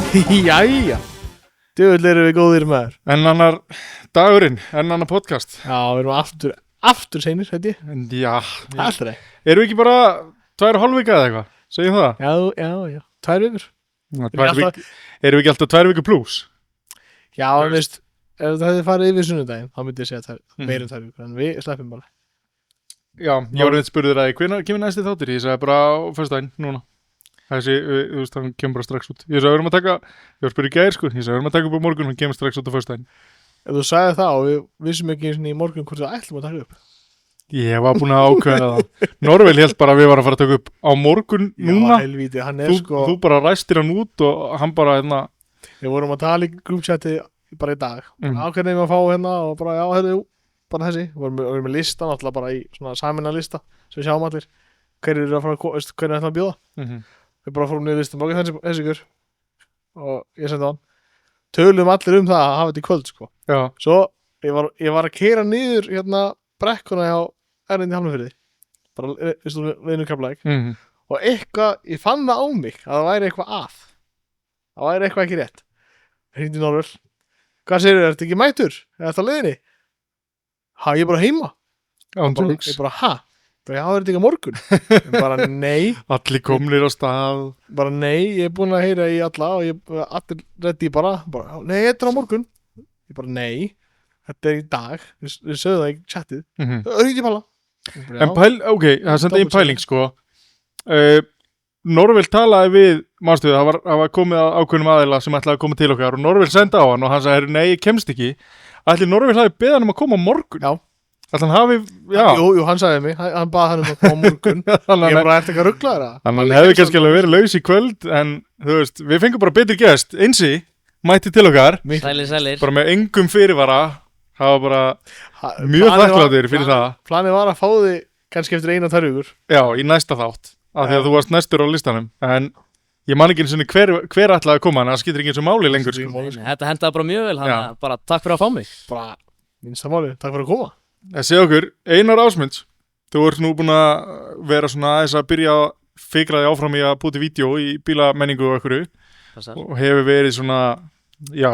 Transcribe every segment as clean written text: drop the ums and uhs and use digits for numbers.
Jæja, djöfull erum við góðir maður. En annar dagurinn, en annar podcast. Já, við erum aftur seinir, held ég. En já, Alltaf. erum við ekki bara 2,5 vika eða eitthvað? Segjum það? Já, 2 vikur. Erum við ekki alltaf 2 viku plus? Já, en veist, ef það hefði farið yfir sunnudaginn, þá myndi ég segja meira en 2 vikur, en við sleppum bara. Já, ég var reynd spurður að hvenær kemur næsti þáttur? Ég sagði bara á föstudaginn, núna. Þessi, þú veist, hann kemur bara strax út. Ég sagði, ég var spurður í gær, sko. Ég sagði, við erum að taka upp á morgun, hann kemur strax út á föstudaginn. Ef þú sagði það og við vissum ekki eins og í morgun hvort við ætlum að taka upp. Ég var búin að ákveða það. Norvel hélt bara að við varum að fara að taka upp á morgun núna. Já, helvíti, hann Þú bara ræstir hann út og hann bara, hérna. Við vorum að tala í groupchati bara í dag. Ákveðnum við að fá hérna og bara, já, herru, bara þessi. Við vorum með lista, náttúrulega bara í svona saminna lista sem við sjáum allir. Hverju eru að fara að, hverju ætlum að bjóða? Við bara fórum niður listum, ok, þessi ykkur. Og ég sendi á hann. Tölum allir það að hafa þetta í kvöld, sko. Já. Svo, ég var að keyra niður hérna brekkuna hjá Erlindi Hafnarfirði. Bara, veistu, vinnukaflæk. Og eitthvað, ég fann það á mig að það væri eitthvað að. Það væri eitthvað ekki rétt. Hringdi Norvel. Hvað segirðu, ertu ekki mættur? Er þetta á leiðinni? Ha, ég er bara heima. Ég bara, ha? Já, er þetta ekki á morgun? Ég bara, nei. Allir komnir á stað. Bara, nei, ég er búin að heyra í alla og allir reddi bara, nei, þetta er á morgun. Ég bara, nei, þetta er í dag. Við sögðum það í chatið. Hringdi Palla. En ok, það er samt einn pæling, sko. Norvel talaði við, manstu það var komið að ákveðnum aðeila sem ætlaði að koma til okkar og Norvel sendi á hann og hann sagði, nei, ég kemst ekki. Ætli Norvel hafi beðið hann að koma á morgun? Já. Ætli hann hafi, já. Jú, hann sagði mig, hann bað hann að koma á morgun. Ég bara eftir ekki að ruggla þeirra. Hann hefði kannski alveg verið laus í kvöld, en þú veist, við fengum bara betri gest, Einsi, mætti til okkar. Sælir. Bara með engum fyrirvara, það var bara mjög þakkláttur fyrir það. Planið var að fá þig kannski eftir 1-2 vikur. Já, í næsta þátt, af því að þú varst næstur á listanum, en ég man ekki eins og hver ætlaði að koma, en það skiptir ekki eins og máli lengur. Þetta hendaði bara mjög vel, hann bara takk fyrir að fá mig. Bara, minnsta máli, takk fyrir að koma. Segð okkur, Einar Ásmunds, þú ert nú búin að vera svona aðeins að byrja að fikra þig áfram í að búti vídeo í bílamenningu og einhverju og hefur verið svona, já,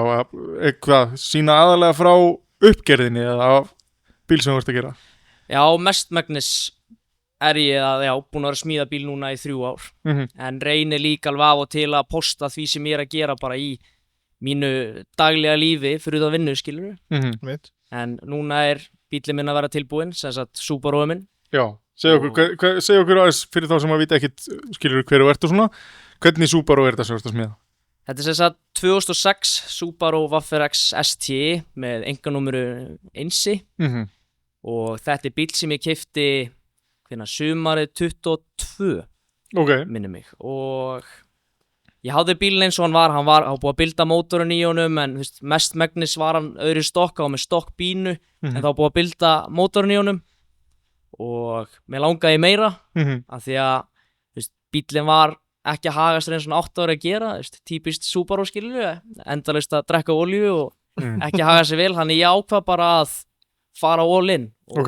eitthvað, sína aðalega frá uppgerðinni eða bíl sem þú ert að gera. Já, mestmegnis er ég búin að vera að smíða bíl núna í 3 ár, en reynir líka alveg af og til að posta því sem ég er að gera bara í mínu daglega lífi fyrir það vinnu, skilur við. En núna er bílinn minn að vera tilbúinn, sem sagt Subaru minn. Já, segð okkur aðeins fyrir þá sem að vita ekkit, skilur hverju ert og svona, hvernig Subaru er þetta sem þú ert að smíða? Þetta er sem sagt 2006 Subaru WFRX ST með enganúmeru Einsi og þetta er bíl sem ég keypti sumarið 22, minni mig, og ég hafði bílinn eins og hann var búið að bilda mótorinn í honum, en mestmegnis var hann öðru stokka og með stokkbínu, en þá búið að bilda mótorinn í honum og mér langaði meira af því að bílinn var ekki að haga sér eins og 8 ára að gera, típist Subaru, skilur við, endalaust að drekka olíu og ekki haga sér vel, þannig ég ákvað bara að fara all in og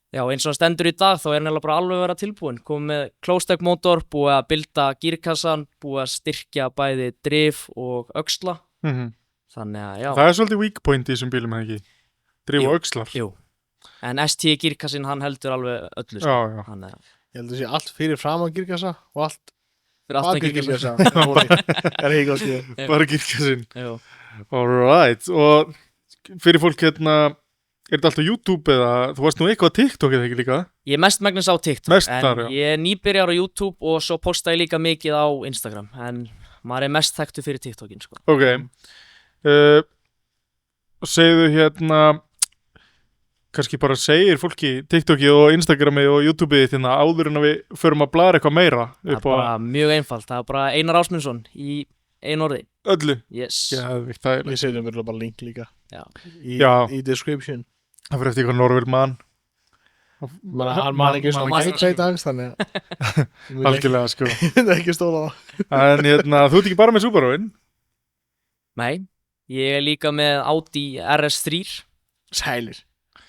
já, eins og hann stendur í dag, þá er hann bara alveg að vera tilbúin. Komið með closed-deck mótor, búið að bilda gírkassan, búið að styrkja bæði drif og öxla. Þannig að, já. Það er svolítið weak point í þessum bílum, ekki? Drif og öxlar. Jú. En ST gírkassin, hann heldur alveg öllu. Já. Ég held að sé allt fyrir fram á gírkassa og allt fyrir aftan gírkassa. Er ekki á skilja. Bara gírkassin. Jú. Alright. Og fyrir fólk er þetta alltaf YouTube eða þú varst nú eitthvað á TikTok eða ekki líka? Ég er mestmegnis á TikTok, þar, ég er nýbyrjar á YouTube og svo posta ég líka mikið á Instagram, en maður er mest þekktu fyrir TikTokin, sko. Ok. Segðu kannski bara segir fólki TikToki og Instagrami og YouTubeið þérna áður en að við förum að blara eitthvað meira upp á... Það er bara mjög einfalt, það er bara Einar Ásmundsson í einu orði. Öllu? Yes. Við setjum bara link líka. Já. Í description. Það fyrir eftir eitthvað Norvel mann. Hann man ekki svona tveita angst, þannig að algjörlega, sko. Það er ekki stóla á. En þú ert ekki bara með Subaruinn? Nei, ég er líka með Audi RS3. Sælir.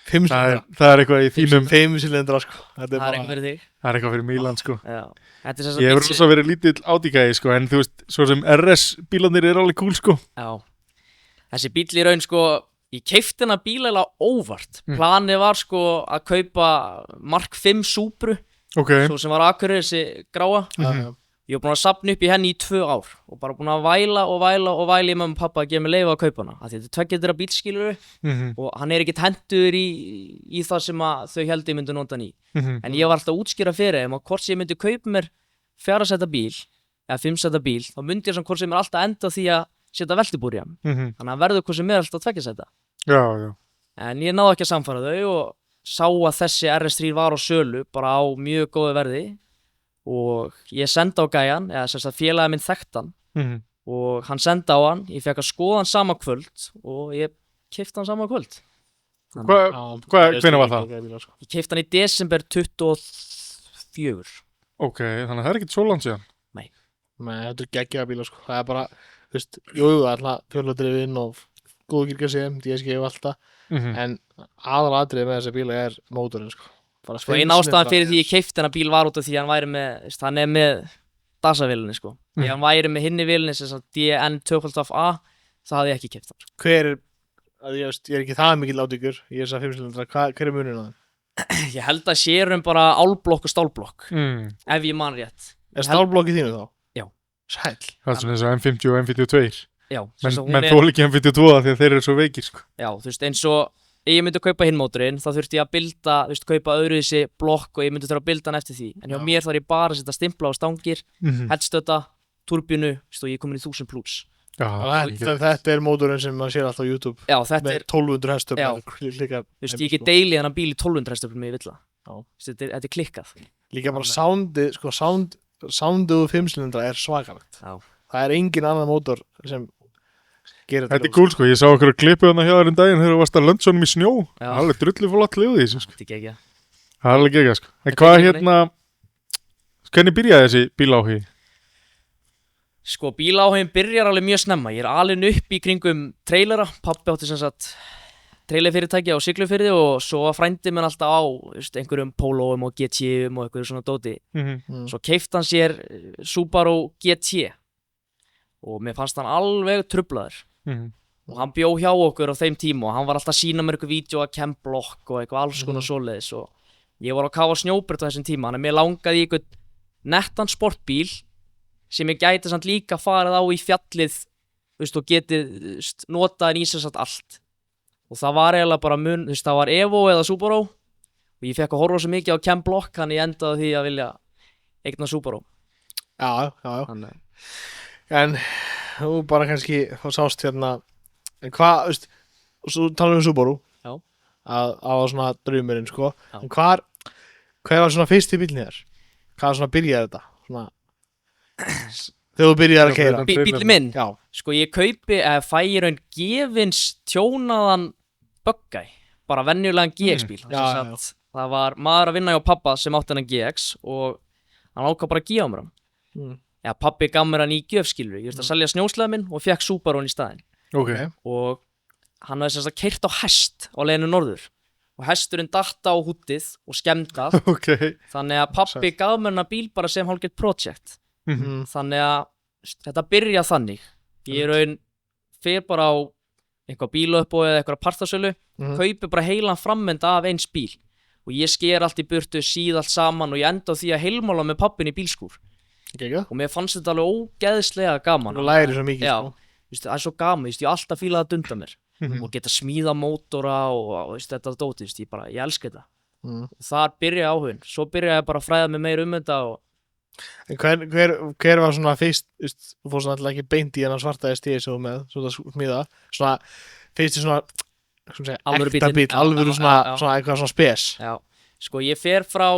5 silindra. Það er eitthvað í þínum 5 silindra, sko. Það er eitthvað fyrir þig. Það er eitthvað fyrir Mílan, sko. Já. Ég hefur rosa verið lítill Audi-gæi, sko, en þú veist, svo sem RS-bílarnir er alveg cool, sko. Já. Þessi bíl í raun, sko, ég keipti hennar bíl eiginlega óvart. Planið var, sko, að kaupa Mark 5 Supru, svo sem var Akureyri, þessi gráa. Ég var búin að safna upp í henni í 2 ár og bara búin að væla í mömmu og pappa að gefa mig leyfi að kaupa hana. Þetta er 2 litra bíl, skilurðu, og hann er ekkert hentugur í það sem að þau héldu ég myndi nota hann í. En ég var alltaf að útskýra fyrir þeim að hvort sem ég myndi kaupa mér 4 sæta bíl eða 5 sæta bíl, þá myndi ég sem hvort sem er alltaf enda því að setja veltibúr í hann. Þannig að verður hvort sem er alltaf 2 sæta. Já. En ég náði ekki að samfara þau og sá að þessi RS3 var á sölu bara á mjög góðu verði. Og ég sendi á gæjan, eða sem sagt félagi minn þekkti hann og hann sendi á hann, ég fekk að skoða hann sama kvöld og ég keypti hann sama kvöld. Hvenær var það? Ég keypti hann í desember 24. Ok, þannig að það er ekkert svo langt síðan. Nei, þetta er geggjaða bílar, sko. Það er bara, þú veist, jú, alltaf fjörlóttrifin og góðu kirkasíðum, DSG og alltaf, en aðalatriðið með þessi bíla er mótorinn, sko. Sko einn ástæðan fyrir því ég keipti hennar bíl var út af því að hann væri með, hann er með DASA-vélinni, sko. Ef hann væri með hinni vélinni sem sagt DN 2.A, þá hafði ég ekki keypt hann. Hver ég er ekki það mikill ádyggur í þessa 5 silindra, hver er munurinn á þeim? Ég held að sérum bara álblokk og stálblokk, ef ég man rétt. Er stálblokk í þínu þá? Já. Sæll. Það er svona eins og M50 og M52. Já. Menn þóla ekki M52 því að þeir eru svo veikir, sko. Já, þú veist, eins og ef ég myndi að kaupa hinn mótorinn, þá þurfti ég að bilda, þú veist, kaupa öðruvísi blokk og ég myndi þurfa að bilda hann eftir því. En hjá mér þarf ég bara að setja stimpla á stangir, headstöta, turbínu, og ég er komin í 1000 plus. Þetta er mótorinn sem maður sér alltaf á YouTube. Já, þetta er 1200 hestöfl. Þú veist, ég get deilið hennar bíl í 1200 hestöfl með ég vill það. Þetta er klikkað. Líka bara soundið, sko, soundið úr 5 silindra er svakalegt. Það er engin annan mótor sem Þetta er cool, sko, ég sá okkur að klippu hana hjá þér daginn þegar þú varst að Lönnsonum í snjó. Það er alveg drullu flott hljóð í þessu, sko. Þetta er geggjað. Það er alveg geggjað, sko. En hvað hvernig byrjaði þessi bíláhugi? Sko, bíláhugin byrjar alveg mjög snemma. Ég er alin upp í kringum trailera. Pabbi átti sem sagt trailerfyrirtæki á Siglufirði og svo frændi minn alltaf á einhverjum Poloum og GT-um og einhverjum svona dóti. Svo keypti hann sér Subaru GT og mér fannst hann alveg truflaður. Og hann bjó hjá okkur á þeim tíma og hann var alltaf að sína mér eitthvað vídeo að Ken Block og eitthvað alls konar svoleiðis og ég var að kafa snjóbreytt á þessum tíma, þannig að mér langaði í eitthvað nettan sportbíl sem ég gæti samt líka farið á í fjallið, veist, og getið notað í sem sagt allt. Og það var eiginlega bara það var Evo eða Subaru og ég fekk að horfa svo mikið á Ken Block, þannig ég endaði því að vilja eigna Subaru. Já. En þú bara kannski sást hérna, en hvað, veist, svo talaðum við Subaru, að var svona draumurinn, sko, en hver var svona fyrsti bílinn þér? Hvað svona byrjaði þetta? Svona, þegar þú byrjaði að keyra? Bílinn minn? Já. Sko ég kaupi, fæ í raun gefins tjónaðan Buggy, bara venjulegan GX-bíl. Það var maður að vinna hjá pappa sem átti hennan GX og hann ákvað bara að gefa mér hann. Já, pappi gaf mér hann í gjöf, skilur. Ég þurfti að selja snjósleða minn og fekk Subaru í staðinn. Og hann hafði sem sagt keyrt á hest á leiðinu norður og hesturinn datt á húddið og skemmdað. Þannig að pappi gaf mér hann bíl bara sem hálfgert project. Þannig að þetta byrja þannig. Ég raun fer bara á eitthvað bílauppboð eða eitthvað partasölu, kaupi bara heilan frammenda af eins bíl og ég sker allt í burtu, síð allt saman og ég enda á því að heilmála með pappin í bílskúr. Og mér fannst þetta alveg ógeðslega gaman. Þú lærir svo mikið, sko. Já, það er svo gaman, ég alltaf fílaði að dunda mér og geta smíða mótora og þetta dóti, ég elska þetta. Og þar byrjaði áhugin. Svo byrjaði ég bara að fræða mig meir þetta og... En hver var svona fyrst, þú fórst alltaf ekki beint í hennar svartaði stíði sem þú með, svona smíða, svona fyrst í svona ekta bíl, alvöru svona eitthvað svona spes. Já, sko ég fer frá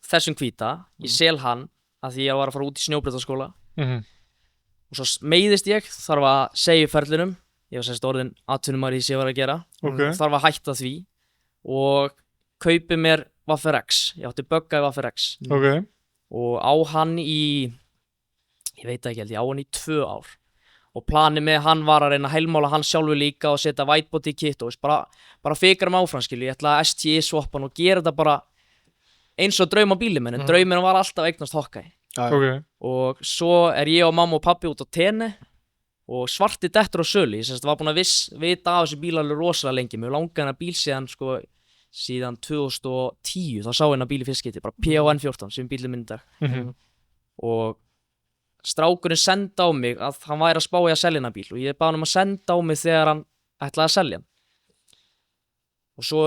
þessum hvíta, ég sel hann að því ég var að fara út í snjóbreytaskóla og svo meiðist ég, þarf að segja ferlinum, ég var semst orðin atvinnumæður í því sem ég var að gera, þarf að hætta því og kaupi mér Waffer X, ég átti Buggy Waffer X og á hann í, ég veit ekki held, ég á hann í 2 ár og planið með hann var að reyna að heilmála hann sjálfur líka og setja whitebody kit og veist, bara fikra mig áfram skilju, ég ætla að STI swappan og gera þetta bara eins og drauma bílum en drauminn var alltaf að eignast Hawkeye og svo ég og mamma og pappi út á tenni og svarti dettur á sölu, ég var búinn að vita af þessi bíl alveg rosalega lengi, mér langaði hennar bíl síðan 2010, þá sá hennar bíl í fyrst skipti, bara PHN 14 sem bílum minn í dag og strákurinn senda á mig að hann væri að spá í að selja hennar bíl og ég bað hann að senda á mig þegar hann ætlaði að selja hann og svo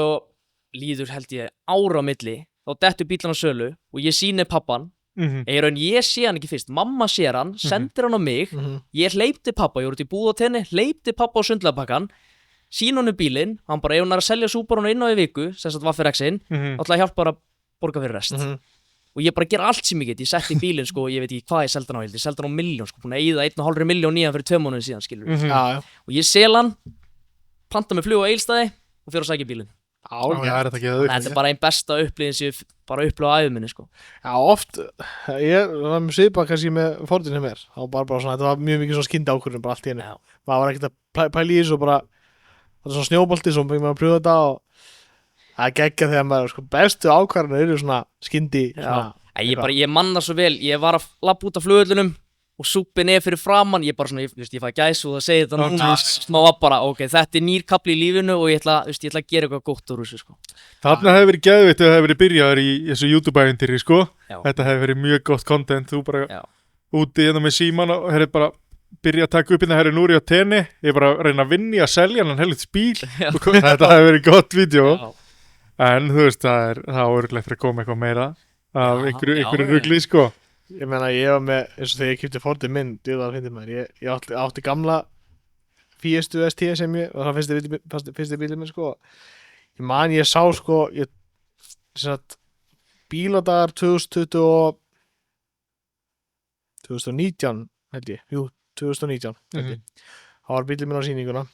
líður held ég ára á milli, þá dettur bílinn á sölu og ég sýni pappan ég sé hann ekki fyrst, mamma sér hann sendir hann á mig, ég hleypti pappa ég voru út í búð á tenni, hleypti pappa á sundlagabakkann, sín honum bílinn hann bara, ef hann er að selja Subaru inn á í viku sem sagt Vaffer X-in, þá ætla að hjálpa að borga fyrir rest og ég bara gera allt sem ég get, ég setti bílinn sko, ég veit ekki hvað ég seldi hann á, ég seldi hann á 1 milljón sko, búin að eyða 1,5 milljón í hann fyrir 2 mánuðum síðan skilur og ég sel hann, panta með flug á Egilsstaði og fyrir að sækja bílinn. Þetta er bara einn besta upplifin sem ég bara upplifa á æfuminni sko. Já, oft ég var með svipa kannski með Fordin hjá mér þá bara svona, þetta var mjög mikið svona skynda ákvörðun bara allt í henni, maður var ekkert að pæla í þessu og bara, það er svona snjóbolti svo maður að pröfa þetta og það geggja þegar maður, sko, bestu ákvarðanir eru svona skyndi ég manna svo vel, ég var að labba út af flugvöllunum og súpin fyrir framann, ég bara svona, ég fæ gæs og það segir þetta núna, smá að bara, ok, þetta nýr kapli í lífinu og ég ætla að gera eitthvað gott úr þessu, sko. Þarna hefði verið geðveikt að það hefði verið byrjaður í þessu YouTube-ævintýri, sko. Þetta hefði verið mjög gott content, þú bara úti með síman og hefði bara byrjað að taka upp hérna, nú er ég á tenni, ég bara reyna að vinna í að selja hann helvits bíl, þetta hefði verið gott vídeo, en þú veist, það er örugglega eftir að koma eitthvað meira af einhverju rugli, sko. Ég meina, ég var með, eins og þegar ég keypti Fordin minn, djúðar fyndið maður, ég átti gamla Fiesta ST sem og það fyrsti bílið minn, sko. Ég sá, sko, bíladagar 2019, held ég, 2019, held ég. Það var bílið minn á sýninguna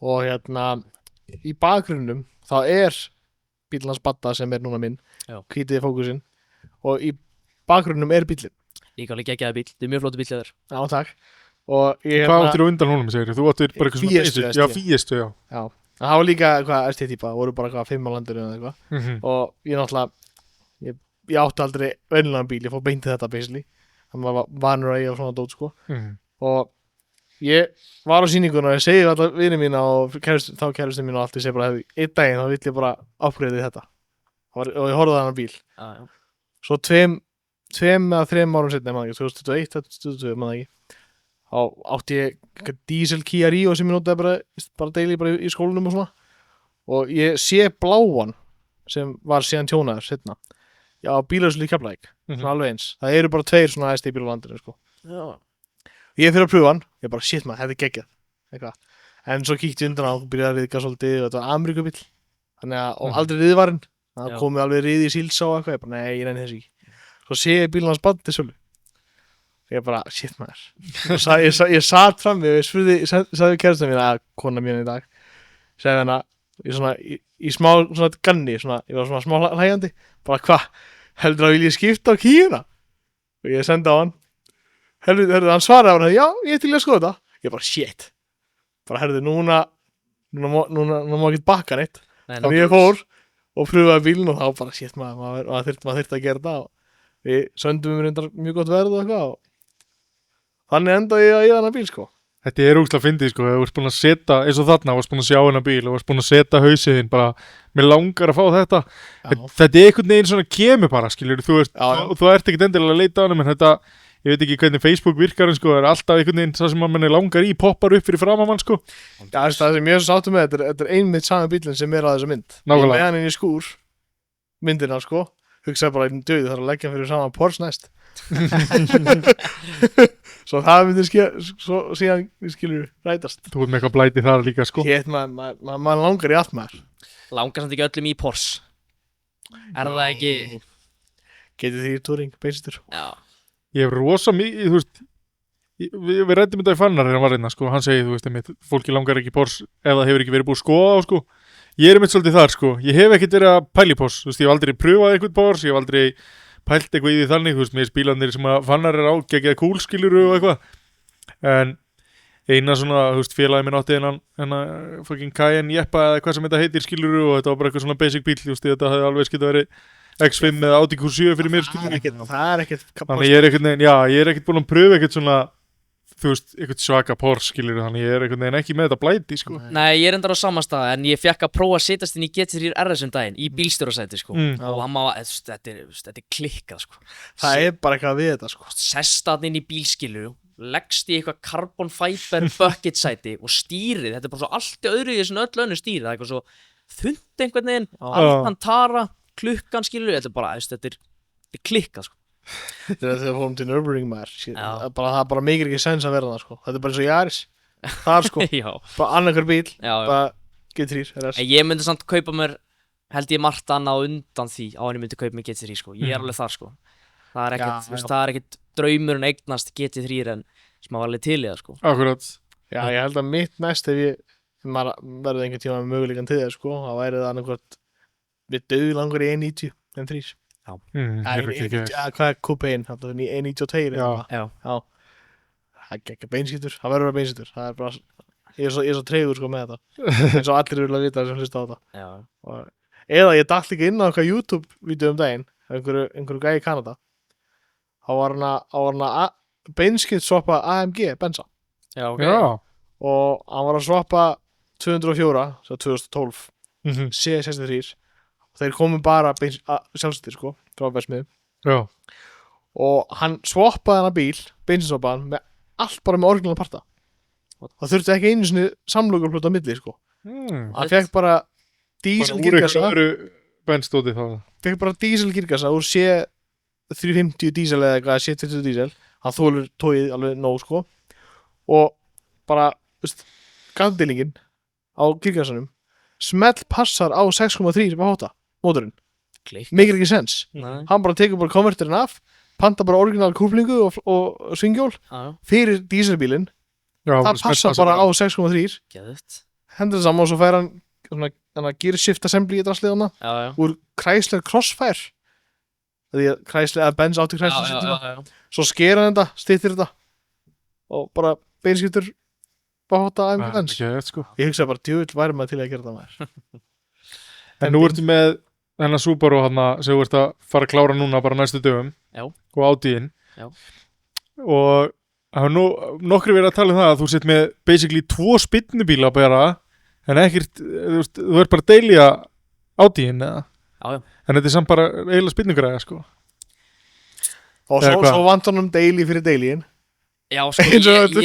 og í bakgrunnum, þá bílinn hans Badda sem núna minn, hvítiði fókusinn og í bakgrunnum bíllinn. Líka alveg geggjaði bíll, þetta mjög flóti bíll þér. Já, takk. Og hvað áttir þú undan honum, segir þú? Þú áttir bara eitthvað svona Já, Fiestu, já. Já, það var líka ST-típa, voru bara 5 á landinu eða eitthvað. Og ég náttúrulega, ég átti aldrei venjulegan bíl, ég fór beint til þetta basically. Þannig var vanur að eiga svona dót, sko. Og ég var á sýninguna og ég segi alltaf vinið mína og þá kærustu mína og allt, ég segi bara, einn daginn þá vill ég bara upgradeið þetta. Og ég horfði á þennan bíl. Svo 2 eða 3 árum setna, 2021, 2022, maður ekki. Þá átti ég diesel Kia Rio sem ég notaði bara daily í skólanum og svona. Og ég sé bláan sem var síðan tjónaður setna. Já, bílauslu í Keflavík, svona alveg eins. Það eru bara 2 svona ST bílar á landinu, sko. Já. Ég fyrir að pröfa hann, ég bara, shit maður, þetta er geggjað. Eitthvað. En svo kíkti ég undan á, byrjaði að riðga svolítið og þetta var Ameríkubíll. Þannig að, og aldrei riðvarinn. Það komið alveg riði í Sílsá og eitthvað, ég bara, nei, ég reyni þessi ekki. Svo sé ég bílinn hans Badda til sölu. Ég bara, shit maður. Ég satt frammi og ég sagði kærastan mín að kona mín í dag. Segði hana, í smá svona ganni, ég var svona smá hlægjandi. Bara, hvað, heldur að vil ég skipta á Kíuna? Og ég sendi á hann. Herðu, hann svaraði á hann, já, ég til að skoða þetta. Ég bara, shit. Bara, herðu, núna má ekki bakka neitt. Þannig ég fór og pröfaði bílinn og þá bara, shit maður þyrfti að gera þetta og við söndum reyndar mjög gott verð og eitthvað og þannig endaði ég að eiga þennan bíl, sko. Þetta ógeðslega fyndið, sko, þú ert búin að setja, eins og þarna, þú ert búin að sjá hennar bíl og þú ert búin að setja hausið þinn bara, mér langar að fá þetta. Þetta einhvern veginn svona kemur bara, skilur, þú ert ekkert endilega að leita á hann, en þetta, ég veit ekki hvernig Facebook virkar, sko, það alltaf einhvern veginn það sem manni langar í, poppar upp fyrir framan mann, sko. Já, það sem ég sáttu með, þetta einmitt sami bílinn sem á þessa mynd. Nákvæmlega. Ég með hann inn í skúr, myndina, sko, hugsaði bara einn döði þarf að leggja fyrir saman Porsche næst. Svo það myndi svo síðan skilur rætast. Þú ert með eitthvað blæti þar líka, sko. Hétt, maður langar í allt maður. Langar samt ekki öllum í Porsche. Það ekki? Getið því túring, beistur. Já. Ég hef rosa mikið, þú veist, við rættum þetta í Fannar þegar hann var reyna, sko. Hann segir, þú veist, fólki langar ekki Porsche ef það hefur ekki verið búið að skoða á, sko. Ég mitt svolítið þar, sko. Ég hef ekkert verið að pæla í Porsche, þú veist, ég hef aldrei pröfað eitthvað Porsche, ég hef aldrei pælt eitthvað í því þannig, þú veist, með bílarnir sem að Fannar á, geggjaði kúlskiluru og eitthvað. en eina svona, þú veist, félagi minn átti hennan fucking Cayenne Jeppa eða hvað sem þetta heitir, skiluru, og þetta var bara eitthvað svona basic bíl, þú veist, þetta hefði alveg getað verið X5 eða Audi Q7 fyrir mér, skiluru. Það er ekkert Þannig ég er ekkert búin að pröfa ekkert svona, þú veist, eitthvað svaka Porsche, skiluru, þannig ég er ekkert neginn ekki með þetta blæti, sko. Nei, ég er endar á sama stað, en ég fekk að prófa að setjast inn í GT3 RS daginn, í bílstjórasæti, sko. Og hann þetta er klikkað, sko. Það er bara eitthvað við þetta, sko. Sestat inn í bílskilu, leggst í eitthvað carbon fiber bucket sæti og stýrið, þetta er bara svo allt öðru í þessu öll önnu stýrið, það er eitthvað svo þunnt einhvern veginn, Alcantara, klukkan skilur, þetta er bara, þetta er klikkað, sko. Þetta er þegar fórum til Nürburgring maður, það er bara mikið ekki sens að vera það, sko. Þetta er bara eins og Yaris, þar, sko, bara annarkur bíl, bara GT3 RS. Ég myndi samt kaupa mér, held ég margt annað á undan því á hann ég myndi kaupa mér GT3, sko. Ég er alveg þar, sko. Það er ekkert, það er ekkert draumurinn eignast GT3 en sem að var alveg til í það, sko. Akkurat. Já, ég held að mitt næst ef maður verður einhvern tíma með möguleikann til það, sko, þá væri það annarkvort við döðlangur í 1.90 en 3. Já. Hvað er Coupein? 1.92? Já. Það er ekki beinskýtur, það verður að beinskýtur. Það er bara, ég er svo tregur, sko, með þetta. Eins og allir vilja vita sem hlusta á þetta. Já. Eða ég dætt líka inn á eitthvað YouTube-vídeó daginn, einhverju gæi í Kanada. Þá var hann að beinskýtt swappa AMG bensa. Já, ok. Já. Og hann var að swappa 204, svo 2012, C63. Þeir komu bara sjálfstir, sko, frá verðsmiðum. Já. Og hann swappaði hann bíl, bensinswappaði með allt bara með orginal parta. Það þurfti ekki einu sinni samlokurplötu á milli, sko. Hann fekk bara díselgirkassa. Bara úr einhverju benstóti þá. Fekk bara díselgirkassa úr C350 dísel eða eitthvað, C20 dísel. Hann þolir tóið alveg nóg, sko. Og bara, veist, gafdeilingin á girkassanum smell passar á 6,3 sem að hóta. Mótorinn. Mikið ekki sens. Hann bara tekur bara konverterinn af, panta bara original kúplingu og svingjól fyrir díselbílinn. Það passar bara á 6,3. Hendur það saman og svo fær hann svona gearshift assembly í drasliðana úr Chrysler Crossfire. Því að Chrysler eða Benz átti Chrysler svo sker hann þetta, styttir þetta og bara beinskiptur bara hóta AMG Benz. Ég hugsaði bara djúvill væri maður til að gera þetta maður. En nú ertu með hennar Subaru hana sem þú ert að fara að klára núna bara næstu dögum. Já. Og Audiinn. Já. Og það er nú nokkri verið að tala um það að þú sett með basically 2 spynnubíla bara en ekkert, þú ert bara að deilja Audiinn eða? Já. En þetta er samt bara eiginlega spynnugræða, sko. Og svo vant honum deili fyrir deilíinn. Já, sko,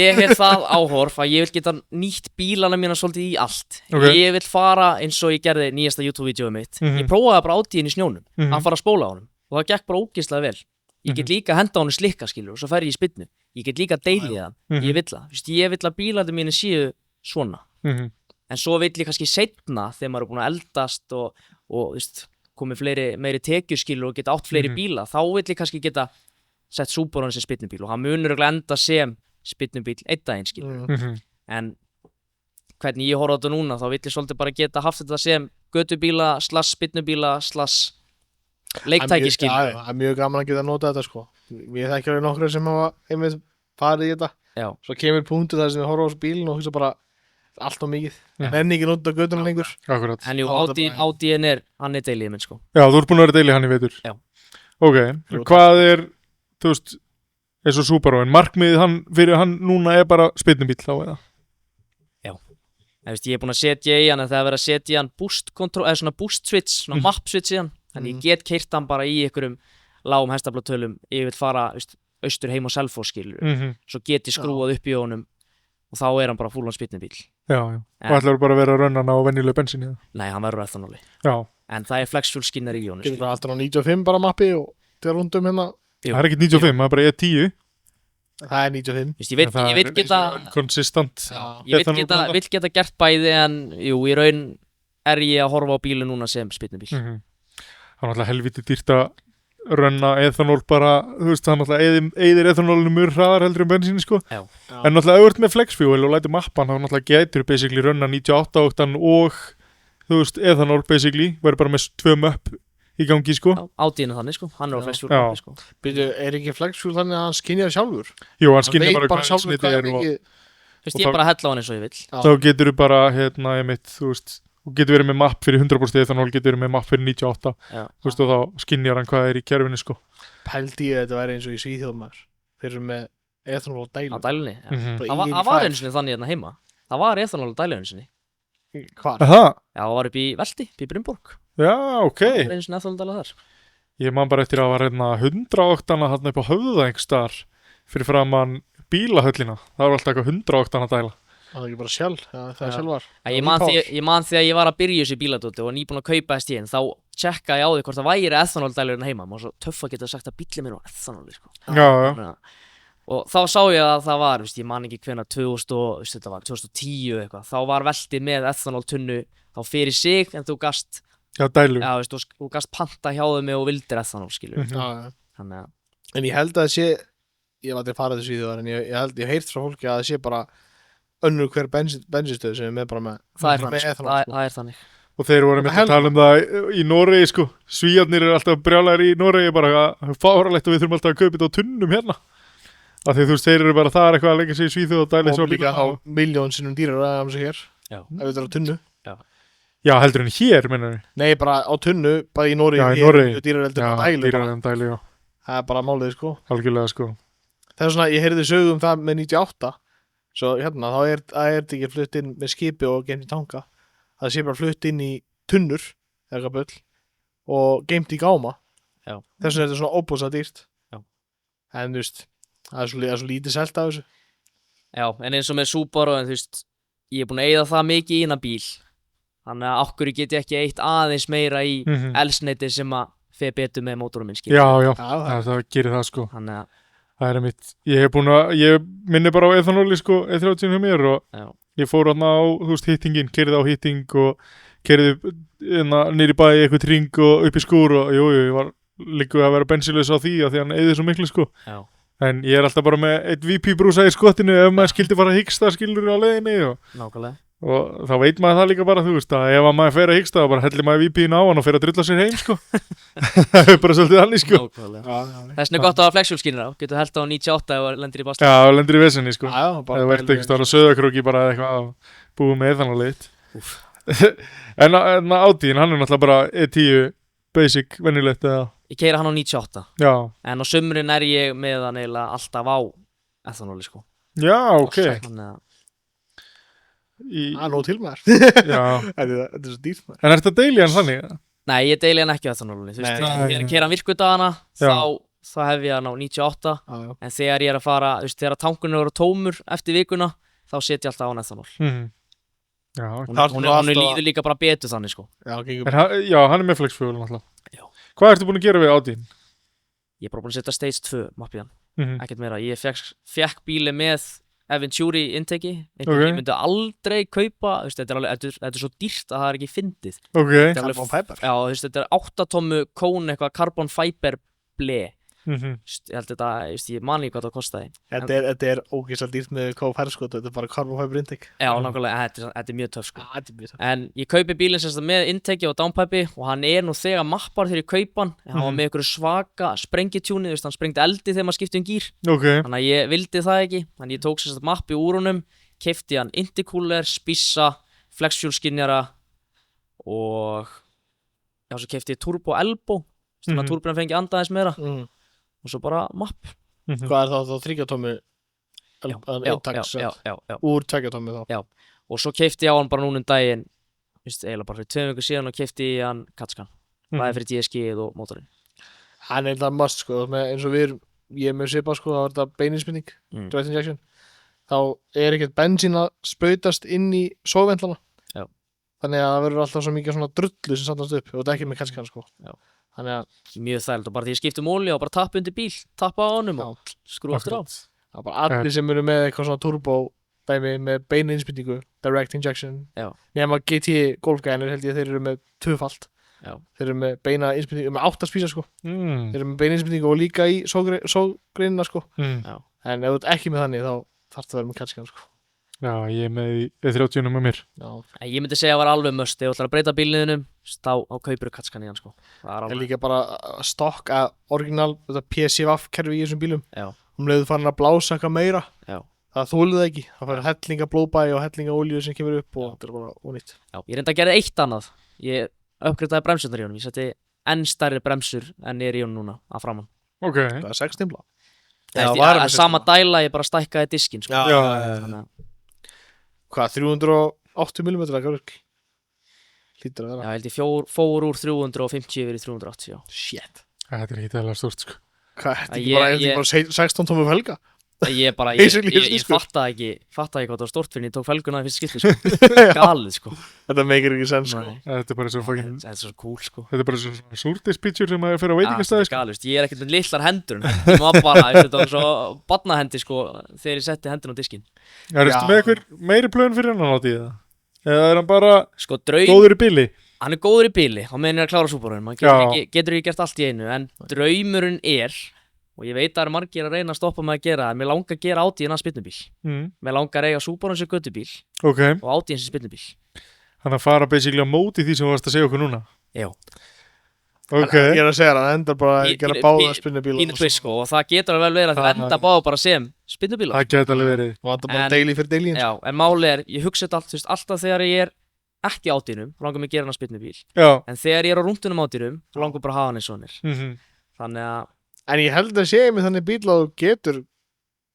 ég hef það áhorf að ég vil geta nýtt bílana mína svolítið í allt. Ég vil fara eins og ég gerði nýjasta YouTube-vídeóið mitt. Ég prófaði bara Audiinn í snjónum, hann fara að spóla á honum og það gekk bara ógeðslega vel. Ég get líka henda á honum slikka, skilur, og svo fer ég í spynnu. Ég get líka deilið hann, ég vill það. Ég vill að bílarnir mínu séu svona. En svo vill ég kannski seinna þegar maður er búin að eldast og komið meiri tekjur, skilur, og geta átt fleiri bíla, þá vill ég kannski geta sett Subaru sem spynnubíl og hann munur enda sem spynnubíl einn daginn, skilur. En hvernig ég horf á þetta núna, þá vill ég svolítið bara geta haft þetta sem götubíla / spynnubíla / leiktæki, skilur. Það er mjög gaman að geta nota þetta, sko. Ég þekki alveg nokkru sem hafa einmitt farið í þetta. Já. Svo kemur punktur þar sem við horfum á þessu bílinn og hugsa bara allt of mikið. Nenni ekki nota götuna lengur. Akkurat. En jú, Audiinn hann er deilið minn, sko. Já, þú ert búin að vera deilið hann í vetur. Já. Ok, hvað er, þú veist, eins og Subaru, en markmiðið fyrir hann núna er bara spynnubíl þá eða? Já. Ég er búin að setja í hann en það er verið að setja í hann svona boost switch, svona map switch í hann. Þannig ég get keyrt hann bara í einhverjum lágum hestablattölum. Ég vil fara austur heim á Selfoss, skilur. Svo get ég skrúað upp í honum og þá er hann bara full on spynnubíl. Já. Og ætlar bara að vera að rönna hann á venjuleg bensíni? Nei, hann verður ethanóli. Já. En það er flex fuel skinner í honum. Getur það alltaf á 95 bara mappi og þegar rundum hérna? Það er ekki 95, það er bara E10. Það er 95. Ég vil geta konsistant. Ég vil geta gert bæði en jú, í raun er ég að horfa á bílu núna sem spynnubíl. Það er náttúrulega helviti dýrt að rönna ethanól bara, þú veist, það er náttúrulega eyðir ethanólinu mjög hraðar heldur bensíni, sko. Já. En náttúrulega auðvitað með flex fuel og lætur mappan, þá náttúrulega getur basically rönna 98 oktan og þú veist, ethanól basically, verður bara með 2 möpp í gangi sko. Átíðinu þannig sko, hann á flexfuel Já. kappi sko. Byrju, ekki flexfuel þannig að hann skynjar sjálfur? Jú, hann skynjar veit bara hvað sjálfur snitið er og Fyrst ég bara hella á hann eins og ég vill. þá getur þú bara, þú veist, þú getur verið með mapp fyrir 100% etanól, getur verið með mapp fyrir 98, þú veist, og þá skynjar hann hvað er í kerfinu, sko. Pældi ég að þetta væri eins og í Svíþjóðmaður. Þeir eru með ethanól á dælu. Á dælunni, já. Mhm. Það var einu sinni þannig hérna heima. Það var ethanól á dælu einu sinni. Hvar? Aha, Já, það var upp í Velti, upp í Brynborg. já, ok. Það var einu sinni ethanól dæla þar. Ég man bara eftir að var 108 hann upp á höfða einhvers staðar fyrir framan bílahöllina. Það var alltaf eitthvað 108 dæla. Það er ekki bara sjálf, það er Já. sjálfar. Ég man því að ég var að byrja þessu bíladóti og nýbúin að kaupa þess tíðin, þá tjekkaði ég á því hvort það væri ethanól dælurinn heima. Má svo töff að geta sagt að bíllinn minn var ethanóli, sko. Já. Og þá sá ég að það var, ég man ekki hvenær 2010 eitthvað, þá var Velti með ethanól tunnu þá fyrir sig, en þú gast Já, dælu. Já, þú gast panta hjá þau mig og vildir ethanól, skilur. Já. Þannig að En ég held að það sé, ég var til að fara þessu Svíþjóðar, en ég held, ég heyrt frá fólki að það sé bara önnur hver bensinstöð sem er með bara með það er með þannig, ethanól, sko. það er þannig. Og þeir voru með að tala um það í Noregi, sko. Svíarnir eru alltaf brjálæðir í Noregi, bara fáralegt og við þurfum alltaf að kaupa þetta á tunnum hérna. Af því þú veist, þeir eru bara það eitthvað að leggja sig í Svíþjóð og dæli svo Og líka á miljón sinnum dýrar að sig hér, Já. ef þetta er á tunnu. Já, heldur en hér, mennur við. Nei, bara á tunnu, bara í Noregi. Já, í Noregi. Dýrar heldur Já, á dælu. dýrar bara. en dæli, já. Það er bara málið, sko. Algjörlega, sko. Það er svona, ég heyrði sögu um það með 98. Svo hérna, þá er þetta ekki flutt inn með skipi og geimt í tanka. Það sé bara flutt inn í tunnur, eða bull, og geimt í gáma. Já. Þess vegna er þetta svona óbúsað dýrt. Já. En þú veist, það er svo lítið selt af þessu. Já, en eins og með Subaru, en þú veist, ég er búin að eyða það mikið í innan bíl. Þannig að okkur get ég ekki eytt aðeins meira í eldsneyti sem að fer betur með mótorum minn, skilur. Já, Já, það gerir það, sko. Þannig að, Það er mitt. Ég minni bara á ethanóli, sko, E30 hjá mér og já, ég fór hann á, þú veist, hittingin, kerði á hitting og kerði nýri bæ í eitthvað tring og upp í skúr og ég var líka að vera bensinlaus á því að því hann eyði svo miklu, sko. já, En ég er alltaf bara með eitt VP brúsa í skottinu ef maður skildi fara að hyggsta skilur á leiðinni nákvæmlega. og þá veit maður það líka bara, þú veist, að ef maður fer að hyggsta þá bara hellir maður VP-in á hann og fer að drulla sér heim, sko. Það er bara svolítið þannig, sko. Nákvæmlega. Þess vegna er gott að hafa flexfuel-skínir á. Getur hellt á 98 og lendir í basli. Já, lendir í vesenni, sko. Já, Það verður ekki stáður á Söðakróki bara eitthvað að búið með ethanólit. En Audi, hann er náttúrulega bara E10 basic, venjulegt eða? Ég keyri hann á 98. Já. En á sumrin er ég með hann eiginlega alltaf á ethanóli, sko. Já, ok. Þannig að Það er nóg til maður. Já. Þetta er svo dýrt maður. En er þetta deili hann þannig? Nei, ég deili hann ekki á ethanólunni. Þú veist, Nei. þegar ég keyri hann virkudagana, Já. þá hef ég hann á 98. Já. En þegar ég er að fara, þú veist, þegar tankunni eru tómur eftir vikuna, þá set ég alltaf á hann ethanól. Já, Hún líður líka bara betur þannig, sko. Já, gengur. já, hann er með flexfuel náttúrulega. Já. Hvað ertu búin að gera við Audi? Ég er bara búin að setja Stage 2 mapp í hann. Mhm. Ekkert meira. Ég fekk bíli með Venturi inteki. Ok. Ég myndi aldrei kaupa, þú veist, þetta er svo dýrt að það er ekki fyndið. Ok. Þetta er Carbon fiber. Já, þú veist, þetta er 8 tommu kón eitthvað carbon fiber ble. Mhm. Ég held þetta, ég man ekki hvað það kostaði. Þetta er ógeðslega dýrt með KFR-skot. Þetta er bara carbon fiber intake. Já, nákvæmlega, þetta er mjög töff, sko. Þetta er mjög það. En ég kaupi bílinn sem sagt með inteki og downpipe og hann er nú þegar mappar þegar ég kaupa hann. Hann var með einhverju svaka sprengitjúni, þú veist, hann sprengdi eldi þegar maður skipti um gír. Ok. Þannig að ég vildi það ekki. Þannig ég tók sem sagt mappi úr honum, keypti hann intercooler, spissa, flexfuel skynjara og já, svo keypti ég turbo elbow, þannig að turbina fengi andaðis meira og svo bara mapp. Hvað er þá 3 tómmu intakes Já. úr 2 tómmu þá? Já, og svo keypti ég á hann bara núna um daginn, veist, eiginlega bara fyrir 2 vikur síðan og keypti ég hann Katskan, bæði fyrir DSG-ið og mótorinn. Hann er það must, sko, eins og ég er með svipa, sko, þá er þetta beininsmynding, direct injection. Þá er ekkert bensín að spautast inn í sógvendlana. Já. Þannig að það verður alltaf svo mikið svona drullu sem sandast upp og þetta er ekki með Katskan, sko. Já. Þannig að Mjög þægild og bara því ég skipti um olíu og bara tappa undir bíl, tappa á honum og skrúa aftur á. það er bara allir sem eru með eitthvað svona turbo dæmi með beininsmyndingu, direct injection. Já. Nema GT golfgænir held ég þeir eru með 2-falt. Já. Þeir eru með beina innspýtingu, með 8 spísa, sko. Mm. Þeir eru með beina innspýtingu og líka í sógreinina, sko. Mm. En ef þú ert ekki með þannig, þá þarf það að vera með Katskan, sko. Já, ég er með E30 með mér. Já. En ég myndi segja að það var alveg must, ef þú ætlar að breyta bílniðinum, þá kaupir þú katskan í hann, sko. Það er líka bara stokk að orginal, þetta PCVF kerfi í þessum bílum. Já. Leiðu farin að blása eitthvað meira. Já. Það þolið það ekki. Það fær hellinga blóðbæi og hellinga olíu sem kemur upp og þetta er bara ónýtt. Já, ég reyndi að gera eitt annað. Ég uppgreitaði bremsurnar í honum. Ég setti enn stærri bremsur en ég er í honum núna að framan. Ok. Það er 6 stimpla. Sama dæla, ég bara stækkaði diskinn, sko. Já. Hvað, 380 mm að garurki? Lítur að vera. Já, ég held ég fór úr 350 yfir í 380, já. Shit. Þetta er ekki tæðilega stórt, sko. Hvað, þetta er ekki bara 16 tómum felga? Ég fattaði ekki hvað það var stórt fyrir en ég tók felguna í fyrsta skipti, sko. Galið, sko. Þetta meikir ekki sens, sko. Þetta er bara svo fucking... Þetta er svo cool, sko. Þetta er bara svona súrdispítsjur sem að fyrir á veitingastæði, sko. Galið, ég er ekkert með litlar hendur. Ég má bara, þetta var svo barnahendi, sko, þegar ég setti hendina á diskinn. Erstu með eitthvað meiri plön fyrir hann á því, eða? Eða er hann bara sko, góður í bili? Hann er góður í bili, á meðan ég er að klára súparunum. Hann getur ekki gert allt í einu, en draumurinn er, og ég veit að það eru margir að reyna að stoppa mig að gera það, mér langar að gera Audi-ina spyrnubíl. Mér langar að eiga Subaru sem göttubíl og Audi-in sem spyrnubíl. Þannig að fara basically á móti því sem þú varst að segja okkur núna? Já. Ok. Ég er að segja það, endar bara að gera báða spyrnubíla. Pínu twist, sko, og það getur alveg verið að það enda báða bara sem spyrnubíla. Það getur alveg verið. Og það er bara daily fyrir daily. Já, en máli er, ég hugsa þetta allt, þú veist, alltaf þegar ég er ekki Audi-num, langar mig að gera hann spyrnubíl. Já. En þegar ég er á rúndunum Audi-num, langar bara að hafa hann eins og hann er. Þannig að en ég held að segja mig þannig bíl að þú getur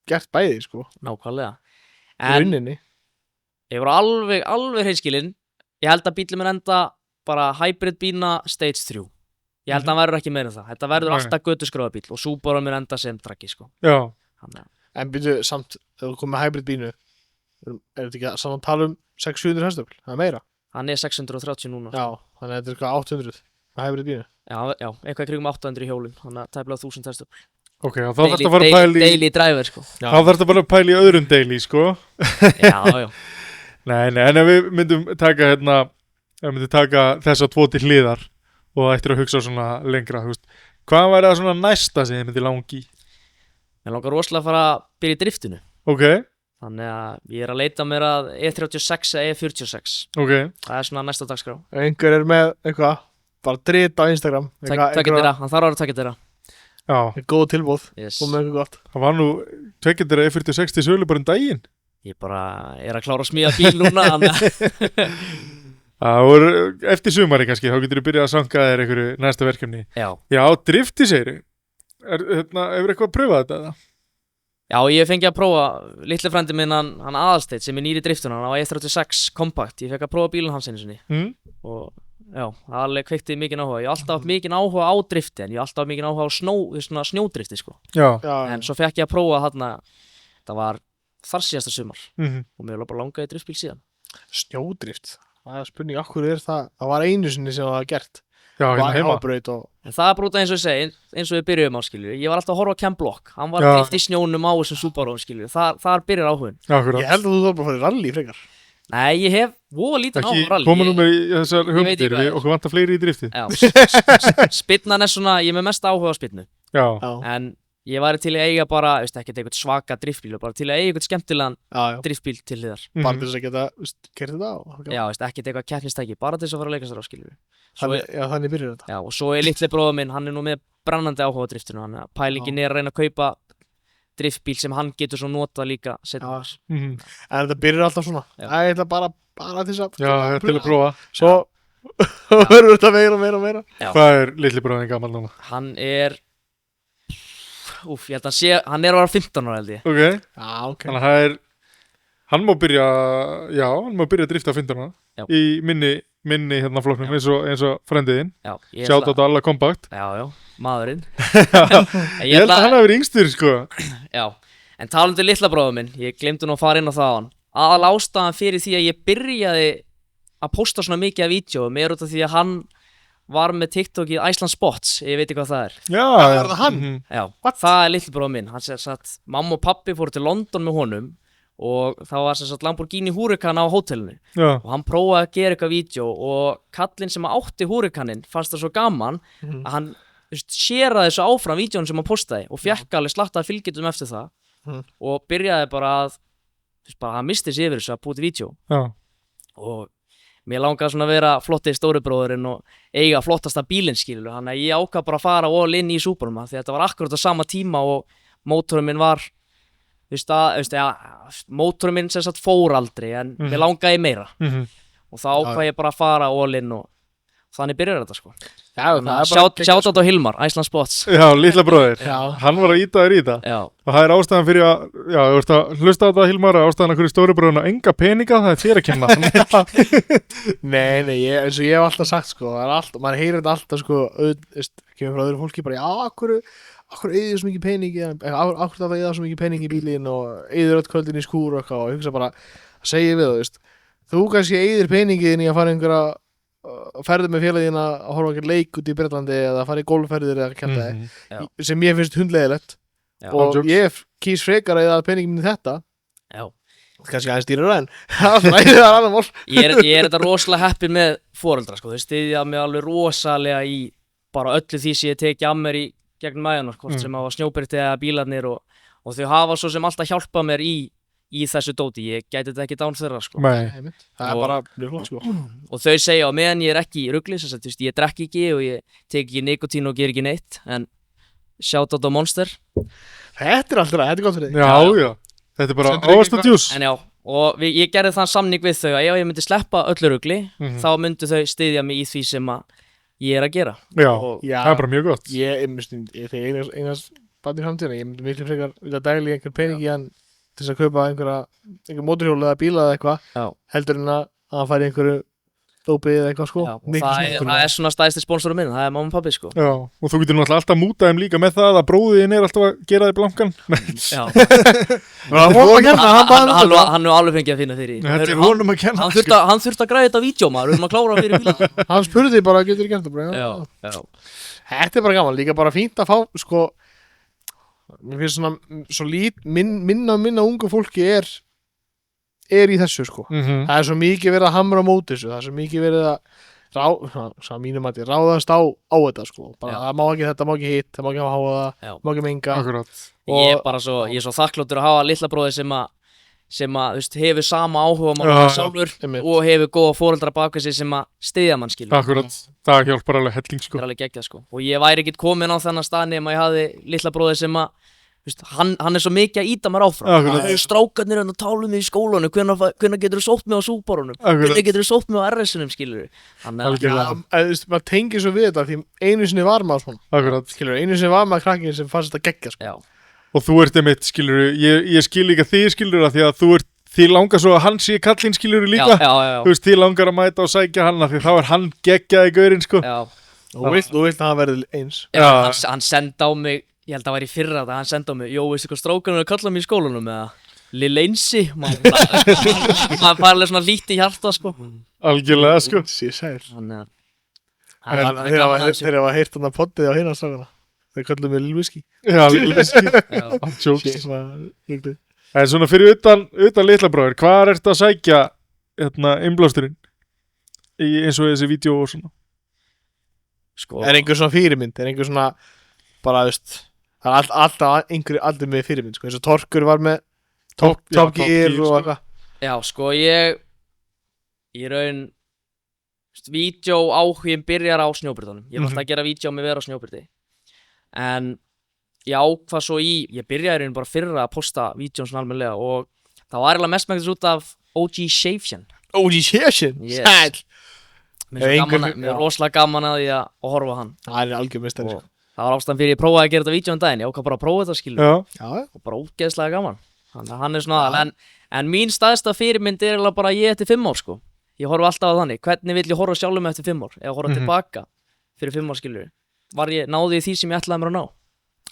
gert bæði, sko. Nákvæmlega. En ég var alveg hreinskilinn. Ég held að bílinn mun enda bara hybrid bína stage 3. Ég held að hann verður ekki meira en það. Þetta verður alltaf götuskráða bíl og Subaru mun enda sem traggi, sko. Já. En byrju, samt, þegar þú komið með hybrid bínu, er þetta ekki saman að tala um 600-700 hestöfl? Það er meira. Hann er 630 núna. Já, þannig að þetta er eitthvað 800 með hybrid bínu. Já, eitthvað í krigum 800 í hjólinn, þannig að tæplega 1000 hestöfl. Ok, þá þarfst að fara að pæla í... Daily driver, sko. Þá þarfst að fara að pæla í öðrum daily, sko. Já. Nei, en ef við myndum taka þessa 2 til hliðar og ættir að hugsa svona lengra, þú veist, hvað væri það svona næsta sem þið myndi langi í? Mér langar rosalega að fara að byrja í driftinu. Ok. Þannig að ég er að leita mér að E36 eða E46. Ok. Það er svona næsta dagskrá. Einhver er með eitthvað, bara dritt á Instagram. Tvekja þeirra, hann þarf að vera tvekja þeirra. Já. Góð tilbúð, yes. Og með eitthvað gott. Það var nú tvekja þeirra E46 til sölu bara daginn. Ég bara er að klára að smíða bíl núna. Það voru eftir sumari kannski, þá getur þú byrjað að sanka þér einhverju næsta verkefni. Já. Já, drifti segir hefur eitthvað að pröfa þetta eða? Já, ég fengi að prófa, litli frændi minn hann Aðalsteinn sem er nýr í driftuna, hann á E36 Compact, ég fekk að prófa bílinn hans einu sinni. Og já, það alveg kveikti mikinn áhuga. Ég hef alltaf haft mikinn áhuga á drifti, en ég hef alltaf haft mikinn áhuga á snjódrifti, sko. Já. En svo fekk ég að prófa þarna, það var þar síðasta sumar, og mér var bara langað í driftbíl síðan. Snjódrift? Það er spurning, okkur er það var einu sinni sem það var gert. Já, hérna heima. En það er brútað eins og ég segi, eins og við byrjuðum á, skilju. Ég var alltaf að horfa á Ken Block, hann var drift í snjónum á þessum Subaru, skilju. Þar byrjar áhugin. Akkurat. Ég held að þú þarf bara að fara í rally frekar. Nei, ég hef voða lítinn áhuga á rally. Koma nú með þessar hugmyndir, okkur vantar fleiri í drifti. Já, spynnan er svona, ég er með mest áhuga á spynnu. Já. En ég væri til að eiga bara, veist, ekkert eitthvað svaka driftbíl, bara til að eiga eitthvað skemmtilegan driftbíl til hliðar. Bara til þess að geta, kert þetta á. Já, veist, ekkert eitthvað keppnistæki, bara til þess að fara að leika sér á, skilju. Þannig byrjar þetta. Já, og svo er litli bróður minn, hann er nú með brennandi áhuga á driftinu, hann pælingin er að reyna að kaupa driftbíl sem hann getur svo notað líka setna. En þetta byrjar alltaf svona. Ég ætla bara til þess að... Já, til að prófa. Svo verður þetta meira. Hvað er litli bróðin gamall núna? Hann er... ég held að hann er að vera 15 ára, held ég. Ok. Já, ok. Þannig að hann má byrja að drifta 15 ára í minni hérna flokknum eins og frendiðinn. Sjátt á alla kompakt. Já, maðurinn. Ég held að hann hafi verið yngstur, sko. Já, en talandi litla bróður minn, ég glemdi nú að fara inn á það á hann. Aðal ástæðan fyrir því að ég byrjaði að posta svona mikið af vídeóum er út af því að hann var með TikTok í Iceland Spots, ég veit ekki hvað það er. Já, er það hann? Já, það er litli bróður minn. Hann sér satt, mamma og pappi fóru til London með honum og það var sér satt Lamborghini Huracan á hótelinu. Já. Og hann prófaði að gera eitthvað vídeo og kallinn sem átti Huracanin fannst það svo gaman að hann séraði þessu áfram vídeónu sem hann postaði og fekk alveg slattaði fylgjetum eftir það og byrjaði bara að hann misti sig yfir þessu að búið til vídeo. Já. Og mér langaði svona að vera flotti stóribróðurinn og eiga flottasta bílinn skilur, þannig að ég ákvað bara að fara all in í Subaru því þetta var akkurat á sama tíma og mótorinn minn var mótorinn minn sem sagt fór aldrei en mér langaði meira og þá ákvað ég bara að fara all in og þannig byrjar þetta sko. Sjátt á Hilmar, Iceland Spots. Já, litla bróðir. Hann var að íta þér í það. Já. Og það ástæðan fyrir að, þú ert að hlusta á þetta Hilmar, ástæðan að hverju stóri bróðuna enga peninga, það þér að kenna. Nei, eins og ég hef alltaf sagt sko, maður heyrir þetta alltaf sko, kemur frá öðru fólki bara, akkur eyðir svo mikið peningi, akkur það eyða svo mikið peningi í bílinn og eyðir öll kvöldin í skúr og eitthvað og hugsa bara, að segja við þú kannski eyðir peningiðin í að fara einhverja ferði með félagina að horfa okkur leik út í Bretlandi eða fara í golfferðir eða kæmta sem ég finnst hundlegilegt og ég kýs frekar að peningin minni þetta kannski aðeins dýrar en það er annar mál. Ég er þetta rosalega heppinn með foreldra sko, þau styðja mig alveg rosalega í bara öllu því sem ég teki að mér í gegnum æðunar, hvort sem hafa snjóbretti eða bílarnir og þau hafa svo sem alltaf hjálpað mér í þessu dóti, ég gæti þetta ekki dán þeirra sko. Nei, það er bara mjög flott sko. Og þau segja á meðan ég er ekki í rugli, ég drekki ekki og ég tek ekki nikotín og ger ekki neitt, en shout out á Monster. Þetta er alltaf, þetta er gott fyrir þig. Já, þetta er bara ávaxta djús. En já, og ég gerði þann samning við þau að ef ég myndi sleppa öllu rugli, þá myndu þau styðja mig í því sem ég er að gera. Já, það er bara mjög gott. Ég þegar einast barn í framtíðina, ég myndi miklu frekar vilja dæli einhver peningi hann til þess að kaupa einhver mótorhjól eða bíla eða eitthvað heldur en að hann færi einhverju dópi eða eitthvað sko. Já, og það er svona stæðsti sponsorum minn, það er mamma og pabbi sko. Já, og þú getur náttúrulega alltaf mútað þeim líka með það að bróðin er alltaf að gera þig blankan. Já. Hann er alveg fengið að finna þeirri. Þetta er honum að kenna. Hann þurfti að græða þetta vídeo maður, að klára fyrir bíla. Hann spurði bara, getur þið gert það bara? Já. Þetta er bara gaman, líka bara fínt að fá sko. Mér finnst svona minna ungu fólki er í þessu sko. Það er svo mikið verið að hamra á móti þessu, það er svo mikið verið að ráðast á þetta sko. Bara, það má ekki þetta, má ekki hitt, það má ekki hafa það, má ekki menga. Akkurat. Ég er svo þakkláttur að hafa litla bróði sem hefur sama áhuga maður sjálfur og hefur góða foreldra baka sig sem að styðja mann skilur. Akkurat, það hjálpar alveg helling sko. Það er alveg geggjað sko. Og ég væri ekkert komin á þennan stað nema ég hafði litla bróði sem að hann er svo mikið að íta mér áfram. Strákarnir að tala mig í skólanum, hvenær getur þú sótt mig á Subarunum, hvenær getur þú sótt mig á RS-unum skilur. Maður tengir svo við þetta því einu sinni var maður svona. Skilur, einu sinni var maður krakkinn sem fannst þetta geggjað sko. Og þú ert einmitt, skilur, ég skil líka þig, skilur, að því að þið langar svo að hann sé kallinn, skilur, líka. Já. Þú veist, þið langar að mæta og sækja hann, því þá er hann geggjaði gaurinn, sko. Já. Þú vilt að hann verði eins. Já, hann sendi á mig, ég held að það væri í fyrra þetta, hann sendi á mig, veistu hvað strákarnir að kalla mig í skólanum, eða? Lil Einsi, maður færlega svona lítið í hjarta, sko. Algjörlega, sko. Sér. Þeir hafa heyrt hann að poddið á hina strákana. Þeir kallum mig Lil Whisky. Já, Lil Whisky. Jokes. Það er svona fyrir utan litla bróðir, hvað er þetta að sækja innblásturinn eins og þessi vídeo og svona? Sko. Er einhver svona fyrirmynd, er einhver svona bara, það er alltaf aldrei með fyrirmynd, sko, eins og Torkur var með Top Gear og eitthvað. Já, sko, ég raun vídeo áhugin byrjar á snjóbretunum. Ég var alltaf að gera vídeo með vera á snjóbreti. En ég ákvað svo ég byrjaði bara fyrra að posta vídeón svona almennilega og það var eiginlega mestmægnis út af OG Shavsjan. OG Shavsjan? Yes. Mér er rosalega gaman að því að horfa hann. Það er algjör meistari. Það var ástæðan fyrir ég prófaði að gera þetta vídeón daginn. Ég ákvað bara að prófa þetta skilur. Já. Og bara ógeðslega gaman. Þannig að hann er svona aðal. En mín staðsta fyrirmynd er eiginlega bara ég eftir 5 ár sko. Ég horfa alltaf á þannig. Hvernig vill ég horfa sjálfum mig eftir 5 ár? Eða horfa tilbaka fyrir 5 ár skilur. Náði ég því sem ég ætlaði mér að ná?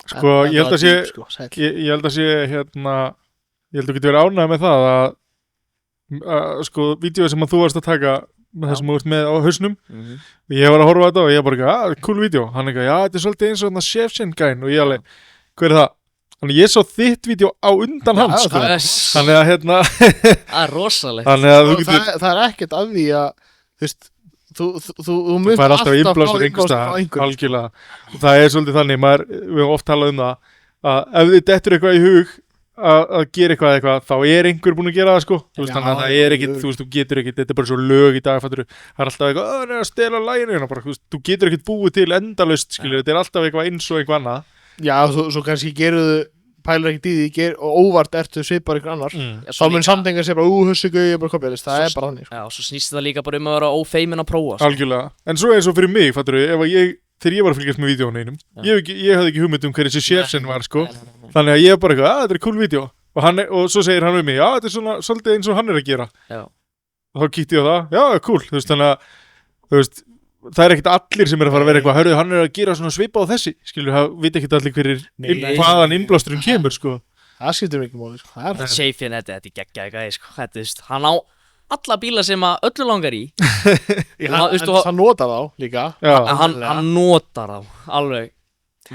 Sko, ég held að sé ég held að geta verið ánægð með það að sko, vídeóið sem að þú varst að taka með það sem þú ert með á hausnum ég var að horfa á þetta og ég bara cool vídeó, hann eitthvað, þetta er svolítið eins og Chefsinn gæn og ég alveg, hver er það? Þannig ég sá þitt vídeó á undan hans sko. Þannig að það er rosalegt. Það er ekkert af því að þú mynd fær alltaf innblástur einhverstað algjörlega. Það er svolítið þannig, við höfum oft talað um það að ef þið dettur eitthvað í hug að gera eitthvað þá einhver búin að gera það sko þú veist, þannig að það ekkit, þú veist, þú getur ekkit þetta bara svo lög í dag, fattur það alltaf eitthvað, það að stela læginu bara, þú getur ekkit búið til endalaust skilur, þetta alltaf eitthvað eins og eitthvað annað já, svo kannski geruðu pælir ekkert í því og óvart ertu svipar ykkur annar þá mun samtengar segja bara, þessu gauði bara kopjalist, það bara þannig já, svo snýst það líka bara að vera ófeimin að prófa algjörlega, en svo eins og fyrir mig, fattur þegar ég var að fylgjast með vídeónu einum ég hafði ekki hugmynd hver þessi Shefsen var sko þannig að ég bara eitthvað, þetta cool vídeó og svo segir hann við mig, þetta svona svolítið eins og hann að gera og þá kíkti ég á það, cool þú veist, þannig að þú veist, það ekkert allir sem að fara að vera eitthvað, hörðu, hann að gera svona svipa á þessi skilur, það veit ekkert allir hvaðan innblásturinn kemur sko það skiptir mikið máli sko Shefsen, þetta er geggja eitthvað sko, þetta er, hann á alla bíla sem að öllu langar í hann notar þá líka hann notar þá alveg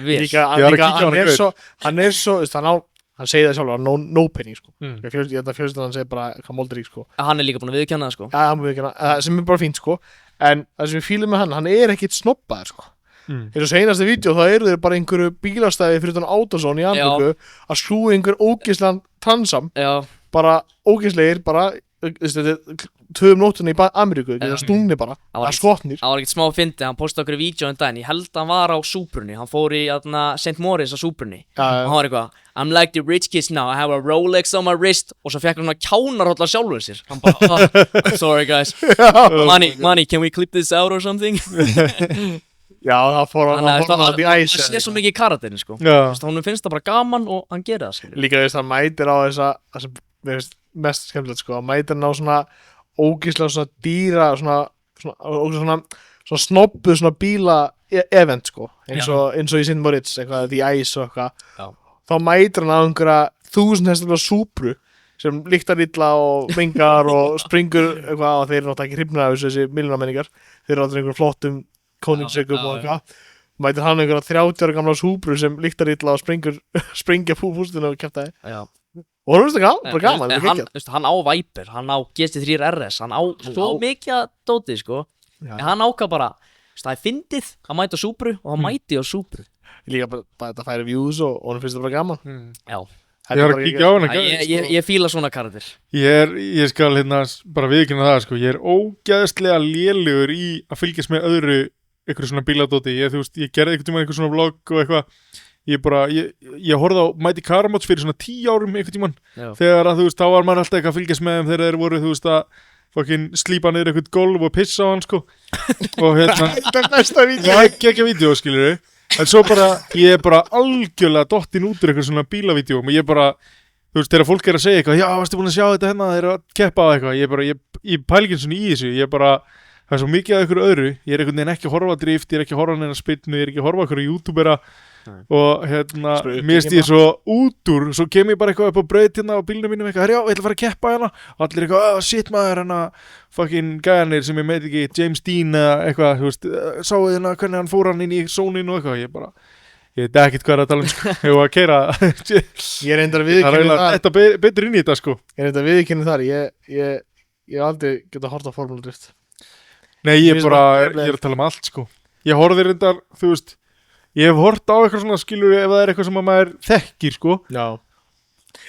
líka hann segir það sjálfur no penny sko fjölskyldan hann segir bara hvað moldur í sko hann er líka búin að viðurkenna það sko sem er bara fínt sko en það sem við fílum með hann er ekkit snobbaður sko eins og seinasta vídeo þá eru þeir bara einhverju bílastæði fyrir þannig Autozone í Ameríku að skrúa einhver ógeðslegan transam bara ógeðslegir bara tvöum nóttunni í Ameríku stungni bara, það skotnir það var ekkert smá fyndi, hann postaði okkur vídeo en daginn, ég held að hann var á Súbrunni hann fór í St. Moritz á Súbrunni og hann var eitthvað, I'm like the rich kids now I have a Rolex on my wrist og svo fekk hann kjánarhólla sjálfur sér hann bara, I'm sorry guys money, can we clip this out or something já, það fór hann í æs það sé svo mikið í karakterin sko hún finnst það bara gaman og hann gerir það líka þess að hann mætir á þessa sem mér finnst mest skemmtilegt sko að mæta hann á svona ógeðslega svona dýra svona snobbuð svona bíla event sko eins og í St. Moritz eitthvað The Ice og eitthvað þá mætir hann á einhverja 1000 hestafla Supru sem lyktar illa og mengar og springur eitthvað og þeir eru náttúrulega ekki hrifnir af þessi milljónamenningar þeir eru alltaf einhverjum flottum Koningsegum og eitthvað mætir hann einhverja 30 ára gamla Supru sem lyktar illa og springja fústinu og kæftaði og hann veist það gaman hann á Viper, hann á GT3 RS hann á svo mikið að dóti sko en hann ákvað bara það er fyndið að mæta Supru og hann mæti á Supru líka bara þetta færi views og hann finnst það bara gaman já ég var að kíkja á hann ég fíla svona karakter ég skal hérna bara viðkynna það sko ég er ógeðslega lélegur í að fylgjast með öðru einhverju svona bíladóti ég gerði einhvern svona vlogg og eitthvað ég horfði á Mighty Car Mods fyrir svona 10 árum einhvern tímann þegar að þú veist, þá var maður alltaf eitthvað að fylgjast með þeim þegar þeir voru, þú veist, að fucking slípa niður eitthvað golf og pissa á hann, sko og hérna, það er geggja vídeo, skilur en svo bara, ég er bara algjörlega dottinn út úr eitthvað svona bílavídeó og ég bara, þú veist, þegar fólk er að segja eitthvað já, varstu búin að sjá þetta hérna, þeir eru að keppa á eitthvað ég pælgin svona í þessu, ég bara það er svo mikið af ykkur öðru, ég er einhvern veginn ekki að horfa á drift, ég er ekki að horfa á neina spilnu, ég er ekki að horfa á ykkur youtubera og hérna, mér stið ég svo út úr, svo kem ég bara eitthvað upp á braut hérna á bílnum mínum eitthvað, já, ég ætla að fara að keppa hérna og allir eitthvað, shit maður, hérna fucking gæjanir sem ég meit ekki, James Dean eða eitthvað, þú veist, sáu hérna hvernig hann fór hann inn í sóninu og eitthvað, ég veit ekkert hvað er að tala ég var að keyra ég er reyndar að viðurkenna þar þetta betur inn í þetta sko ég er reyndar að viðurkenna þar ég aldrei geta að horta á Formule Drift nei, ég er að tala um allt sko ég horfði reyndar, þú veist ég hef hort á eitthvað svona skilur ef það er eitthvað sem að maður þekkir sko já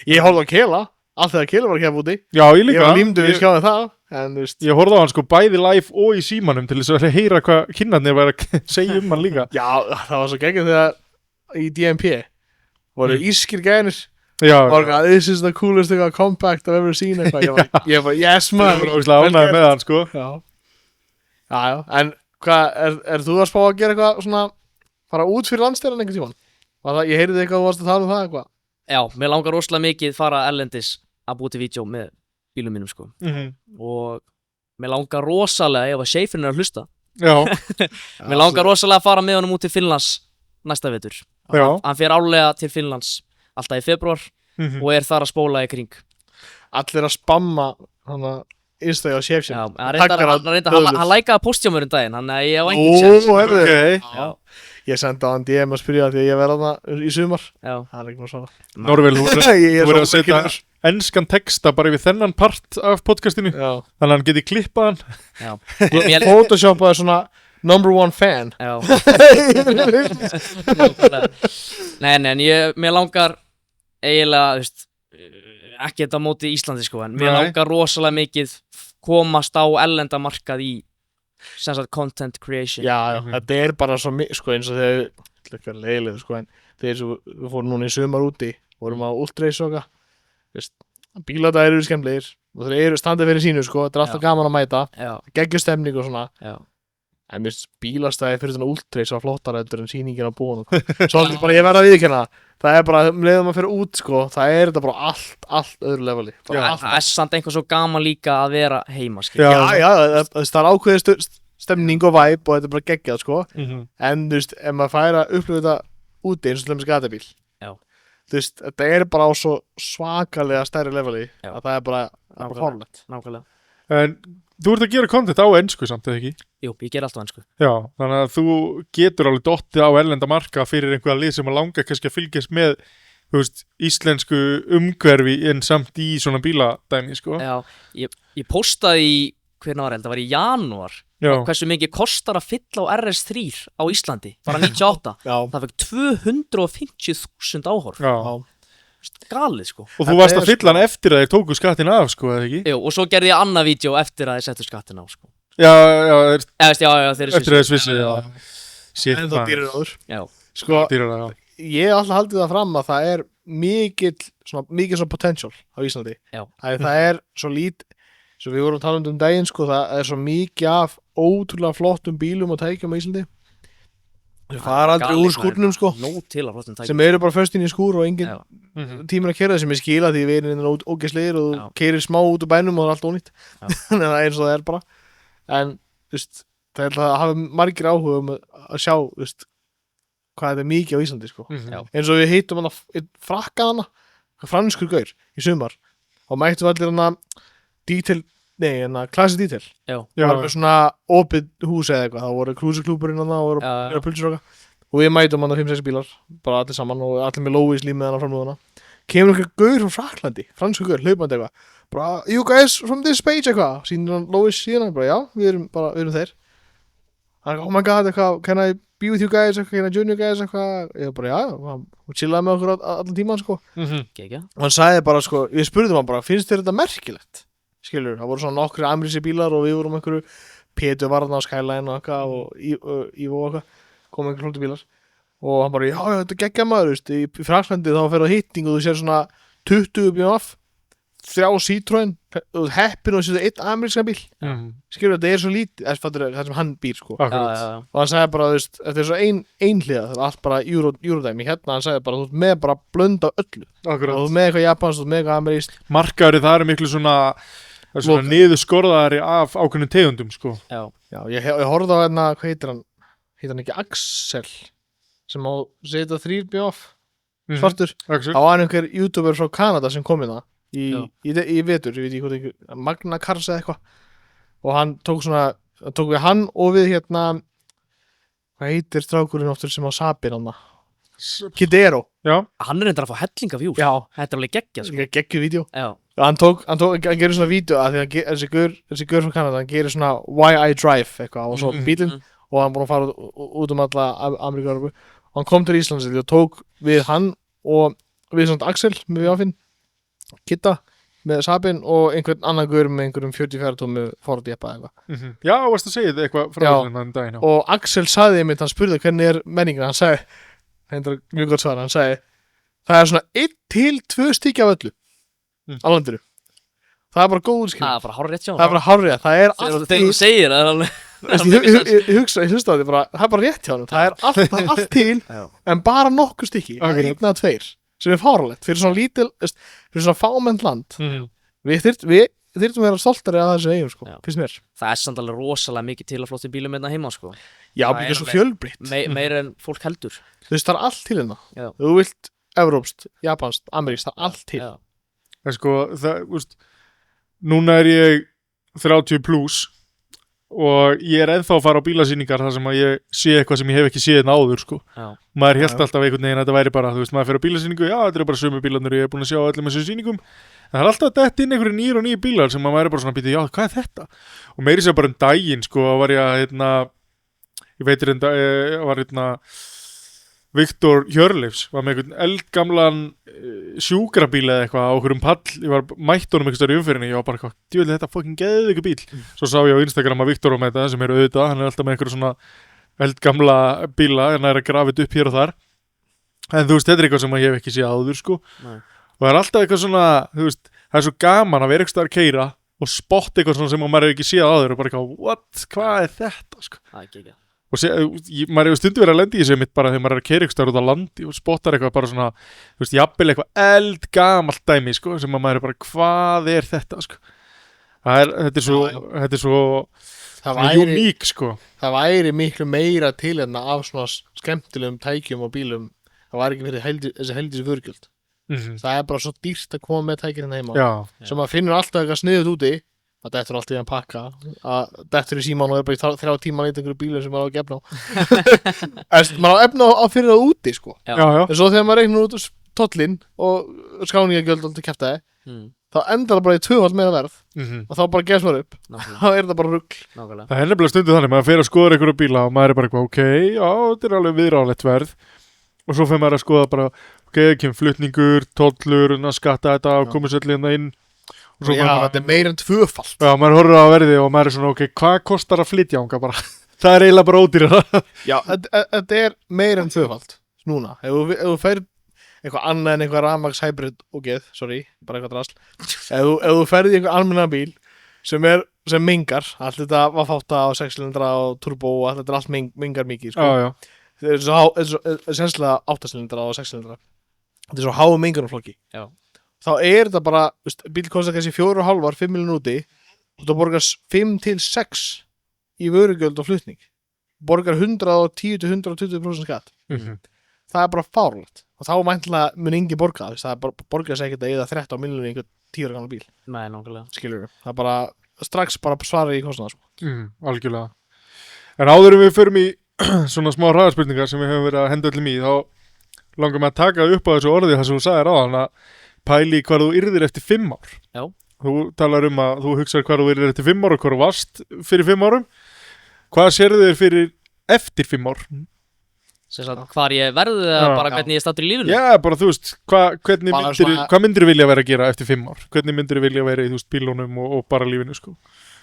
ég horfði á Kela allt þegar Kela var að keppa úti já, ég líka ég var límdur við skjáðið það en, ég horfði á hann sko bæði live og í símanum til þess að heyra hvað kinnarnir væri að segja um hann líka já, það var svo geggjum þegar í DMP voru ískir gænir já, this is the coolest compact I've ever seen ég var yes man ég var ánægður með hann sko já, en hvað, er þú að spá að gera eitthvað svona fara út fyrir landstæðan einhvern tímann ég heyrði eitthvað að þú varst að tala um það eitthvað já, mér langar rosalega mikið fara erlendis að búa til vídeo með bílum mínum sko og mér langar rosalega ef að Shefsen er að hlusta mér langar rosalega að fara með honum út til Finnlands næsta vetur hann fer árlega til Finnlands alltaf í febrúar og er þar að spóla í kring allir að spamma hana Instagram á Shefsen hann lækaði postjámur daginn hann er ég á engin ég sendi á hann DM að spyrja því að ég verða þarna í sumar það er ekki nú svona Norvel, þú verður að setja enskan texta bara yfir þennan part af podcastinu þannig að hann geti klippað hann photoshopaði svona #1 fan nei, mér langar eiginlega, þú veist ekki þetta á móti Íslandi sko, en mér langar rosalega mikið komast á erlenda markað í sem sagt content creation. Já, þetta bara svo sko, eins og þegar þetta leiðileg sko, en þegar við fórum núna í sumar úti vorum á ultrace og bíladagir eru skemmlegir og þeir eru standið fyrir sínu sko, þetta alltaf gaman að mæta geggjustemning og svona en mér bílastæði fyrir svona ultrace var flottara en sýningin á búin svolítið bara ég verða að viðurkenna það bara, leiðum að fyrir út sko, það þetta bara allt öðru leveli það samt einhver svo gaman líka að vera heima það ákveðið stemning og vibe og þetta bara geggjað sko en þú veist, ef maður fær að upplifa þetta úti eins og til skatabíl þú veist, þetta bara á svo svakalega stærri leveli að það bara fárlegt. Nákvæmlega. En þú ert að gera content á ensku samt, eða ekki? Jú, ég ger alltaf ensku. Já, þannig að þú getur alveg dottið á erlenda marka fyrir einhverja lið sem að langa kannski að fylgjast með, þú veist, íslensku umhverfi en samt í svona bíladæmi, sko. Já, ég postaði í, hvernig var það var í janúar, hversu mikið kostar að fylla á RS3 á Íslandi, bara 98. Það fekk 250.000 áhorf. Já. Galið sko. Og þú varst að fylla hann eftir að þeir tóku skattin af sko, eða ekki? Jú, og svo gerði ég annað vídeo eftir að þeir settu skattin á sko. Já, þeir eftir að þeir svissi, já. En þá dýrir áður. Já. Sko, ég alltaf haldið það fram að það mikil svona potential á Íslandi. Já. Það svo lít, svo við vorum talað daginn sko, það svo mikið af ótrúlega flottum bílum og tækjum á Íslandi. Þau fara aldrei úr skúrnum sko, sem bara föst inn í skúr og engin tímur að keyra sem ég skila því við erum ógeðslegir og þú keyrir smá út úr bænum og það allt ónýtt þannig að það eins og það bara en það að hafa margir áhuga að sjá hvað þetta mikið á Íslandi sko eins og við hittum frakkan franskur gaur í sumar og mættum allir Classic Detail það var með svona opið hús eða eitthvað það voru krúsiklúburinn og pulsur og við mætum 5-6 bílar bara allir saman og allir með Lois límið hann framlúðuna kemur einhver gaur frá Fraklandi fransku gaur, hlaupandi eitthvað bara, you guys from this page eitthvað sínir hann Lois síðan, bara já, við erum þeir hann, oh my god, eitthvað can I be with you guys, eitthvað, can I join you guys eitthvað, ég bara já, og chillaði með okkur allan tíman sko og hann sagði bara sko, við spurðum hann bara finnst þér þetta merkilegt? Skilur, það voru svona nokkru ameríski bílar og við vorum einhverju Pétur Varna á Skyline og eitthvað og Ívo og eitthvað kom einhver flóttu bílar og hann bara, já, þetta geggja maður, í Fraklandi þá fer á hitting og þú sér svona 20 BMW, 3 Citroen heppin og sér 1 ameríska bíl skilur, þetta svo lítið það sem hann býr, sko og hann sagði bara, þetta svo einhliða það allt bara Eurodæmi, hérna hann sagði bara, þú ert með bara blönd af öllu og þú ert með eitthvað japansk, þú ert með eitthvað amerískt markaðurinn, það miklu svona niður skorðari af ákveðnum tegundum, sko ég horfði á hérna, hvað heitir hann ekki Axel sem á setja 3 BF svartur, þá var einhver youtuber frá Kanada sem kom inn í vetur, ég veit ekki hvað ekki Magna Cars eða eitthvað og hann tók við hann og við hérna hvað heitir strákurinn oftur sem á Sabin hann Kidero hann reyndar að fá hellinga views þetta alveg geggjað sko. Geggjuð vídeo hann gerir svona vídeo að því að þessi gaur frá Kanada hann gerir svona Why I Drive eitthvað og svo bílinn og hann búinn að fara út alla Ameríku og hann kom til Íslands og tók við hann og við svona Axel með Jáfinn Kitta með Sabin og einhvern annan gaur með einhverjum 44 tómi Ford Jeppa eitthvað Já, varst að segja þetta eitthvað frá þennan daginn og Axel sagði einmitt, hann spurði hvernig menningin hann sagði, mjög gott svar, hann sagði það svona 1-2 stykki af öllu á landinu það bara góð útskýring það bara hárrétt hjá það bara hárrétt, það allt þegar þú segir það alveg ég hlusta á því bara, það bara rétt hjá hann það allt til en bara nokkuð stykki, 1-2 sem fáralegt, fyrir svona lítil fyrir svona fámennt land við þyrftum að vera stoltari af þessu eigum sko, finnst mér það samt alveg rosalega mikið til að flottir bílum hérna heima sko já, byggja svo fjölbreytt meira en fólk heldur þú veist, það allt til hérna þú vilt evrópskt, japanskt, amerískt, það allt til það sko, það, núna ég 30 plus og ég ennþá að fara á bílasýningar þar sem að ég sé eitthvað sem ég hef ekki séð en áður sko. Maður hélt alltaf einhvern veginn að þetta væri bara, þú veist, maður fer á bílasýningu, já, þetta bara sömu bílarnir, ég búin að sjá öllum þessum sýningum en það alltaf dett inn einhverju nýjir og nýjir bílar sem maður bara svona býti, já, hvað þetta? Og meiri sér bara daginn, sko, var ég að, ég veitir var Viktor Hjörleifs var með einhvern eldgamlan sjúkrabíl eða eitthvað á okkur pall, ég var mætt honum einhvers staðar í umferðinni, ég var bara eitthvað, djúvel þetta fucking geðveikur bíl. Svo sá ég á Instagram að Viktor var með þetta, sem auðvitað, hann alltaf með einhverja svona eldgamla bíla, en það að grafa þetta upp hér og þar. En þú veist, þetta eitthvað sem ég hef ekki séð áður, sko. Nei. Og það alltaf eitthvað svona, þú veist, það svo gaman að vera einhvers staðar að keyra og spotta eitthvað svona sem maður hefur ekki séð áður og bara eitthvað, what, hvað þetta, sko. Það er ekki. Og maður hefur stundu verið að lenda í þessu mitt bara þegar maður er að keyra ykkur út á landi og spottar eitthvað bara svona, þú veist, jafnvel eitthvað eldgamalt dæmi, sko, sem maður er bara, hvað er þetta, sko. Þetta er svo uník, sko. Það væri miklu meira til hérna af svona skemmtilegum tækjum og bílum, það væri ekki fyrir þessi heldísi vörgjöld. Það er bara svo dýrt að koma með tækir hérna heima. Sem maður finnur alltaf eitthvað sniðut úti, að dettur alltaf í að pakka, að dettur í síman og er bara í 3 tíma að leita einhverju bílum sem maður á að gefna á. Maður á efna á fyrir það úti, sko. En svo þegar maður reiknar út tollinn og skáningagjöld alltaf kæftaði, þá endar það bara í 2 meira verð og þá bara gefst maður upp. Þá er það bara rugl. Það er nefnilega stundum þannig, maður fer að skoða einhverju bíla og maður er bara eitthvað, ok, já, þetta er alveg viðráðanlegt verð. Og svo fer maður að skoða bara, ok, kemur flutningur, tollur, skatta þetta og komið svolítið hérna inn. Já, þetta er meira en 2-falt. Já, maður horfir á verði og maður er svona, ok, hvað kostar að flytja ánga bara? Það er eiginlega bara ódýrara. Já, þetta er meira en 2-falt. Núna, ef þú ferð eitthvað annað en eitthvað rafmagns hybrid bara eitthvað drasl. Ef þú ferð í eitthvað almennan bíl sem mengar, allt þetta var fáta á 6-cylindra og turbo og allt þetta er allt mengar mikið, sko. Já. Það er senslega 8-cylindra og 6-cylindra. Þetta er svo háu mengunarflokki. Já. Þá er þetta bara, bíl kostar kannski 4,5, 5 miljonar úti og það borgar 5-6 í vörugjöld og flutning. Borgar 110-120% skatt. Það er bara fárlegt og þá mæntilega mun engi borga það er bara borgar sig ekkert að eyða 13 miljonar í einhvern 10 ára gamla bíl. Nei, nákvæmlega. Skilur við. Það er bara strax bara svarið í kostnað, sko. Algjörlega. En áður við förum í svona smá hraðarspurningar sem við höfum verið að henda öllum í, þá langar maður að taka upp á þessu orði þar sem þú sagðir áðan að pæli hvað þú yrðir eftir 5 ár. Já. Þú talar að þú hugsar hvað þú yrðir eftir 5 ár og hvað þú varst fyrir 5 árum. Hvað sérðu þér fyrir eftir 5 ár? Hvar ég verði eða bara hvernig ég stattur í lífinu? Já, bara þú veist, hvað myndir þú vilja vera að gera eftir 5 ár? Hvernig myndir þú vilja vera í bílunum og bara lífinu, sko?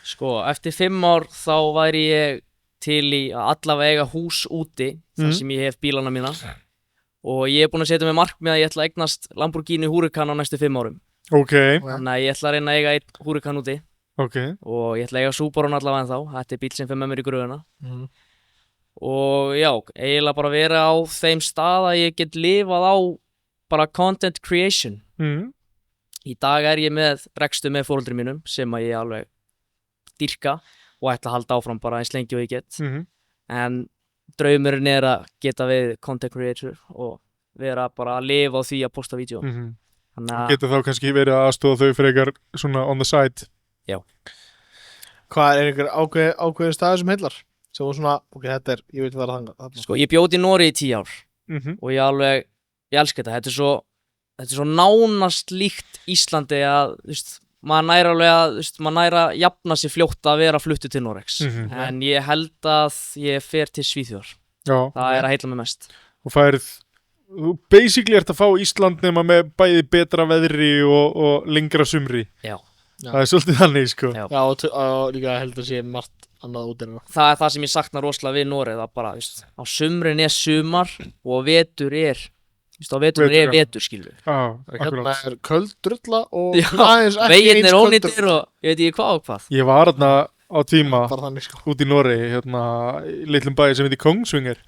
Sko, eftir 5 ár þá væri ég til í að allavega eiga hús úti þar sem ég hef bílana mína. Og ég er búinn að setja mig markmið að ég ætla að eignast Lamborghini Huracan á næstu 5 árum. Ok. Þannig að ég ætla að reyna að eiga 1 Huracan úti. Ok. Og ég ætla að eiga Subaru allavega ennþá. Þetta er bíl sem fer með mér í gröfuna. Og já, eiginlega bara vera á þeim stað að ég get lifað á bara content creation. Í dag er ég með rekstur með foreldrum mínum sem að ég alveg dýrka og ætla að halda áfram bara eins lengi og ég get. En draumurinn er að geta við content creator og vera bara að lifa á því að posta vídeo. Geta þá kannski verið að aðstoða þau frekar svona on the side. Já. Hvað er einhver ákveðin staður sem heillar? Sem var svona, ok, þetta er, ég veit að það er þangað. Sko, ég bjóti í Noregi í 10 ár og ég elska þetta. Þetta er svo nánast líkt Íslandi að, þú veist, maður næra að jafna sig fljótt að vera fluttu til Noregs. En ég held að ég fer til Svíþjóðar. Það er að heilla mig mest. Og þú basically ert að fá Ísland nema með bæði betra veðri og lengra sumri. Já. Það er svolítið þannig, sko. Já, og líka held að sé margt annað út en það. Það er það sem ég sakna rosalega við Noreg, það bara, á sumrin er sumar og vetur er vetur, skilur við. Hérna er köld drulla og aðeins ekki eins köld ónýttir og ég veit ekki hvað og hvað. Ég var hérna á tíma út í Noregi, hérna í litlum bæi sem heitir Kongsvinger.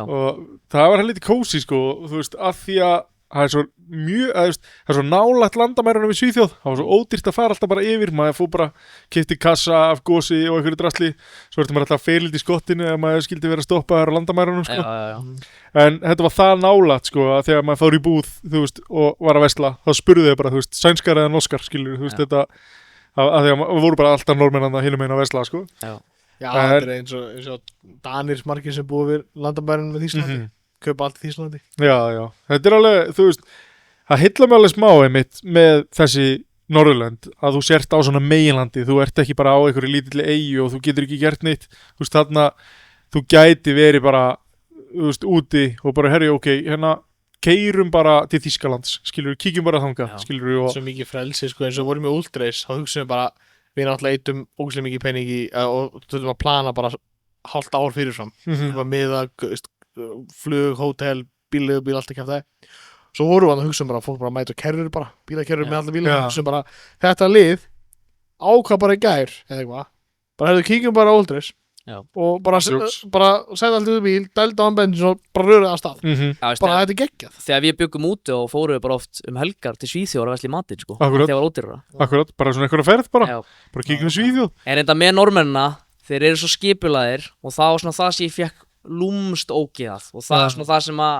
Og það var lítið kósí, sko, þú veist, að því að það er svo það er svo nálægt landamærunum í Svíþjóð, það var svo ódýrt að fara alltaf bara yfir, maður fór bara keypti kassa af gósi og einhverju drasli, svo ertu maður alltaf feilild í skottinu ef maður skildi vera stoppaður á landamærunum, sko. En þetta var það nálægt, sko, að þegar maður fór í búð, þú veist, og var að versla, þá spurðu þau bara, þú veist, sænskar eða norskar, skilur, þú veist, þetta að því að maður voru bara alltaf normenn hinum einn að versla, sko. Já, þetta er eins og Danir margir sem búið við landamærunum með Þýskalandi. Kaupa allt í Þýskalandi. Já, þetta er alveg, þú veist, það heillar mig alveg smá einmitt með þessi Norðurlönd að þú sért á svona meginlandi, þú ert ekki bara á einhverju lítilli eyju og þú getur ekki gert neitt, þú veist, þarna þú gæti verið bara þú veist, úti og bara herri, ok, hérna keyrum bara til Þýskalands, skilur, kíkjum bara þangað, skilur og... Svo mikið frelsi, sko, eins og vorum við Ultrace, þá hugsaum við bara, við náttúrulega eitum ógeðslega mikið pening í, og þurfum að plana bara hálft ár fyrirfram, miða, flug, hótel, bíl, allt ekki af það. Svo vorum við að hugsaum bara, fólk bara mæta kerrur bara, bílakerrur með alla bíla, hugsaum bara, þetta lið ákvað bara í gær, eða eitthvað, bara hefðu kíkjum bara á Ultrace. Og bara sæði allt í bíl, dælda á bensin og bara röruði að stað. Bara þetta geggjað. Þegar við byggum úti og fórum við bara oft helgar til Svíþjóðar að vesla í matinn, sko. Akkurat. Þegar var ódýrara. Akkurat, bara svona einhverja ferð bara. Bara kíkjum Svíþjóð. En þetta með normennina, þeir eru svo skipulaðir og það var svona það sem ég fekk lúmst ógeðað og það er svona það sem að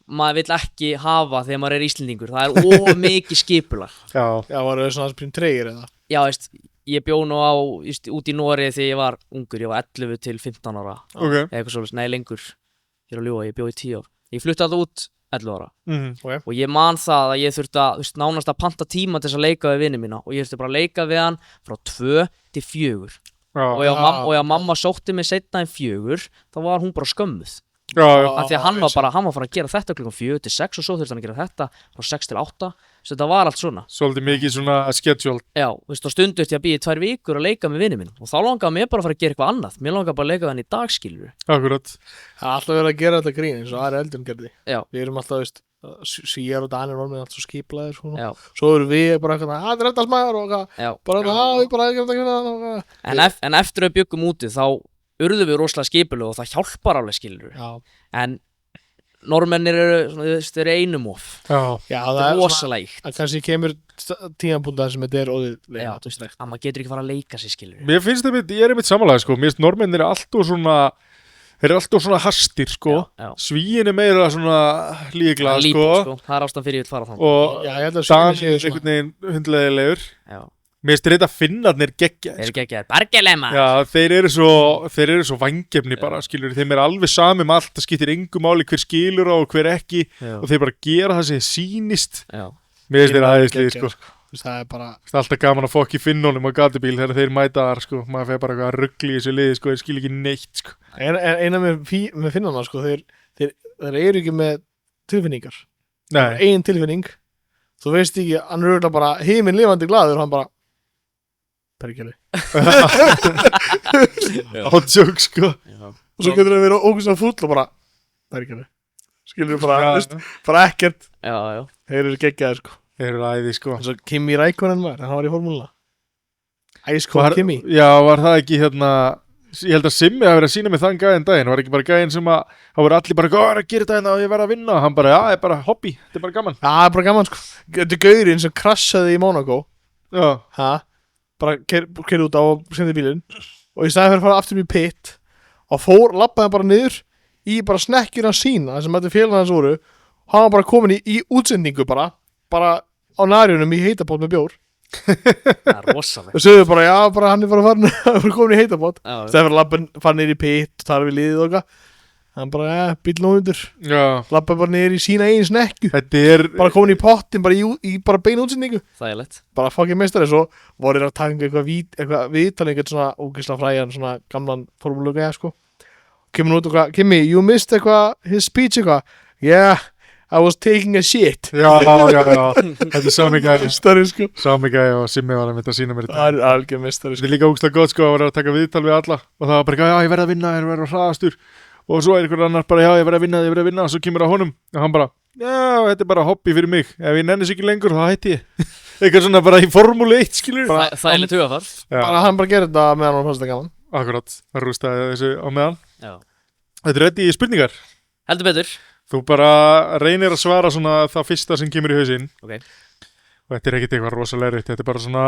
maður vill ekki hafa þegar maður er Íslendingur. Það er mikið skipulag. Var það svona sprim tregir eða? Já, veist, ég bjó nú út í Noregi þegar ég var ungur, ég var 11 til 15 ára. Eitthvað svolítið, nei lengur, ég er að ljúga, ég bjó í 10 ár. Ég flutti alltaf út 11 ára og ég man það að ég þurfti að nánast að panta tíma til þess að leika við vini mína og ég þurfti bara að leika við hann frá 2 til 4 og ef mamma sótti mig seinna en 4 þá var hún bara skömmuð. Af því að hann var farin að gera þetta klukkan 4 til 6 og svo þurfti hann að gera þetta frá 6 til 8 svo þetta var allt svona svolítið mikið svona schedule. Já, veist, og stundu eftir að býja í 2 vikur að leika með vinið minn og þá langaði mér bara að fara að gera eitthvað annað mér langaði bara að leika við hann í dag, skilur. Akkurat. Það er alltaf verið að gera þetta grín eins og Ari Eldjón gerði. Við erum alltaf, veist, Svíjar og Danir var með allt svo skiplaðir svona. Svo erum við bara eitthvað, það er þetta smæður og bara, en eftir að við byggum úti þá urðum við rosalega skipulega og það hjálpar alveg, skilur. En normennir eru einum of. Það er rosalega íkt. Það kannski kemur tímapunktar sem þetta er óðurlega. Að maður getur ekki fara að leika sig, skilur. Mér finnst þetta, ég er einmitt samanlega, sko. Mér finnst normennir alltaf svona, þeir eru alltaf svona hastir, sko. Svíin er meira svona líkla, sko. Það er ástæðan fyrir ég vil fara þannig. Og Dan er einhvern veginn hundlegilegur. Mér finnst þetta að finnarnir geggjaðir. Þeir eru geggjaðir, bergilegma. Já, þeir eru svo vangjefni bara, skilur. Þeim er alveg sami um allt, það skiptir engu máli hver skilur á og hver ekki og þeir bara gera það sem sýnist. Mér finnst þeir aðeinslega, sko. Það er bara... Það er alltaf gaman að fokk í finnunum á gatubíl þegar þeir mæta þar, sko. Maður fer bara eitthvað að ruggla í þessu liði, sko. Þeir skil ekki neitt, sko. Eina með finnuna, sko, þeir eru ekki með tilfinningar. Nei. Ein tilfinning. Þú veist ekki, hann er örugglega bara himinn lifandi glaður, hann bara bergjali. Átjók, sko. Og svo getur það verið ógustlega fúll og bara bergjali. Skilur bara, bara ekkert. Þeir eru geggjaðir, sko. Þeir eru æði, sko. Svo Kimi Rækonen var, hann var í formúluna. Æskóð Kimi. Já, var það ekki hérna, ég held að Simmi hafi verið að sína mig þann gæðin daginn, var ekki bara gæðin sem að, það voru allir bara, hvað er að gera daginn og ég verið að vinna, hann bara, já, það er bara hobby, þetta er bara gaman. Já, það er bara gaman, sko. Þetta er gaurinn sem krassaði í Monaco. Bara keyrði út á og sendi bílinn og í staðinn fyrir að fara aftur í pit og labbaði bara niður í bara snekkjuna sína sem þetta félagarnir hans voru og hann var bara komin í útsendingu bara á nærjunum í heitapott með bjór. Það er rosalega. Og sögðu bara, já, bara hann er bara komin í heitapott staðinn fyrir að labba fara niður í pit og tala við liðið og eitthvað. Hann bara, bílinn óundur. Labbaði bara niður í sína eigin snekju. Þetta er... Bara komin í pottin, bara í bara beina útsendingu. Það er lett. Bara fucking meistari, svo voru þeir að taka eitthvað viðtalið, eitthvað svona ógeðslega frægan, svona gamlan formúlulega, sko. Kemur út og hvað, Kimi, you missed his speech eitthvað. Yeah, I was taking a shit. Já. Þetta er sami gæði. Meistari, sko. Sami gæði og Simmi var að mynda að sína mér þetta. Það er algjör meistari, sko. Þetta er líka ógeðslega gott, sko, að vera að taka viðtal við alla og það var bara, já, ég verð að vinna, ég verð að hraðastur. Og svo er einhver annar bara, já, ég verð að vinna og svo kemur það honum og hann bara, já, þetta er bara hobby fyrir mig ef ég nennis ekki lengur, þá hætti ég eitthvað svona bara í formúlu 1, skilur. Það er litt hugafar. Bara hann bara gerir þetta meðan hann fannst það gaman. Akkurat, það rústaði þessu á meðan. Þetta er reddi í spurningar. Heldur betur. Þú bara reynir að svara svona það fyrsta sem kemur í hausinn. Og þetta er ekkert eitthvað rosalega rétt, þetta er bara svona...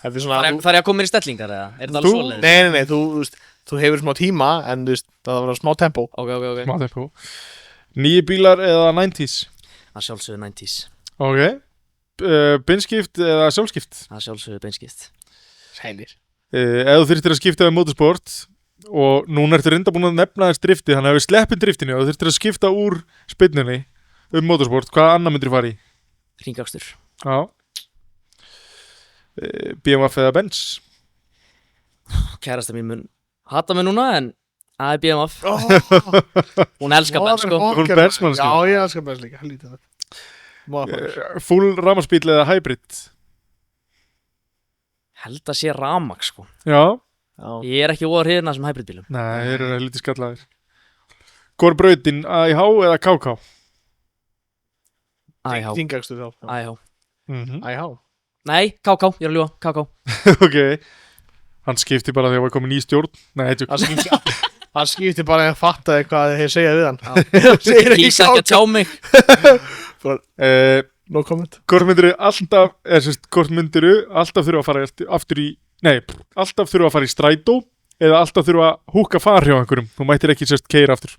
Það er að koma inn í stellingar eða? Er þetta alveg svoleiðis? Nei, þú hefur smá tíma en það var smá tempo. Ok. Smá tempo. Nýju bílar eða 90s? Það sjálfsögðu 90s. Ok. Beinskipt eða sjálfskipt? Það sjálfsögðu beinskipt. Sælir. Ef þú þyrftir að skipta við motorsport og núna ertu reynda búin að nefna þess drifti, þannig að við sleppum driftinu og þú þyrftir að skipta úr spynninni motorsport, hvað annað myndir fara í? Hringakstur. Já. BMW eða Benz? Kærasta mín mun hata mig núna en Það er BMF. Hún elskar Benz, sko. Hún er Benz-manneskja. Já, ég elskar Benz líka, lítið þetta. Full rafmagnsbíl eða hybrid? Held að sé rafmagn, sko. Já. Ég er ekki óar hérna sem hybridbílum. Nei, þeir eru lítið skallaðir. Hvor brautin, AIH eða KK? AIH. Þingakstur þá. AIH. AIH. Nei, KK, ég er að ljúga, KK. Ok. Hann skipti bara þegar var komin í stjórn. Nei, hann skipti bara að fattaði hvað þeir segja við hann. Kýsa ekki að tjá mig. No comment. Hvort myndirðu alltaf, hvort myndirðu alltaf þurfa að fara aftur í, alltaf þurfa að fara í strætó eða alltaf þurfa að húka far hjá einhverjum. Þú mættir ekki keyra aftur.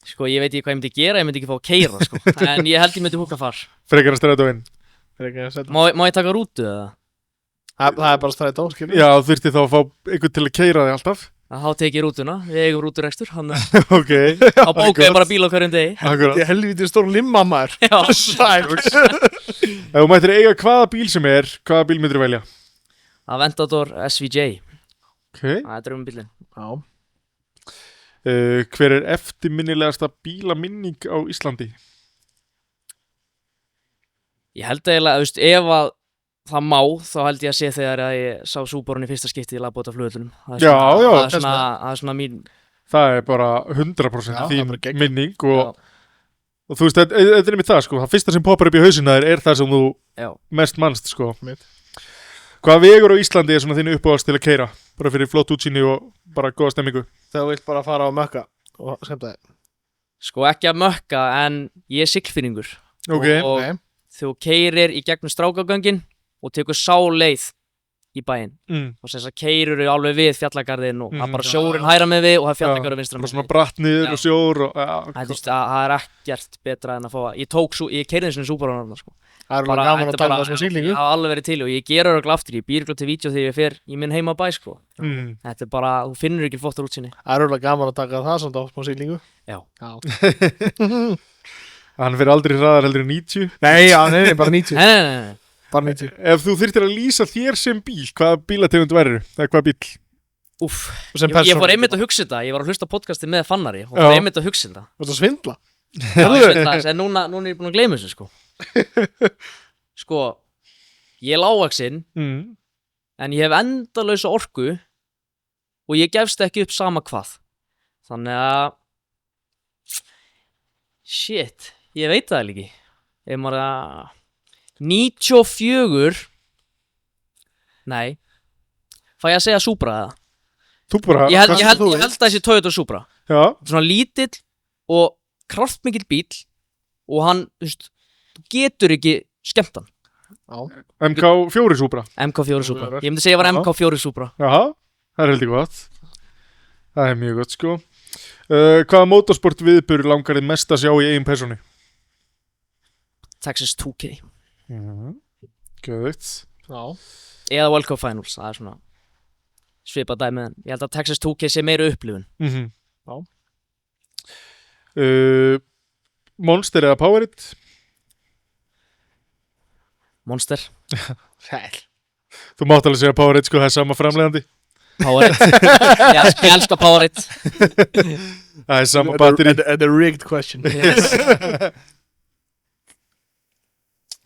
Sko, ég veit ekki hvað ég myndi gera, ég myndi ekki fá að keyra, sko. En ég held ég myndi húka far. Frekar að strætó inn. Má ég taka rútu eða? Það er bara strætó, skilur. Já, þú þurfti þá að fá einhvern til að keyra þig alltaf. Þá tek ég rútuna, við eigum rúturekstur. Ok. Þá bóka ég bara bíl á hverjum degi. Akkurat. Ég helvítið stór limma maður. Já. Sæl. Ef þú mættir eiga hvaða bíl sem er, hvaða bíl myndirðu velja? Aventador SVJ. Ok. Það er drömmubílinn. Já. Hver er eftirminnilegasta bílaminning á Íslandi? Ég held eiginlega, þú veist, ef að það má, þá held ég að sé þegar að ég sá Subarun í fyrsta skipti í lagbóta flugvöllunum. Það er svona mín... Það er bara 100% Já, þín minning og þú veist, þetta er einmitt það, sko. Það fyrsta sem poppar upp í hausina er það sem þú mest manst, sko. Hvaða vegur á Íslandi er svona þínu uppáhalds til að keyra? Bara fyrir flott útsýni og bara góða stemmingu. Þegar þú vilt bara fara á mökka og skemmta þig. Sko, ekki að mökka, en ég er siglfyrringur. Ok. Og þú keyrir í gegnum Strákagöngin og tekur sá leið í bæinn og þess að keyrur alveg við fjallagarðin og það bara sjórin hæra með við og það fjallagarður vinstra með svona bratt niður og sjór og, það er ekkert betra en að fá ég keyrði eins og Subarun sko. Það er alveg gaman að taka það sem siglingu. Það hafa alveg verið til og ég ger örugglega aftur, ég býr til vídeo þegar ég fer í minn heima bæ sko. Þetta er bara, þú finnur ekki flottar útsinni. Það er alveg gaman að taka það samt á smá siglingu. Já. Hann fer aldrei hraðar heldur en 90? Nei, bara 90. Nei. Bara 90. Ef þú þyrftir að lýsa þér sem bíl, hvaða bílategund verður? Eða hvaða bíl? Úff, ég fór einmitt að hugsa þetta. Ég var að hlusta á podcasti með Fannari og fór einmitt að hugsa þetta. Þú ert að svindla? Já, ég svindla, en núna er ég búin að gleyma þessu, sko. Sko, ég er lágvaxinn, en ég hef endalausa orku og ég gefst ekki upp sama hvað. Þannig að... Shit, ég veit það ekki. Ef maður að... 94 Nei Fæ ég að segja Supra eða? Þú bara Ég held að þessi Toyota Supra Já. Svona lítill og kraftmikill bíl og hann, þú veist, þú getur ekki skemmt hann. MK4 Supra MK4 Supra, ég myndi segja að það var MK4 Supra. Jaha, það er heldur gott. Það er mjög gott sko. Hvaða motorsport viðburð langar þið mest að sjá í eigin persónu? Texas 2K Gauðvitt. Já. Eða World Cup Finals, það er svona svipað dæmi en ég held að Texas 2K sé meira upplifun. Já. Monster eða Powerade? Monster. Sæl. Þú mátt alveg segja Powerade sko, það er sama framleiðandi. Powerade. Ég elska Powerade. Það er sama batteri. The rigged question. Yes.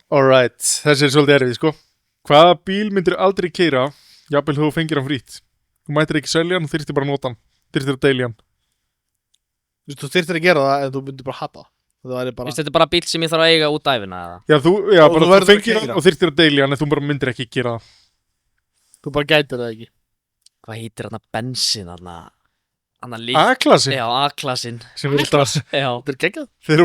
Alright, þessi er svolítið erfið sko. Hvaða bíl myndir aldrei keyra, jafnvel þú fengir hann frýtt? Þú mættir ekki selja hann, þú þyrftir bara að nota hann. Þyrftir að deilja hann. Þú þyrftir að gera það en þú myndir bara hata. Þetta er bara bíl sem ég þarf að eiga út æfina eða? Já, þú fengir hann og þyrftir að deilja hann en þú bara myndir ekki gera það. Þú bara gætir það ekki. Hvað heitir þarna bensin þarna? A-klassin? Já, A-klassin. Sem við alltaf... Já. Þetta er geggjað. Þeir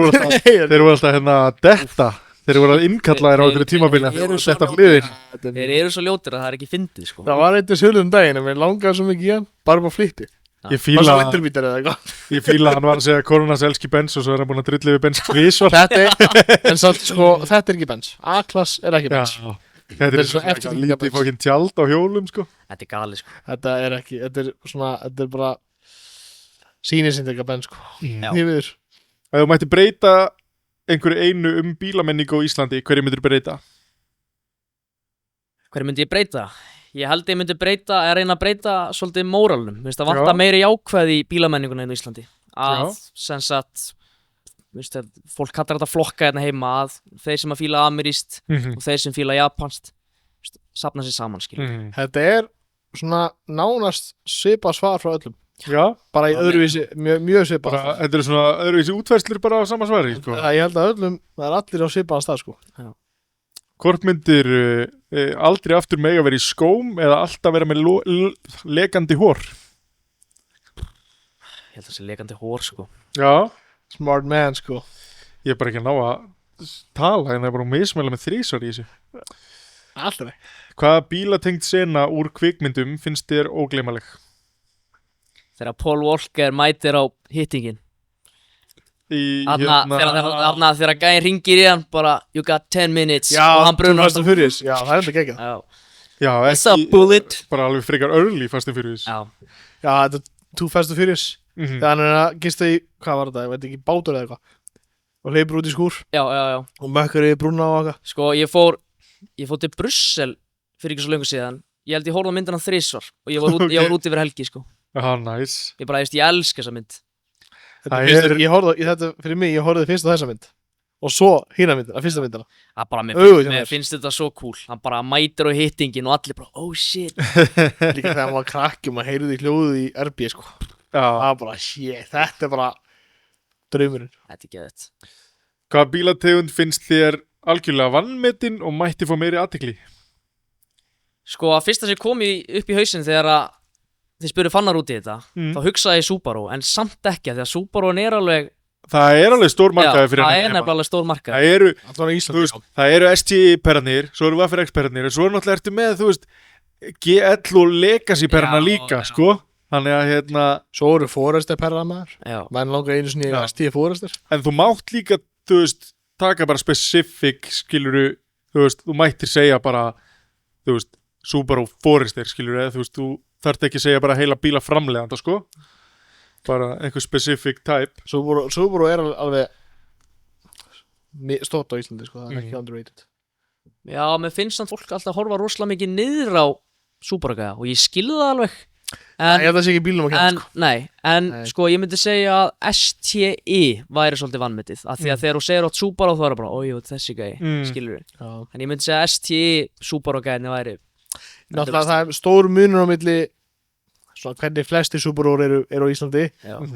eru alltaf hérna detta. Þeir eru að innkallaðir á einhverju tímabili þetta hliðir. Þeir eru svo ljótir að það er ekki fyndið sko. Það var eitthvað sjöluðum daginn en mér langaði svo mikið í hann bara upp á flippi. Ég fíla að hann var að segja að Koronas elski Benz og svo er hann búin að drulli við Benz tvisvar. En samt sko, þetta er ekki Benz. A-klass er ekki Benz. Þetta er svona eftir lítið fókinn tjald á hjólum sko. Þetta er gali sko. Þetta er ekki, þetta er bara sýnisindega Benz sko. Því viður. Ef þú mætti breyta einhverju einu bílamenningu á Íslandi, hverju myndir breyta? Hverju myndi ég breyta? Ég held ég myndi reyna að breyta svolítið móralnum. Mér finnst það vantar meiri jákvæði í bílamenninguna í Íslandi. Sem sagt, fólk kallar þetta flokka hérna heima, að þeir sem að fíla amerískt og þeir sem fíla japanskt safna sér saman, Þetta svona nánast svipað svar frá öllum. Já. Bara í öðruvísi, mjög svipað. Þetta svona öðruvísi útfærslur bara á sama svari, sko. Ég held að öllum, það allir á svipaðan stað, sko. Já. Hvort myndir aldrei aftur mega vera í skóm eða alltaf vera með lekandi hór? Ég held að það sé lekandi hór, sko. Já. Smart man, sko. Ég bara ekki að ná að tala, en það bara mismæla með 3 svar í þessu. Alltaf. Hvaða bílatengt sena úr kvikmyndum finnst þér ógleymanleg? Þegar Paul Walker mætir á hittingin. Þegar gæinn ringir í hann bara you got 10 minutes og hann brunar Fast and Furious, já, það er enda geggjað. Já, What's up, Bullet? Bara alveg frekar early Fast and Furious. Já, þetta er Too Fast and Furious. Þegar hann að gista í, hvað var þetta, ég veit ekki, bátur eða eitthvað. Og hleypur út í skúr. Já. Og mökkar í brúna og eitthvað. Sko, ég fór til Brussel fyrir ekki svo löngu síðan. Ég held ég horfði á myndina 3 og ég var út yfir helgi, sko. Já, nice. Ég elska þessa mynd. Ég horfði fyrst á þessa mynd og svo hína myndina, fyrsta myndina. Mér finnst þetta svo cool. Hann bara mætir á hittingin og allir bara oh shit. Líka þegar maður var krakki og maður heyrði hljóðið í RB, sko. Það var bara shit, þetta er bara draumurinn. Þetta er geðvægt. Hvaða bílategund finnst þér algjörlega vanmetin og mætti fá meiri athygli? Sko, að fyrsta sem kom upp í hausinn þegar að þið spurðu fannar út í þetta, þá hugsaði ég Subaru, en samt ekki, því að Subaru er alveg... Það er alveg stór markaði fyrir hann. Já, það er nefnilega alveg stór markaði. Það eru ST-perarnir, svo eru Waffer-X-perarnir, og svo er náttúrulega ertu með, GL og Legacy-perarna líka, sko. Þannig að, Svo eru Forester-perrar maður. Menn langar einu sinni ST-Forester. En þú mátt líka, taka bara specific, skiluru, þú mættir segja bara, Subaru Forester, skiluru, eða þú þarft ekki að segja bara heila bíla framleiðanda, sko. Bara einhver specific type. Subaru er alveg stórt á Íslandi, sko. Það er ekki underrated. Já, mér finnst samt fólk alltaf að horfa rosalega mikið niður á Subaru gæja og ég skilði það alveg. Ég held að það sé ekki bílum að kenna, sko. Nei, sko, ég myndi segja að STI væri svolítið vanmetið. Af því að þegar þú segir átt Subaru þá er það bara, ójú, þessi gæji, skilur við. En ég myndi segja að STI Subaru gæjinni væri... Náttúrulega það er stór munur á milli svona hvernig flesti Subaru eru á Íslandi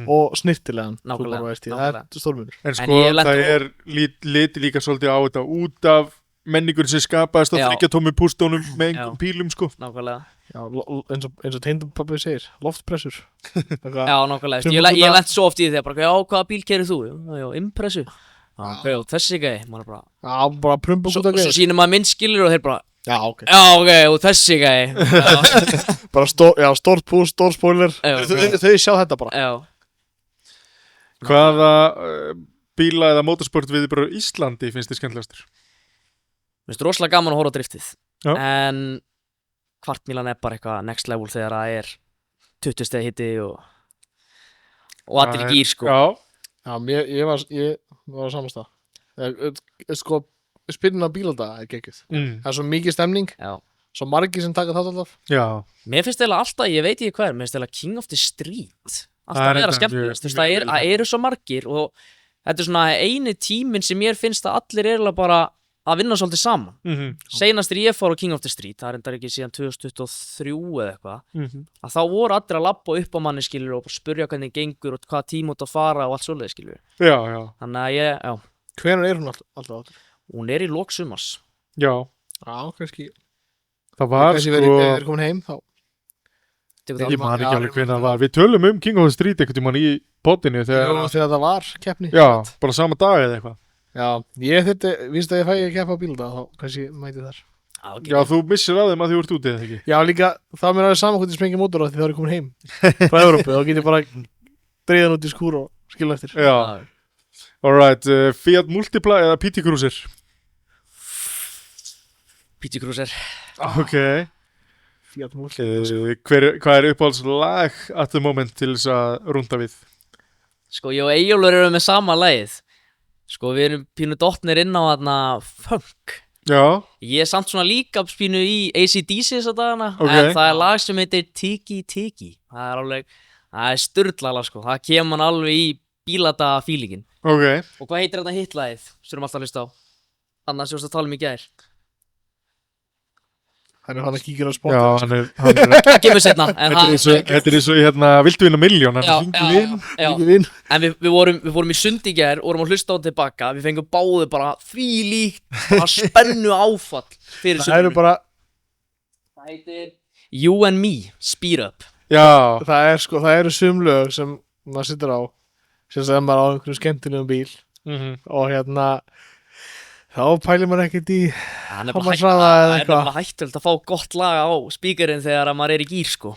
og snirtilegan Subaru ST, það er stór munur. En sko það er liti líka svolítið á þetta út af menningur sem skapaðist á 3 tómi pústónum með einhverjum pílum, sko. Nákvæmlega. Já, eins og tengdapabbi segir, loftpressur. Já, nákvæmlega. Ég lent svo oft í því að já, hvaða bíl keyrir þú? Já, Impressu. Já, þessi gæi, maður bara... Já, bara prumpa út af gæi. Svo sýnir maður myndskilur og þeir bara... Já, ok, og þessi gæi. Bara stórt pús, stór spoiler. Þau sjá þetta bara. Já. Hvaða bíla eða motorsport viðburður Íslandi finnst þið skemmtilegastur? Mér finnst rosalega gaman að horfa á driftið. En kvartmílan er bara eitthvað next level þegar það er 20 steg hitti og allir í gír, sko. Já, ég var á samastað. Sko, spyrna bílada er geggjuð. Það er svo mikið stemning. Já. Svo margir sem taka það alltaf. Já. Mér finnst það alltaf, ég veit ekki hvað mér finnst það King of the Street. Alltaf að vera skemmtilegast. Það eru svo margir og þetta er svona eini tíminn sem mér finnst að allir eru bara að vinna svolítið saman. Seinast þegar ég fór á King of the Street, það er enda ekki síðan 2023 eða eitthvað, að þá voru allir að labba upp á manni, skilur, og spurja hvernig gengur og hvað tíma út að fara og allt svoleiðis, skilur. Já. Þannig að Hvenær er hún alltaf áttur? Hún er í lok sumars. Já, kannski. Það var sko... Ef við erum komin heim, þá... Ég man ekki alveg hvernig það var. Við tölum King of the Street einhvern tímann í poddinu þegar það var keppni. Já, bara sama dag eða eitthvað. Já, ég víst að ég fæ að keppa á bílda, þá kannski mæti þar. Já, þú missir að þeim að því þú ert úti, eða ekki? Já, líka, það mér aðeins saman hvort ég sprengja mótor á því þá er ég komin heim frá Evrópu, þá get ég bara dreigðan út í skúr og skilja eftir. Já, alright, Fiat Multipla eða PT Cruiser? PT Cruiser. Ok. Fiat Multipla. Hvað er uppáhaldslag at the moment til þess að rúnda við? Sko, ég og Eyjólfur eru með sama lagið. Sko, við erum pínu dottnir inn á þarna funk. Já. Ég er samt svona líka spínu í AC/DC þessa dagana, Okay. en það er lag sem heitir Tiki Tiki. Það er sturlala sko, það kemur man alveg í bíladaga feelingin. Ok. Og hvað heitir þetta hitlagið sem erum alltaf að hlusta á? Annars ég varst að tala í gær. Hann er kíkir á Já, spotið. hann er Það kemur setna. Þetta er eins og hérna Viltu vinna milljón, hann hringdi við Já, Ekki vinn. en við vorum í sund í gær og vorum að hlusta á þetta tilbaka. Við fengum báðu bara því líkt bara spennu áfall fyrir Það eru sundinu. bara, Það heitir You and Me, Speed Up. Já, það eru sumlög sem maður sittur á, sem maður á einhverjum skemmtilegum bíl og hérna, þá pælir maður ekkert í Það hámarkshraða eða er eitthvað. nefnilega hættulegt að fá gott lag á spíkarinn þegar að maður er í gír sko.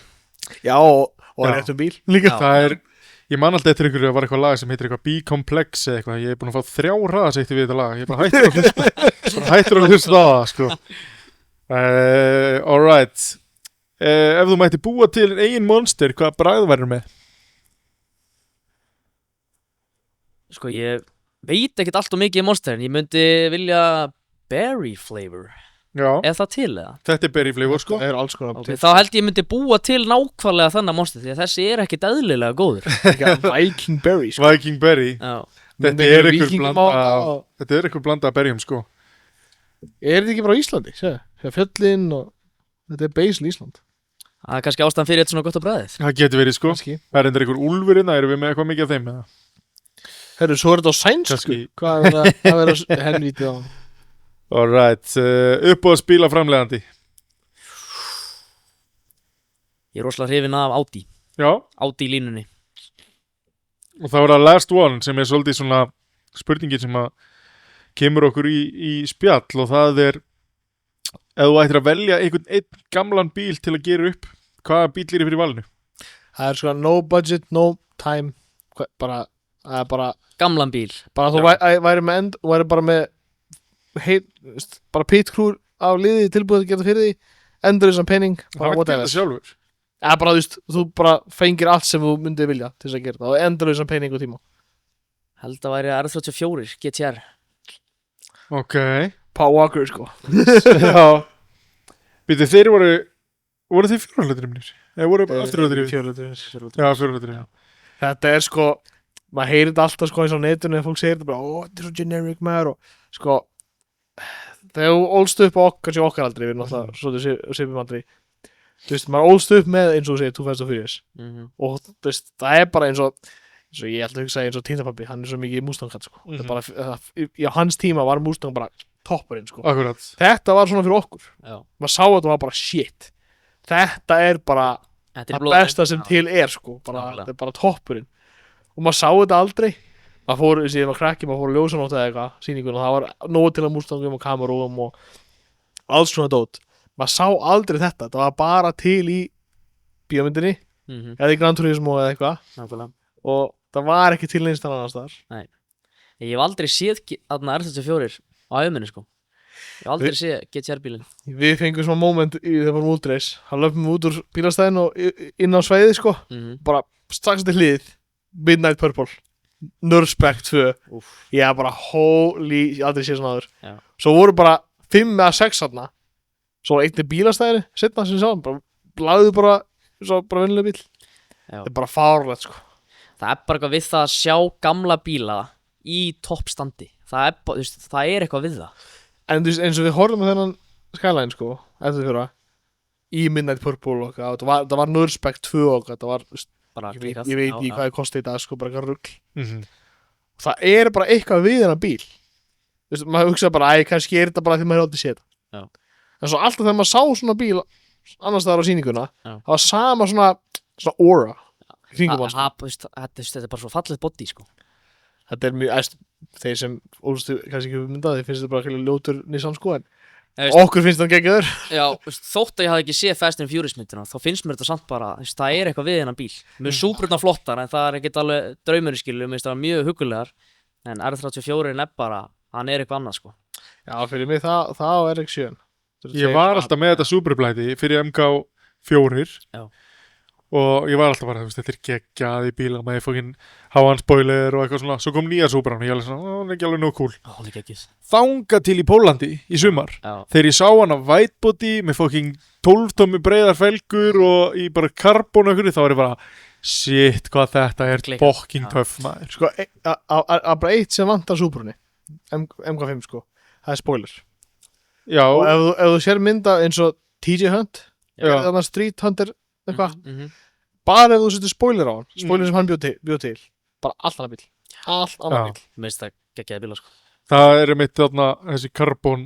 Já, og Já. réttum bíl líka. Já. það er Ég man alltaf eftir einhverju að var eitthvað lag sem heitir eitthvað B-Complex eða eitthvað. Ég er búin að fá 3 hraðaseitti við þetta lag. Ég er bara hættur að hlusta á það, sko. Alright. Ef þú mætti búa til eigin monster, hvaða bragð værir með? Sko ég veit ekkert allt og mikið í Monster en ég myndi vilja berry flavor. Já, Er það til eða? þetta er berry flavor, sko. Það eru alls konar Okay, þá held ég myndi búa til nákvæmlega þannig Monster því að þessi er ekkert eðlilega góður. Viking Berry sko. Viking berry. Já. Þetta Með er einhver Viking blanda má- af- Þetta er einhver blanda af berjum, sko. Er þetta ekki bara á Íslandi? Sér fjöllin og þetta er basel Ísland. Það er kannski ástæðan fyrir þetta svona gott á bræðið. Það getur verið, sko. Kannski. Það er endur einhver úlfurinn, erum við með eitthvað mikið af þeim, eða? Herru, svo er þetta á sænsku. Kannski. Hvað er það að vera helvítið á? Alright, uppáðs bílaframleiðandi. Ég er rosalega hrifinn af Audi. Já, Audi í línunni. og það var að last one sem er svolítið svona spurningin sem að kemur okkur í spjall og það er ef þú ættir að velja einn gamlan bíl til að gera upp, hvaða bíl er fyrir valinu? Það er sko no budget, no time. Bara, það er bara Gamlan bíl. Bara þú væri bara með bara pitkrúr af liði tilbúið að geta fyrir því endur þessum penning Það var þetta sjálfur. eða bara þú bara fengir allt sem þú myndið vilja til þess að gera það og endur þessum penning og tíma Held að væri R34 GTR. Ok. Paul Walker sko Já. Býtu, þeir voru þeir fjórhaldurinn? Eða voru afturhaldurinn? Fjörlítur. Já, fjórhaldurinn. Þetta er sko maður heyrir þetta alltaf sko eins á netinu en fólk segir þetta bara þetta er svo generic maður og sko þegar þú ólst upp kannski okkar aldrei við erum náttúrulega svolítið svipum aldrei þú veist maður ólst upp með eins og þú segir 2 Fast and Furious og þú veist það er bara eins og ég ætla að hugsa eins og Tindapabbi hann er svo mikið Mustang katt sko það er bara á hans tíma var Mustang bara toppurinn sko Akkurat. þetta var svona fyrir okkur Já. maður sá að þetta var bara shit þetta er bara Þetta er það blóð- besta sem Já. til er sko bara, Nákvæmlega. þetta er bara toppurinn og maður sá þetta aldrei maður fór, síðan maður krakki, maður fór að ljósanótt eða eitthvað sýningun og það var nóg til að Mustangum og Cameroon og alls svona dót maður sá aldrei þetta var bara til í bíómyndinni eða í Gran Turismo eða eitthvað Nákvæmlega. og það var ekki til einstaklega annars þar Ég hef aldrei séð þarna R34 á auðminni sko. Ég hef aldrei séð GTR bílinn. við fengum svona moment þegar við varum útreis hann löpum út úr bílastæðin og inn á sveiði sko bara strax til hlið Midnight Purple Nurspec 2 Úff. ég er bara holy ég hef aldrei séð svona aður Já. svo voru bara 5 eða 6 þarna svo var einni bílastæðir setna sem sá bara blæðu bara svo bara vennilega bíl Já. þetta er bara fárlegt sko Það er bara eitthvað við það að sjá gamla bíla í toppstandi. Það er, þú veist, það er eitthvað við það. en þú veist eins og við horfum með þennan Skyline sko eftir fyrra í Midnight Purple og eitthvað það var Nurspec 2 og eitthvað það var þú veist, Bara ég veit klikað. ekki Já, hvað það kosti í dag sko bara eitthvað rugl Mhm. það er bara eitthvað við þennan bíl þú veist maður hugsa bara kannski er þetta bara því maður er aldrei séð Já. en svo alltaf þegar maður sá svona bíl annars staðar á sýninguna Já. það var sama svona aura í kringum hans Þetta er bara svo fallið body sko. þetta er mjög þeir sem ólstu kannski ekki myndaði finnst þetta bara ekki ljótur Nissan sko en okkur finnst það geggjör Já, þótt að ég hafði ekki séð Fast and Furious myndina þá finnst mér þetta samt bara, það er eitthvað við hennan bíl. Mér er súbrutna flottar en það er ekkert alveg draumurinn skilu, mér finnst það mjög hugulegar en R34 er bara, hann er eitthvað annað sko. já fyrir mig það er ekki sjön Ég var alltaf með þetta superblæti fyrir MK4 Já. og ég var alltaf bara, þetta geggjað í bíla með fókin háan spoiler og eitthvað svona, svo kom nýja Supran og ég var svona, hún ekki alveg nóg cool. Hún geggjuð. Þanga til í Pólandi í sumar, þegar ég sá hann á whitebody með fókin 12 tómi breiðar felgur og í bara karbon og einhverju, þá var ég bara, shit, hvað þetta fucking töff maður. Sko, bara eitt sem vantar Suprunni, MK5 sko, það er spoiler. Já. Og ef þú sér mynda eins og TJ Hunt, þannig að Street Hunter, eitthvað, bara ef þú setur spoiler á hann, spoiler sem hann bjóð til, bara allt annað bíl, allt annað bíl. Mér finnst það geggjaði bílar, sko. Það mitt þarna, þessi Carbon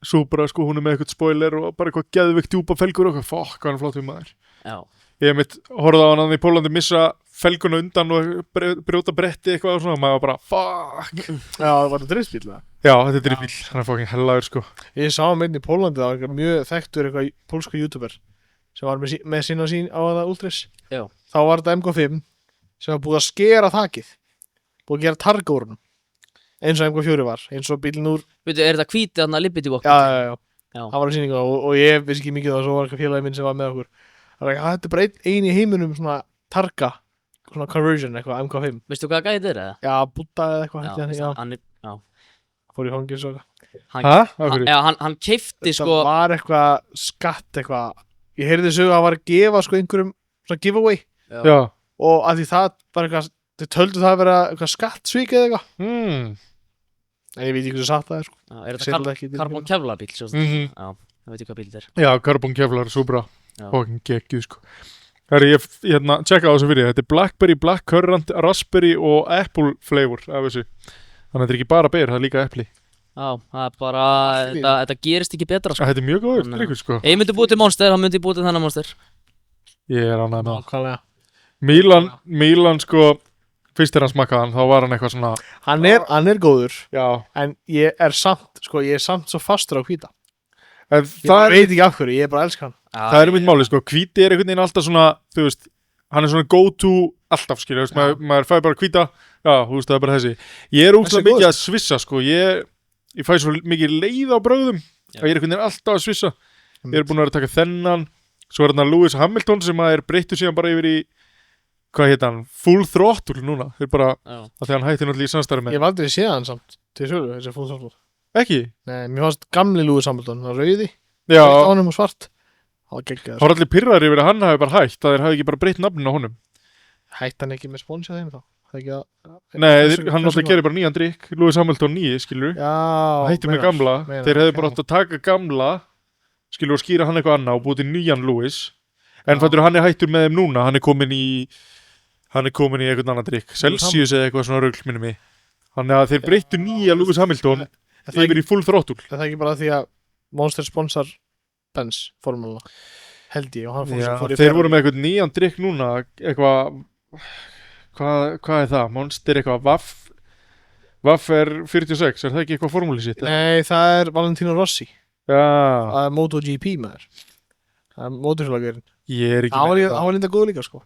Supra, sko, hún með eitthvað spoiler og bara eitthvað geðvikt djúpa felgur og eitthvað, hvað hann flott við maður. Já. Ég mitt horfði á hann í Pólandi missa felguna undan og brjóta bretti eitthvað og svona, maður var bara, fuck. Já, það var driftbíl, það. Já, þetta er driftbíl, hann fucking hellaður, sko. Ég sá hann í Pólandi, það var mjög þekktur eitthvað pólska YouTuber sem var með sín á það Ultris. Já. Þá var þetta MK5 sem var búið að skera þakið, búið að gera targa úr hann, eins og MK4 var, eins og bílinn úr. Veitu, þetta hvítið þarna Liberty Walk? Já. Það var að sýninga og ég vissi ekki mikið og svo var eitthvað félagi minn sem var með okkur. Það var þetta er bara einn í heiminum svona targa, svona conversion eitthvað MK5. Veistu hvað gæðið er eða? Já, Buddha eða eitthvað. Já. Fór í fangis og eitthvað. Hann keifti sko. Það var eitthvað skatt eitthvað. Ég heyrði þessu að hann var að gefa sko einhverjum svona giveaway. Já. Og að því það var eitthvað, þau töldu það að vera eitthvað skattsvík eða eitthvað. En ég veit ekki hvað satt það er sko. Er þetta Carbon Kevlar bíl? Já, ég veit ekki hvað bíl þetta er. Já, Carbon Kevlar, Supra. Fucking geggjuð sko. Herri, ég tjekka á þessu fyrir. Þetta er Blackberry, Blackcurrant, Raspberry og Apple flavor af þessu. Þannig að þetta er ekki bara ber, það er líka epli. Já, það er bara, þetta gerist ekki betra sko. Þetta er mjög góður drikkur sko. Ég myndi búið til Monster, hann myndi búið til þennan Monster. Ég er ánægð með það. Milan sko, fyrst er hann smakkaðan, þá var hann eitthvað svona. Hann er góður, já. En ég er samt svo fastur á hvíta. Ég veit ekki af hverju, ég er bara elska hann. Það er mitt máli sko, hvíti er einhvern veginn alltaf svona, þú veist, hann er svona go to alltaf skilja, maður fæði bara hvíta, já, þú veist það er bara þessi. Ég er úrslega mikið að svissa sko, ég fæ svo mikið leið á bröðum, að ég er einhvern veginn alltaf að svissa. Ég er búin að vera að taka þennan, svo er þarna Lewis Hamilton sem að breyttur síðan bara yfir í, hvað heit hann, Full Throttle núna, það er bara, að því hann hætti náttúrulega í samstarfi með. Ég hef aldrei séð hann samt, til sölu, þessi Full Throttle. Ekki? Nei, mér fannst gamli Lewis Hamilton, hann rauði, ánum og svart. Það var geggjað. Það var allir pirrar yfir að hann hafi bara hætt, að þeir hafi ekki bara breytt nafninu á honum. Hætti hann ekki með sponsið þeim þá? Nei, hann náttúrulega gerir bara nýjan drikk, Lewis Hamilton 9, skilur. Já. Hætti með gamla, þeir hefði bara átt að taka gamla, skilur, og skýra hann eitthvað annað og búið til nýjan Lewis. En fattur hann er hættur með þeim núna, hann er komin í eitthvað annan drikk, Celsius eða eitthvað svona rugl minnum mig. Þannig að þeir breyttu nýja Lewis Hamilton yfir í Full Throttle. Það er ekki bara því að Monster sponsor Benz formúluna, held ég, og hann fór í þeir voru með eitthvað nýjan drikk núna, eitthvað, hvað er það? Monster eitthvað, Vaff er 46, er það ekki eitthvað formúli sitt? Nei, það er Valentino Rossi. Já. Það er MotoGP maður. Það er mótorhjólagurinn. Ég er ekki með það. Hann var linda góð líka, sko.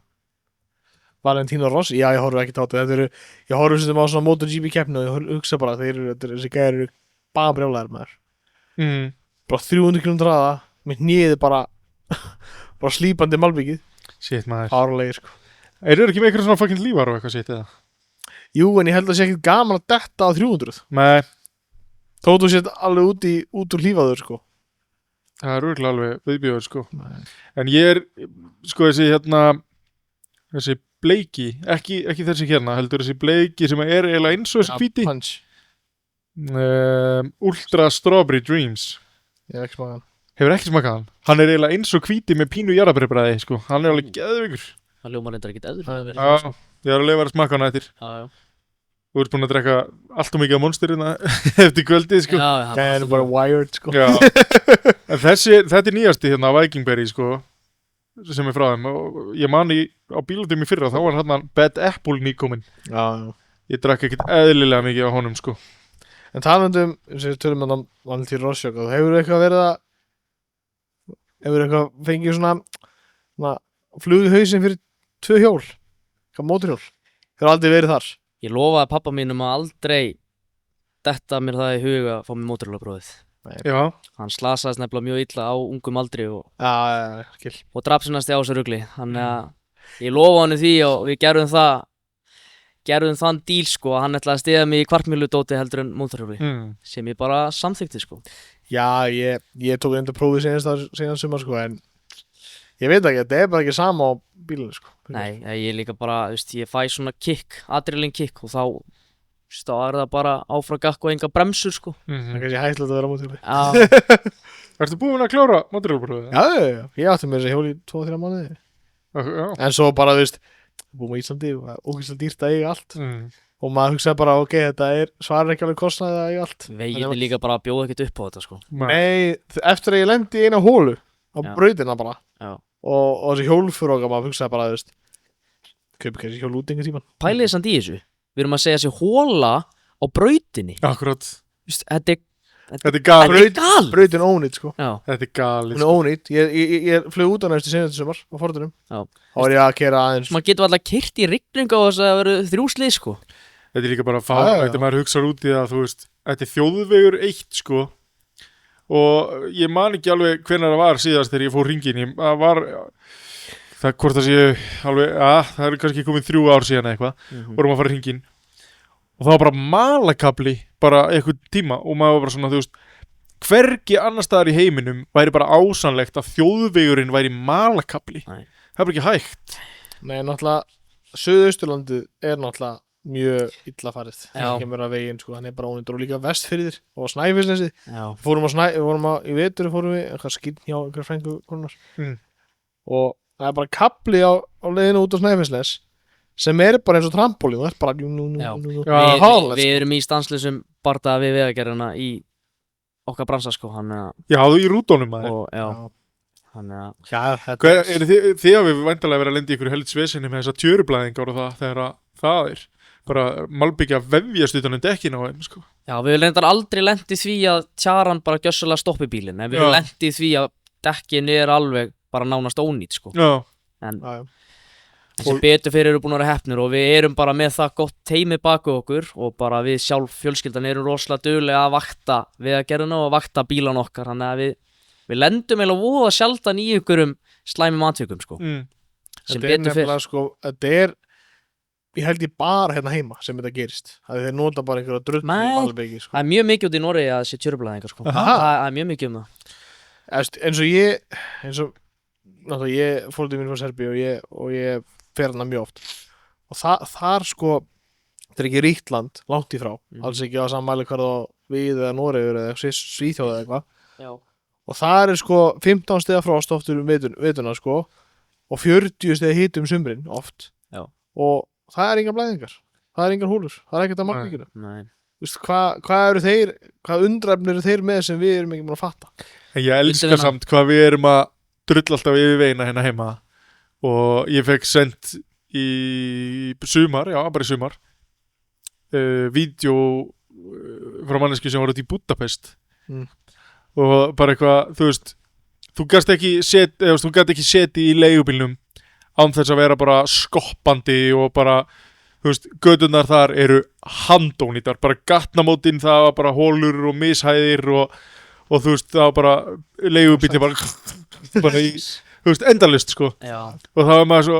Valentino Rossi, já, ég horfði ekki á þetta. Ég horfði sem á svona MotoGP keppni og ég hugsa bara að þessi gæri eru bara brjálæðir maður. Bara 300 km hraða, með hnéði bara slípandi malbyggið. Shit maður. Árlegir, sko. Eru ekki með eitthvað svona fucking lífar og eitthvað sitt eða? Jú, en ég held að það sé ekkert gaman að detta á 300. Nei. Þóttu sétt alveg út úr lífaður, sko. Það er örgulega alveg viðbjóður, sko. Nei. En ég er, sko, þessi bleiki, ekki þessi hérna, heldur þessi bleiki sem er eiginlega eins og þessi hvíti. Punch. Ultra Strawberry Dreams. Ég hef ekki smakað hann. Hefur ekki smakað hann? Hann er eiginlega eins og hvíti með pínu jarðarberibræði, sko. Hann er alveg geðvikur. Það ljómar reyndar ekkert eður. Já, ég er alveg að smaka hana eftir. Já. Þú ert búin að drekka allt og mikið á Monsterina eftir kvöldið, sko. Já, það er bara wired, sko. Já. En þetta er nýjasti hérna Vikingberry, sko, sem er frá þeim. Og ég mani á bílutum í fyrra, þá var hérna Bad Apple nýkominn. Já. Ég drakk ekkert eðlilega mikið á honum, sko. En talandum, eins og við tölum með Valentino Rossi, hefur eitthvað verið að fengið svona flugið hausinn fyrir 2 hjól, eitthvað mótorhjól, hefur aldrei verið þar. Ég lofaði pappa mínum að aldrei detta mér það í huga að fá mér mótorhjólaprófið. Já. Hann slasaðist nefnilega mjög illa á ungum aldri og já, drap sér næst í á þessu rugli, þannig að ég lofa honum því og við gerðum þann díl sko að hann ætlaði að stiða mig í kvartmýludóti heldur en mótorhjóli sem ég bara samþykti sko. Já, ég tók enda prófið síðan sumar sko en ég veit ekki, þetta bara ekki sama á bílunum sko. Nei, ég líka bara, ég fæ svona kick, adrenalin kick og þá það bara áfram gakk og enga bremsur sko. Það er kannski hættilegt að vera á mótorhjóli. Já. Ertu búin að klára mótorhjólaprófið? Já, ég átti með þessi hjól í 2-3 mánuði. En svo bara, búin á Íslandi og ógeðslega dýrt að eiga allt. Og maður hugsaði bara, ok, þetta svarar ekki alveg kostnaði að eiga allt. Veginn líka bara að bjóða ekkert upp á þetta sko. Nei, eftir að ég lendi í eina hólu á brautina bara. Já. Og þessi hjólföróka, maður hugsaði bara, kaupi kannski hjól út einhvern tímann. Pælið samt í þessu. Við erum að segja þessi hóla á brautinni. Akkurat. Þetta er galið. Brautin ónýtt sko. Já. Þetta er galið. Hún er ónýtt. Ég flög út á næstu senast sumar á Fordunum. Já. Þá var ég að keyra aðeins. Maður getur alltaf keyrt í rigningu á þess að vera 3 slið sko. Þetta er líka bara þetta maður hugsar út í að þetta er þjóðvegur 1 sko. Og ég man ekki alveg hvenær það var síðast þegar ég fór hringinn. Það hvort það sé alveg, það er kannski komið 3 ár síðan eitthvað. Vorum að fara hringinn. Og það var bara malakabli bara eitthvað tíma og maður var bara svona, hvergi annar staðar í heiminum væri bara ásannlegt að þjóðvegurinn væri malakabli. Nei. Það er bara ekki hægt. Nei, náttúrulega Suðausturlandið er náttúrulega mjög illa farið. Já. Það kemur að veginn sko, hann er bara ónýttur og líka Vestfirðir og Snæfellsnesið. Já. Í vetur fórum við eitthvað skinn hjá einhver frængu konar. Og það er bara kabli á leiðinu út á Snæfellsnes sem er bara eins og trampólín, það er bara Við erum í stanslausum bardaga við vegagerðina í okkar bransa sko, Já, í rútunum maður. Og þannig að þið hafið væntanlega verið að lenda í ykkur heldsvesinni með þessar tjörublæðingar og það þegar það er bara malbyggja vefjast utan dekkin á þeim sko. Já, við hefum reyndar aldrei lent í því að tjaran bara gjössalega stoppi bílinn, en við hefum lent í því að dekkin er alveg bara nánast ónýtt sko. Já. En sem betur fyrir eru búin að vera heppnir og við erum bara með það gott teimi baku okkur og bara við sjálf fjölskyldan erum rosalega duglega að vakta vegagerðina og vakta bílan okkar, þannig að við lendum eiginlega voða sjaldan í einhverjum slæmum atvikum sko. Sem betur fyrir sko, ég held ég bara hérna heima sem þetta gerist, að þeir nota bara einhverja drull malbyggi sko. Það er mjög mikið út í Noregi að sé tjörublæðingar sko. Það er mjög mikið það. eins og ég fór til mín frá Serbíu og ég fer hana mjög oft og þar sko, þetta er ekki ríkt land langt í frá, alls ekki á sammæli hvað við eða Noregur eða Svíþjóð eða eitthvað og það er sko 15 stiga frost oftur vetuna sko og 40 stiga hiti sumrin oft og það er engar blæðingar, það er engar húlur, það er ekkert að markvíkina. Hvað eru þeir, hvað undræfnir eru þeir með sem við erum ekki búin að fatta? En ég elska samt hvað við erum að drulla alltaf yfir vegina hérna heima og ég fekk sendt í sumar, bara í sumar vídeo frá manneski sem var út í Budapest og bara eitthvað, þú gæst ekki setja í leigubílnum án þess að vera bara skoppandi og bara, göturnar þar eru handónýtar, bara gatnamótin það var bara hólur og mishæðir og það var bara leigubílni bara í endalist sko. Og það var maður svo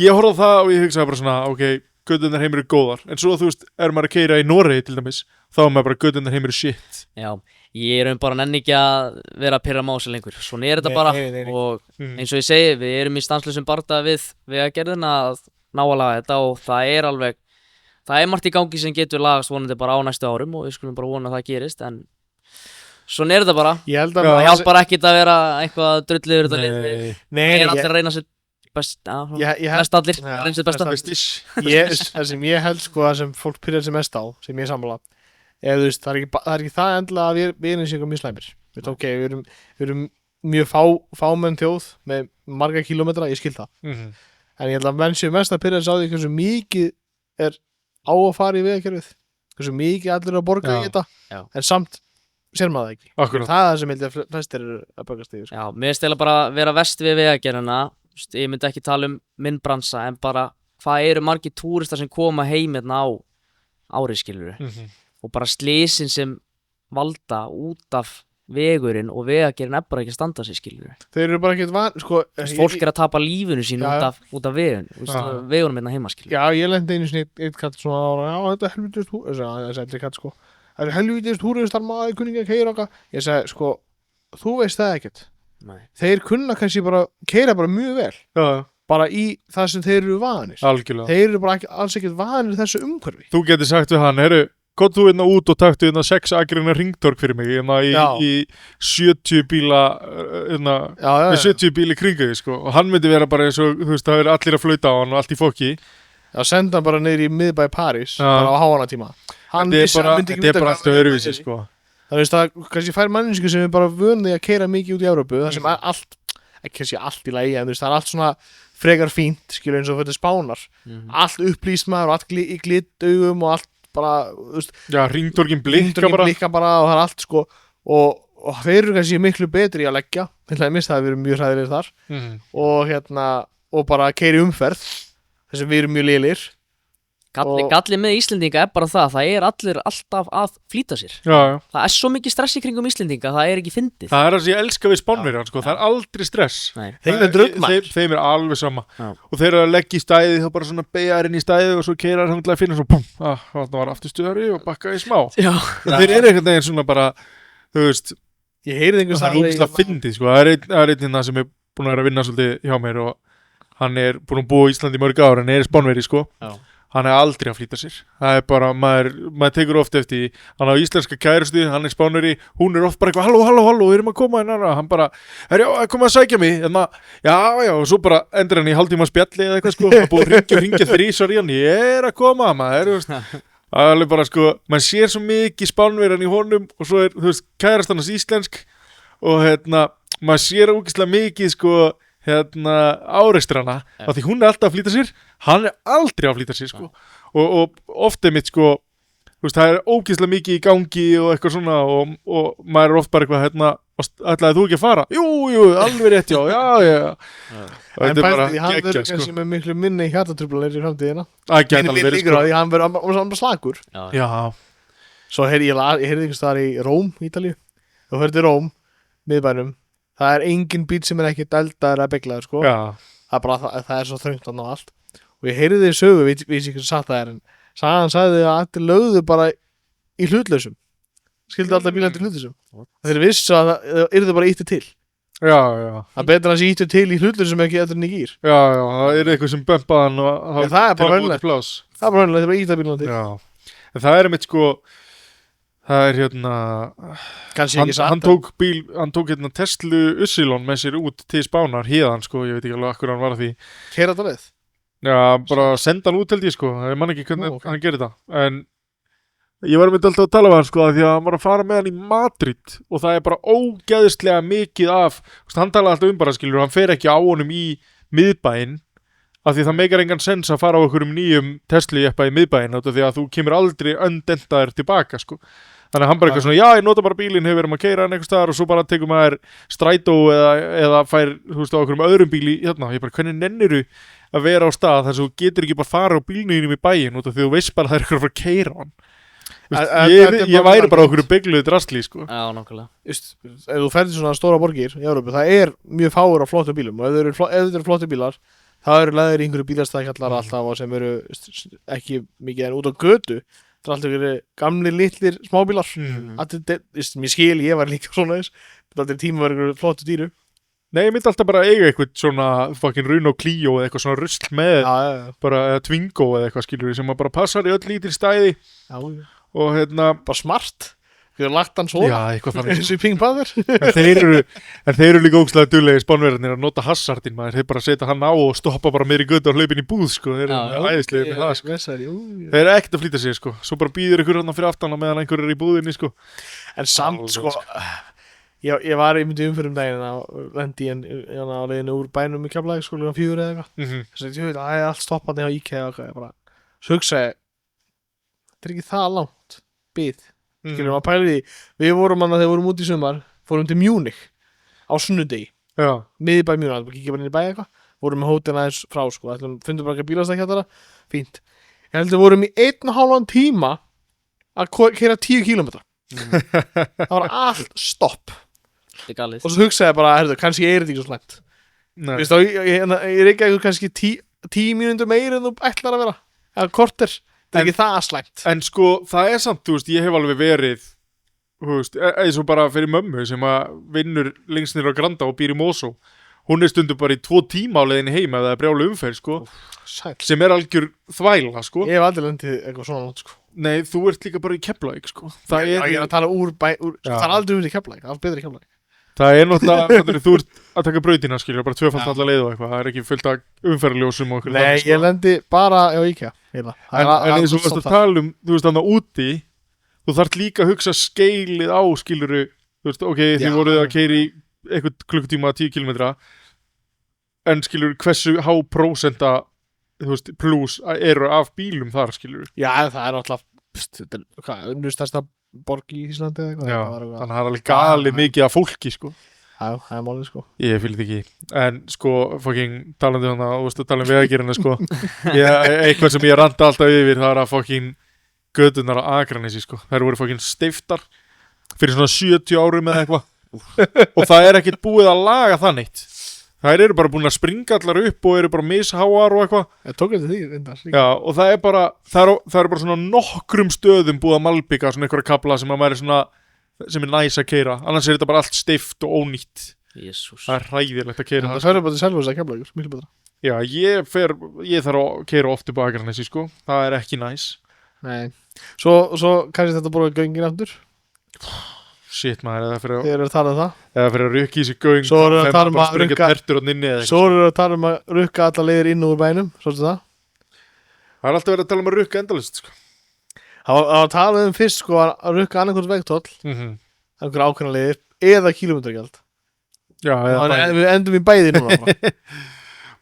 ég horfði á það og ég hugsaði bara svona ok, göturnar heimir eru góðar en svo er maður að keyra í Noregi til dæmis þá er maður bara göturnar heimir eru shit. Já, ég erum bara nenni ekki að vera að pirra mási lengur, svona er þetta bara og eins og ég segi, við erum í stanslausum bardaga við vegagerðina að ná að laga þetta og það er margt í gangi sem getur lagast vonandi bara á næstu árum og við skulum bara vona að það gerist en svona er þetta bara. Það hjálpar ekkert að vera eitthvað drullið yfir þetta lið. Nei, allir að reyna sér best allir, reyna sér besta. Það sem ég held sko, það sem fólk pyrjar sér mest á, sem ég sammála það er ekki það endilega að við erum sér mjög slæmir. Við erum mjög fámenn þjóð með marga kílómetra, ég skil það. En ég held að menn séu mest að pyrja sér á því hversu mikið er á að fara í vegakerfið, hversu mikið allir er að borga í þetta, en samt sér maður það ekki. Akkurat. Það er það sem held ég að flestir eru að bögast í. Já, mér finnst eiginlega bara vera verst við vegagerðina. Ég myndi ekki tala minn bransa, en bara hvað eru margir túristar sem koma heim hérna á árið skilurðu. Og bara slysin sem valda út af vegurinn og vegagerinn bara ekki að standa sig, skilur. Þeir eru bara ekkert sko, fólk að tapa lífinu sín út af vegunum hérna heima, skilur. Já, ég lendi einu sinni eitt katt svona ára, já, þetta er helvítist þessi eldri katt, sko. Það er helvítist húriðistar maður, kunningi að keyra okkar. Ég segi, sko, þú veist það ekkert. Nei. Þeir kunna kannski bara, keyra bara mjög vel. Já. Bara í það sem þeir eru vanir. Algjörlega. Þeir eru bara alls ekkert vanir þessu umhverfi. Þú getur sagt við hann, kom þú hérna út og taktu hérna 6 akreina ringtork fyrir mig hérna í 70 bíla við 70 bíli kringu því, sko. Og hann myndi vera bara eins og, þú veist, það verið allir að flauta á hann og allt í fokki. Já, senda hann bara niður í miðbæ París, bara á háanatíma. Þetta er bara alltaf öðruvísi, sko. Það veist að kannski fær manninski sem er bara vöndi að keyra mikið út í Evrópu, það sem er allt, ekki kannski allt í lagi, en þú veist, það er allt svona frekar fínt, skilur, eins og þetta spánar. Allt upplýst maður og allt í glitaugum og allt bara, þú veist. Já, ringtorkin blikka bara og það er allt, sko, og þeir eru kannski miklu betri í að leggja, til dæmis, það hefur verið mjög hræðilegir þar, og bara keyra í umferð, þess að við erum mjög lélir. Gallið með Íslendinga er bara það allir alltaf að flýta sér. Já. Það er svo mikið stress í kringum Íslendinga, það er ekki fyndið. Það er það sem ég elska við Spánverjar, sko, það er aldrei stress. Þeim er drullmætt. Þeim er alveg sama. Já. Og þeir eru að leggja í stæði, þá bara svona beigja inn í stæði og svo keyra hann til að finna svo, það var afturstuðari og bakka í smá. Já. Þeir eru einhvern veginn svona bara, þú veist, ég heyrði einhvers það er ógeðslega fyndið, sko. Það er einn hérna sem er búinn að vera að vinna svolítið hjá mér og hann er búinn að búa í Íslandi mörg ár en er Spánverji, sko. Já. Hann er aldrei að flýta sér. Það er bara, maður tekur ofta eftir, hann á íslenska kærustu, hann er Spánverji, hún er oft bara eitthvað, halló, við erum að koma hérna, hann bara, koma að sækja mig, já, og svo bara endur hann í hálftíma spjalli eða eitthvað, sko, það búið að ringja 3 í hann, ég er að koma, maður, þú veist, alveg bara, sko, maður sér svo mikið Spánverjan í honum og svo er, þú veist, kærast hann íslensk og, maður sér ógeðslega mikið, sko, áreistrana af því hún er alltaf að flýta sér hann er aldrei að flýta sér, sko. og oft er mitt, sko, þú veist, það er ógeðslega mikið í gangi og eitthvað svona og maður er oft bara eitthvað ætlaði þú ekki að fara? Jú, alveg rétt, já og þetta er bara hann verður kannski með miklu minni hjartatruflanir í framtíðina það gæti alveg verið, sko. Hann verður slakur. Já. Svo ég heyrði einhvers staðar í Róm, Ítalíu og hörði Róm, miðbænum. Það er engin bíl sem er ekki deldaður að beglaður, sko. Já. Það er svo þröngt á allt. Og ég heyrði þér sögu, við ekki hvað satt það er, en hann sagði að allir lögðu bara í hlutlausum. Skildi alltaf bílar til hlutlausum. Þeir vissu að það yrðu bara íttu til. Já. Það er betur að það íttu til í hlutlausum ekki eftir en í gír. Já, það er eitthvað sem bömpaðan og það er bara raunilegt. Það er bara raunilegt, það er bara ítta bílarna til. Já. En það er mitt, sko, það er hann tók Tesla Ypsilon með sér út til Spánar héðan, sko, ég veit ekki alveg akkur hann var að því. Keyra þetta leið? Já, bara senda hann út held ég, sko, ég man ekki hvernig hann gerir það, en ég var alltaf að tala um hann, sko, því að hann var að fara með hann í Madrid og það er bara ógeðslega mikið af, hann talaði alltaf bara, skilur, hann fer ekki á honum í miðbæinn af því það meikar engan sens að fara á okkur nýjum Tesla-jeppa í miðbæinn af því að þú kemur aldrei öndentaður tilbaka, sko. Þannig að hann bara eitthvað svona, já, ég nota bara bílinn, hefur verið að keyra hann einhvers staðar og svo bara tekur maður strætó eða fær, þú veist, á okkur öðrum bíli hérna. Ég bara, hvernig nenniru að vera á stað þar sem þú getur ekki bara fara á bílnum í bæinn út af því þú veist bara að það er eitthvað að fara að keyra hann. Ég væri bara okkur begluðu drastli, sko. Já, nákvæmlega. Ef þú ferðir svona stóra borgir í Evrópu, það er mjög fáur á flottum bílum og ef þeir eru flottir bílar, það eru leðir í einhverju bílastæðkallar alltaf sem eru ekki mikið en út á götu. Það er alltaf verið gamli litlir smábílar. Mér skil, ég var líka svona þess. Það er alltaf tíma verið einhverju flottu dýru. Nei, ég myndi alltaf bara eiga eitthvað svona fucking Renault Clio eða eitthvað svona rusl með bara Twingo eða eitthvað, skilur við, sem bara passar í öll lítil stæði. Já. Og bara smart. Þú hefur lagt hann svona. Já, eitthvað þannig. Eins og í pingpaður. En þeir eru líka ógeðslega duglegir Spánverjarnir að nota hassardinn, maður. Þeir bara setja hann á og stoppa bara meir í götu og hlaupin í búð, sko. Þeir eru æðislegir með það, sko. Þeir eru ekkert að flýta sig, sko. Svo bara býður ykkur hann fyrir aftan meðan einhver er í búðinni, sko. En samt, sko, ég var í myndi umfyrir daginn og lendi á leiðinu úr bænum í Keflavík, sko, 4 eða eitthvað. Þessi, allt stoppandi á IKEA og eitthvað. Svo hugsaði, þetta er ekki það langt, bið. Skilur maður pæli því, við vorum þegar við vorum út í sumar, fórum til Munich á sunnudegi, miðbæ Munich, bara kíkja bara inn í bæ eitthvað, vorum með hótelina aðeins frá, sko, fundum bara ekki bílastæðkjaldara, fínt. Ég held að við vorum í 1,5 tíma að keyra 10 kilometra. Það var allt stopp. Þetta er galið. Og svo hugsaði ég bara, kannski er þetta ekki svo slæmt. Veist þá, ég er ekki kannski 10 mínútur meir en þú ætlar að vera. Eða korter. Það er ekki það slæmt. En sko, það er samt, þú veist, ég hef alveg verið, þú veist, eins og bara fyrir mömmu sem að vinnur lengst niður á Granda og býr í Mosó. Hún er stundum bara í 2 tíma á leiðinni heim ef það er brjálu umferð, sko. Sæll. Sem er algjör þvæla, sko. Ég hef aldrei lendið eitthvað svona langt, sko. Nei, þú ert líka bara í Keflavík, sko. Ég er að tala úr það er aldrei verið í Keflavík, allt betri í Keflavík. Það er náttúrulega, þú ert að taka brautina, skilja, bara 2-falt alla leið og eitthvað. Það er ekki fullt af umferðarljósum og okkur. Nei, ég lendi bara á IKEA. En eins og varst að tala þú veist, þannig úti, þú þarft líka að hugsa skeilið á, skiljuru, þú veist, ok, þið voruð að keyra í eitthvað klukkutíma 10 kilometra, en skiljuru, hversu há prósenta, þú veist, pluss eru af bílum þar, skiljuru. Já, það er náttúrulega, unnustasta borg í Íslandi eða eitthvað. Já, þannig að það er alveg galið mikið af fólki, sko. Já, það er málið, sko. Ég fylgði ekki, en sko, fucking talandi þannig, þú veist að tala vegagerina, sko. Eitthvað sem ég ranta alltaf yfir, það er að fucking gödunar á Akranesi, sko. Þær voru fucking steiftar fyrir svona 70 árum eða eitthvað. Og það er ekkert búið að laga það neitt. Þær eru bara búin að springa allar upp og eru bara misháar og eitthvað. Ég tók eftir því, reyndar. Já, og það er bara, það er bara svona nokkrum stöðum búið að malbika svona einhverja kafla sem að væri svona, sem er næs að keyra. Annars er þetta bara allt steift og ónýtt. Jesús. Það er hræðilegt að keyra. Það sverður bara til Selfoss að Keflavíkur, miklu betra. Já, ég þarf að keyra oft upp á Akranesi, sko. Það er ekki næs. Nei. Svo kannski þetta bara göngin aftur. Shit maður, Þeir eru að tala um það. eða fyrir að rukka í sig göng. Svo eru að tala um að rukka. Svo eru að tala um að rukka alla leiðir inn úr bænum, svolítið það. Það er alltaf verið að tala um að rukka endalist, sko. Það var að tala um fyrst, sko, að rukka annarkvæmt vegtoll, einhver ákveðna leiðir, eða kílómetragjald. Já, Þannig að við endum í bæði núna.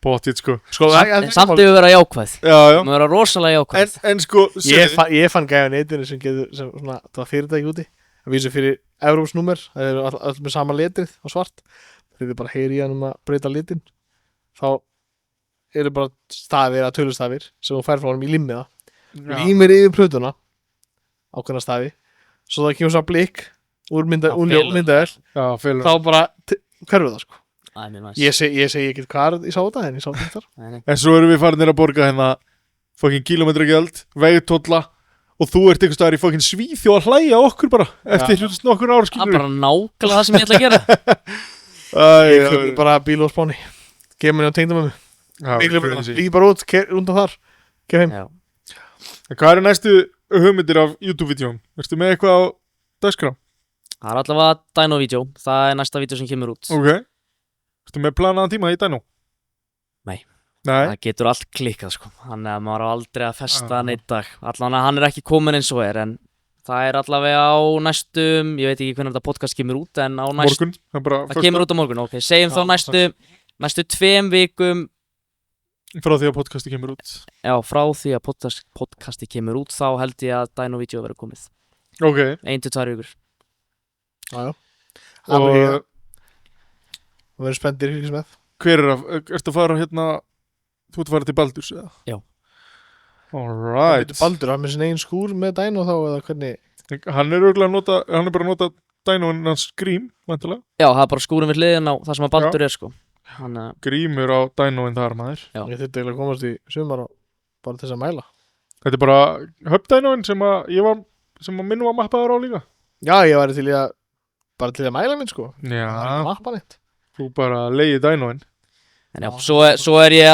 Bóttið, sko. Samt ef við vera jákvæð. Já. Við vera rosalega jákvæð. En sko, ég fann gæja netinu sem getur, sem svona, það var fyrirtæki úti. Það vísir fyrir Evrópsnúmer, það eru allt með sama letrið á svart. Þegar þið bara heyri í hann að breyta litin, þá eru bara stafir, að tölustafir, sem þú fær frá honum í limmiða. Límir yfir plötuna, ákveðna stafi, svo það kemur svo blikk úr myndavel, þá bara hverfur það, sko. Ég segi ekki hvað ég sá þetta, en ég sá þetta þar. En svo erum við farinir að borga hérna fucking kílómetragjald, vegtolla, og þú ert einhvers staðar í fucking Svíþjóð að hlæja okkur bara eftir nokkur ára, skilur. Það er bara nákvæmlega það sem ég ætla að gera. Ég köpði bara bíl og spáni, gefur mér á tengdamömmu. Líki bara út, undan þar, gef heim. Hvað eru næstu hugmyndir af YouTube-vídeóm? Ertu með eitthvað á dagskrá? Það er allavega Dino-vídeó, það er næsta vídeó sem kemur út. Ok. Ertu með planaðan tíma í Dino? Nei. Nei. Það getur allt klikkað, sko. Þannig að maður á aldrei að festa neitt dag. Allavega hann er ekki komin eins og er, en það er allavega á næstum, ég veit ekki hvernig þetta podcast kemur út, en á næstum... Morgun? Það kemur út á morgun, ok. Segjum þá næstu 2 vikum... Frá því að podcasti kemur út? Já, frá því að podcasti kemur út, þá held ég að Dino-vídeó verður komið. Ok. 1-2 vikur. Já. Og... Við verðum spenntir í fylgjum með. Hver ertu að fara hérna... Þú ert að fara til Baldurs, eða? Já. Alright. Baldur, hann með sin eigin skúr með Dino þá, eða hvernig? Hann er bara að nota Dino-in hans Grím, vantilega. Já, það er bara skúrin við hliðin á það sem að Baldur er, sko. Grímur á Dino-in þar, maður. Já. Ég þurfti eiginlega að komast í sumar og bara til þess að mæla. Þetta er bara Hub-Dino-in sem að minn var mappaður á líka. Já, ég væri til að mæla minn, sko. Já. Mappa neitt. Þú bara leiði Dino-in. En já, svo er ég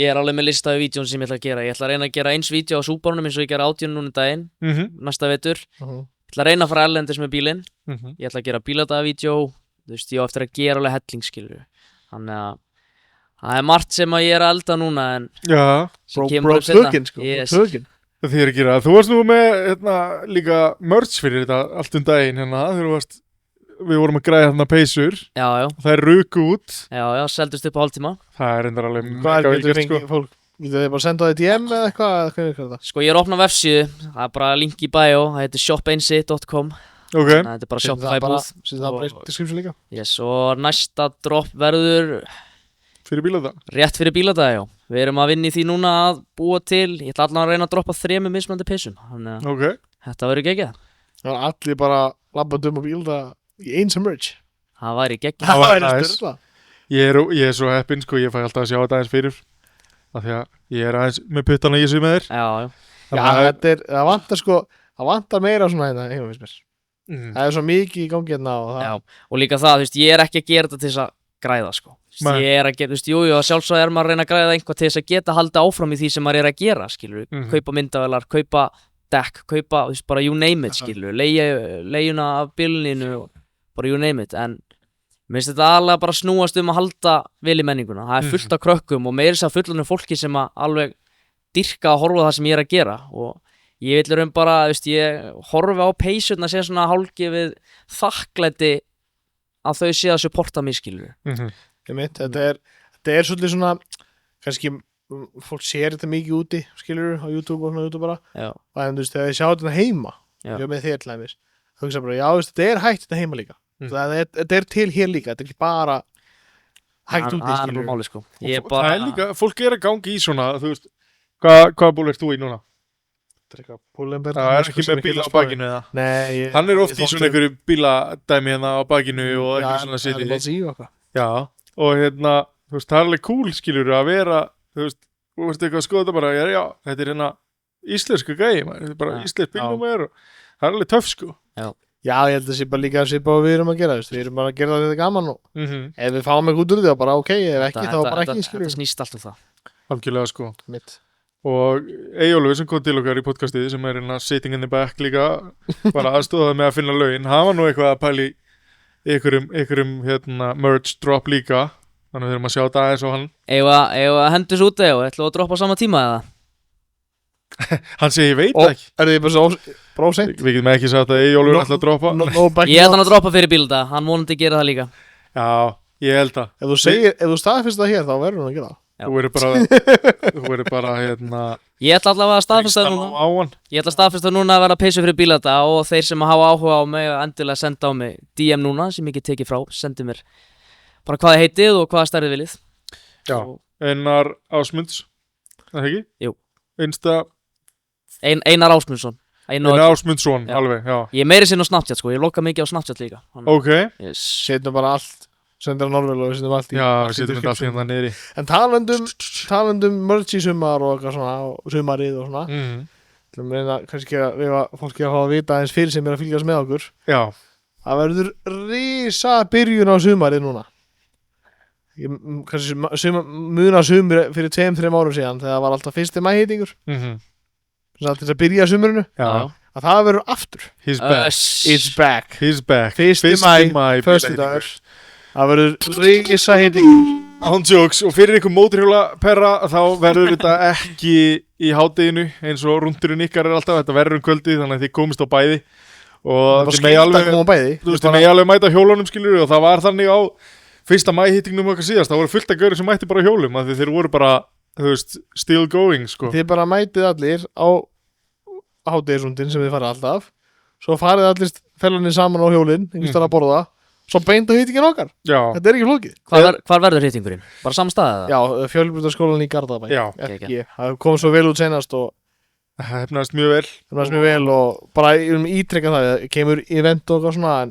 er alveg með lista af vídjón sem ég ætla að gera. Ég ætla að reyna að gera eins vídjó á Subarunum eins og ég gera átjón núna daginn, næsta vetur. Ég ætla að reyna að fara erlendis með bílinn. Ég ætla að gera bíladavídeó, þú veist, ég á eftir að gera alveg helling, skilur. Þannig að það er margt sem að ég er að elda núna, en sem kemur upp seinna. Plugin, sko. Yes. Plugin. Það þýr ekki að þú varst nú með líka merch fyrir þetta allt daginn hérna, þegar við vorum að græða þarna peysur. Já. Það er ruku út. Já, seldust upp á hálftíma. Það er reyndar alveg hvað getur fengið fólk? Getur þið bara sendað í DM eða eitthvað? Hvernig er það? Sko, ég er að opna vefsíðu. Það er bara link í bio. Það heitir shopeinsi.com. Ok. Það er bara Shopify-búð. Sýnir það bara í description líka? Yes, og næsta drop verður... Fyrir bíladag? Rétt fyrir bíladag, já. Við erum að vinna í því núna að búa til. Ég ætla allan að reyna að droppa 3 mismunandi peysum. Ok. Þetta verður geggjað. Það var allir bara labbað á bíl það í eins merge. Það væri gegn. Það var væri nice. styrla. Ég er svo heppinn sko, ég fæ alltaf að sjá þetta aðeins fyrir af því að ég er aðeins með puttana í þessu með þér. Já. Já, það vantar sko, það vantar meira svona hérna heima fyrst mér. Það er svo mikið í gangi hérna og það. Já, og líka það, þú veist, ég er ekki að gera þetta til þess að græða, sko. Þú veist, ég er að gera, þú veist, jú, sjálfsögðu er maður að reyna að græða einhvað til þess að geta haldið áfram í því sem maður er að gera, skilur við. Kaupa myndavélar, kaupa dekk, kaupa, þú veist, bara you name it, skilur við. Leigjuna af bílninu, bara you name it, en mér finnst þetta alveg bara snúast að halda vel í menninguna. Það er fullt af krökkum og meira þess að fullanum fólki sem að alveg dýrka að horfa á það sem ég er að gera og ég vil bara, þú veist, ég horfi á peysurna sem svona hálfgefið þakklæti að þau sé að supporta mig, skilur við. Þetta er svolítið svona, kannski fólk sér þetta mikið úti, skilur við, á YouTube og svona YouTube bara. Já. Og en þú veist, þegar ég sjá þetta heima, ég með þér til dæmis, þá hugsa bara, já, þú veist, þetta er hægt þetta heima líka. Þetta er til hér líka, þetta er ekki bara hægt úti, Það er skilur bara máli, sko. Það er líka, fólk er að gangi í svona, þú veist, hvaða ból ert þú í núna? Púlenberg. Það er ekki með bíla á bakinu eða? Nei. Hann er oft í svona einhverju bíladæmi hérna á bakinu og eitthvað svona Já, það er bara Já, og hérna, þú veist, það er alveg cool, skilur að vera, þú veist eitthvað að skoða þetta bara, já, þetta er hérna íslensku gæi, þetta er bara íslensk bílnúmer og það er alveg töff, sko. Já, ég held að það sé bara líka að svipa og við erum að gera, við erum bara að gera þetta gaman og ef við fáum eitthvað út úr því þá bara ok, ef ekki þá bara ekki, skilur. Þetta snýst allt það. Algjörlega, sko. Mitt. Og Eyjólfur sem kom til okkar í podcastið sem er hérna sitting in the back líka bara aðstofaði með að finna lögin hann var nú eitthvað að pæli einhverjum hérna merch drop líka þannig við þurfum að sjá þetta aðeins á hann Eða hendis út eða ætlum að droppa á sama tíma eða? Hann segi ég veit það ekki Er þið bara svo bróseint? Við getum ekki sagt að Eyjólfur ætla að droppa Ég held hann að droppa fyrir bílda, hann vonandi gera það líka Já, ég held það Ef þú staðfyrst það hér þá verður hann að gera það Þú verður bara hérna Ég ætla allavega að staðfesta það núna Ég ætla að staðfesta núna að vera peysu fyrir bílata og þeir sem hafa áhuga á mig að endilega senda á mig DM núna sem ég get tekið frá sendi mér bara hvað þið heitið og hvað stærðið viljið Já, Einar Ásmunds Það ekki? Jú Einsta Einar Ásmundsson Einar Ásmundsson, alveg, já Ég er meiri sinn á Snapchat sko, ég lokka mikið á Snapchat líka Ok Setjum bara allt Sendir á Norvel og við setjum allt í Já, við setjum þetta allt hérna niðri En talandum merch í sumar og eitthvað svona og sumarið og svona Þannig reyna kannski að við fólki að fá að vita eins fyrir sem er að fylgjast með okkur Já Það verður risa byrjun á sumarið núna Kannski muna sumri fyrir 2-3 árum síðan þegar það var alltaf 1. maíheitingur Til þess að byrja sumurinu Já Að það verður aftur It's back 1. maí Föstudagur Það verður rísa heitingur Án jokes og fyrir ykkur mótorhjóla perra þá verður þetta ekki í hádeginu eins og rúndurinn ykkar er alltaf þetta verður kvöldið þannig að þið komist á bæði og þið megi alveg mæta hjólunum skilur og það var þannig á 1. maíheitingnum okkar síðast það voru fullt af gauri sem mætti bara hjólum af því þeir voru bara þú veist still going sko Þið bara mætið allir á hádegisrúndin sem þið farið alltaf svo farið allir fellanir saman á hjólinn einhvers staðar að borða Svo beint á hittingin okkar Já Þetta er ekki flókið Hvar verður hittingurinn? Bara samstæðið það? Já, Fjölbrautaskólann í Garðabæ Já Það kom svo vel út senast og Það hefnaðist mjög vel og bara ítrekka það kemur event og eitthvað svona en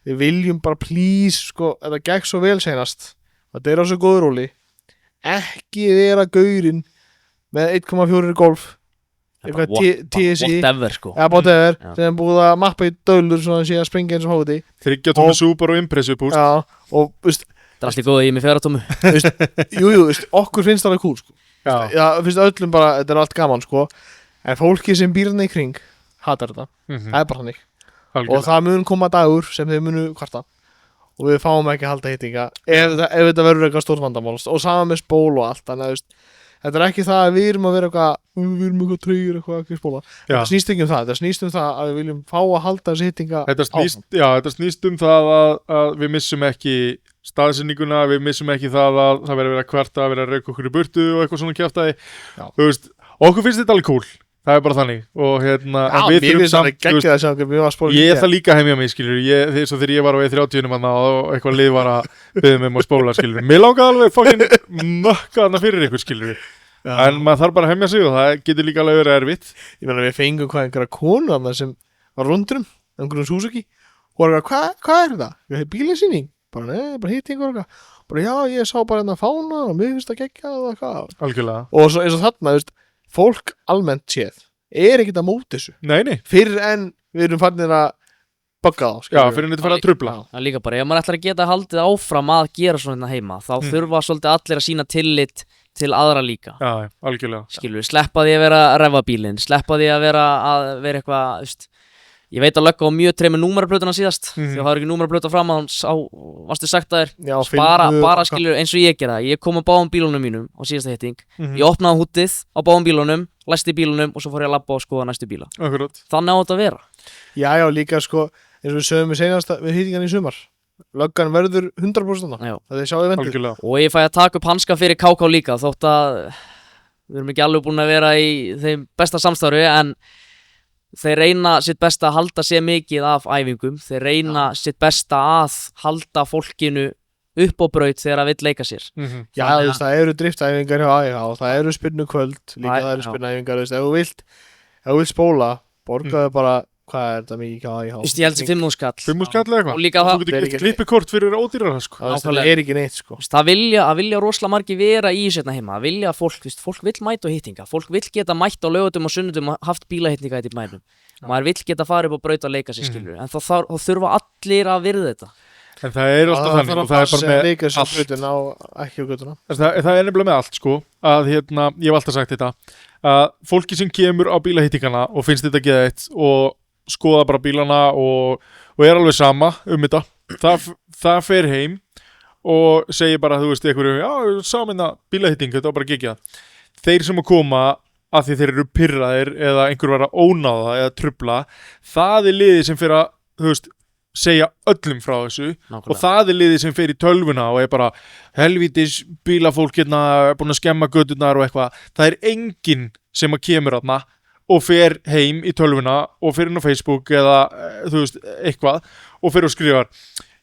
við viljum bara please sko, þetta gekk svo vel senast þetta er á svo góður róli ekki vera gaurinn með 1,4 golf TSI whatever sko whatever sem er búið að mappa í dölur svo að sé að springa eins og hóti 3 tómi Subaru Impreza búst og veist það er allt í góða ég með 4 tómi jú, okkur finnst það alveg cool sko finnst öllum bara, þetta er allt gaman sko en fólki sem býr þarna í kring hatar þetta, það er bara hannig og það mun koma dagur sem þeir munu kvarta og við fáum ekki að halda hittinga ef þetta verður eitthvað stórt vandamál og sama með spól og allt þannig að þetta er ekki það að við erum að vera eitthvað treyjur ekki spóla þetta snýst ekki það, þetta snýst það að við viljum fá að halda þessi hittinga þetta snýst það að við missum ekki staðsendinguna, við missum ekki það að það verður að vera kvarta, að vera að reyka okkur í burtu og eitthvað svona kjaftaði þú veist, okkur finnst þetta alveg cool það er bara þannig og hérna við finnst það ekki að sjá ég er það líka heimja mig skilur þegar ég var á E30 og eitthvað lið var að byggja mig að spóla skilur mér langaði alveg fokkin mökka þarna fyrir ykkur skilur en maður þarf bara að heimja sig og það getur líka alveg verið erfitt ég meina við fengum hvað einhverja konu sem var rundrum einhverjum Suzuki og var eitthvað, hvað er þetta? Ég hef bílinsýning, bara nei, bara hitting og eitthvað, bara já, ég sá bara hérna fána og mér finnst það geggjað og eitthvað Algjörlega. og svo eins og þarna, veist, fólk almennt séð ekkert að móti þessu Nei. fyrr en við erum farnir að bugga þá, Já, fyrir þetta fara að trubla. Það er líka bara, ef maður ætlar að geta haldið áfram að gera svona heima, þá þurfa svolítið allir að sína tillit til aðra líka. Já, algjörlega. Skilur við, sleppa því að vera að refa bílinn, sleppa því að vera eitthvað, veist, ég veit að lögga á mjög treið með númeraplötuna síðast, því að það er ekki númeraplöta fram að varstu sagt að þér, bara skilur eins og ég gera, ég kom á báðum bílunum mínum á síðasta hitting, ég opnaði hútið á báðum bílunum, læsti bílunum og svo fór ég að labba og skoða næstu bíla. Akkurat. Þannig á þetta að vera. Já, líka sko, eins og við sögum við senast við hittingan í sumar, löggan verður 100% það er sjáðu vendið. Og ég fæ að taka upp hanska fyrir KK líka, þótt að við erum ekki alveg búin að vera í þeim besta samstarfi, en þeir reyna sitt besta að halda sér mikið af æfingum, þeir reyna sitt besta að halda fólkinu upp á braut þegar það vill leika sér. Já, það eru driftæfingar hjá AIH og það eru spinnukvöld, líka það eru spinnæfingar, ef þú vilt spóla, borgaðu bara, hvað er þetta mikið hjá AIH? Ég held sem 5.000 skall. 5.000 skall eða eitthvað? Og líka það. Þú getur gett klippikort fyrir ódýrara, sko. Það er ekki neitt, sko. Það vilja rosalega margir vera í sérna heima, það vilja fólk vill mæta á hittinga, fólk vill geta mætt á laugardögum og sunnudögum og haft bílahittinga í bænum. Maður vill geta farið upp á braut að leika sig, skilur, en þá þurfa allir að virða þetta. En það er alltaf þannig og það er bara með allt. Það er nefnilega með allt, sko, að ég hef alltaf sagt þetta, að fólki sem kemur á bílahittingana og finnst þetta geðveikt og skoða bara bílana og er alveg sama þetta, það fer heim og segir bara, þú veist, einhverju, já, sá minna bílahitting, þetta var bara geggjað. Þeir sem að koma að því þeir eru pirraðir eða einhver var að ónáða eða trubla, það er liðið sem fer að, þú veist, segja öllum frá þessu. Nákvæmlega. Og það er liðið sem fer í tölvuna og er bara helvítis bílafólk hérna búin að skemma göturnar og eitthvað. Það er enginn sem að kemur þarna og fer heim í tölvuna og fer inn á Facebook eða þú veist eitthvað og fer og skrifar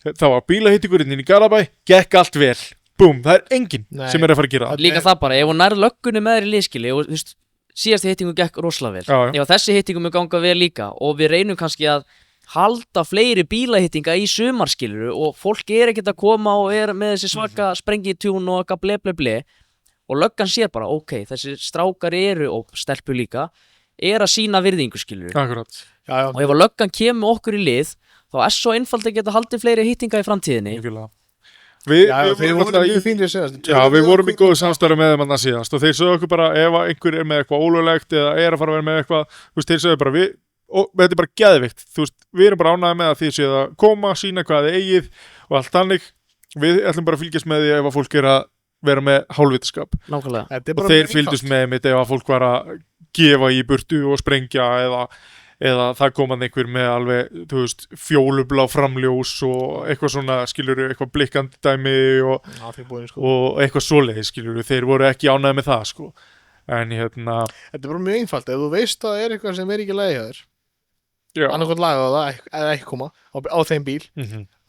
það var bílahittingurinn inn í Garðabæ, gekk allt vel, búm, það er enginn sem er að fara að gera það. Líka það bara, ef hún nær löggunni með þér í liðskili og þú veist, síðasti hittingu gekk rosalega vel, ef þessi hittingu mun ganga vel líka og við reynum kannski að halda fleiri bílahittinga í sumarskiluru og fólk er ekkert að koma og er með þessi svaka sprengitjún og eitthvað ble og löggan sér bara, ok, þessi strákar eru og stelpur líka er að sína virðingu, skilur við. Akkurat. Og ef að löggan kemur okkur í lið, þá er svo einfalt að geta haldið fleiri hittinga í framtíðinni. Við vorum í góðu samstarfi með þeim annað síðast og þeir sögðu okkur bara, ef einhver er með eitthvað ólöglegt eða er að fara að vera með eitthvað, þú veist, þeir sögðu bara, þetta er bara geðvikt, þú veist, við erum bara ánægði með að þið séu að koma, sína hvað þið eigið og allt þannig, við ætlum bara að fylgjast með því ef að fólk er að vera með hálfvitaskap. Nákvæmlega. Og þeir fylgdust með mitt ef að fólk var að gefa í burtu og sprengja eða það kom að einhver með alveg, þú veist, fjólublá framljós og eitthvað svona, skiluru, eitthvað blikkandi dæmi og eitthvað svoleiðis, skiluru, þeir voru ekki ánægði með það, sko. En Þetta er bara mjög einfalt, ef þú veist að það er eitthvað sem er ekki lagi að þér, annarkvæmt laga það eða ekki koma á þeim bíl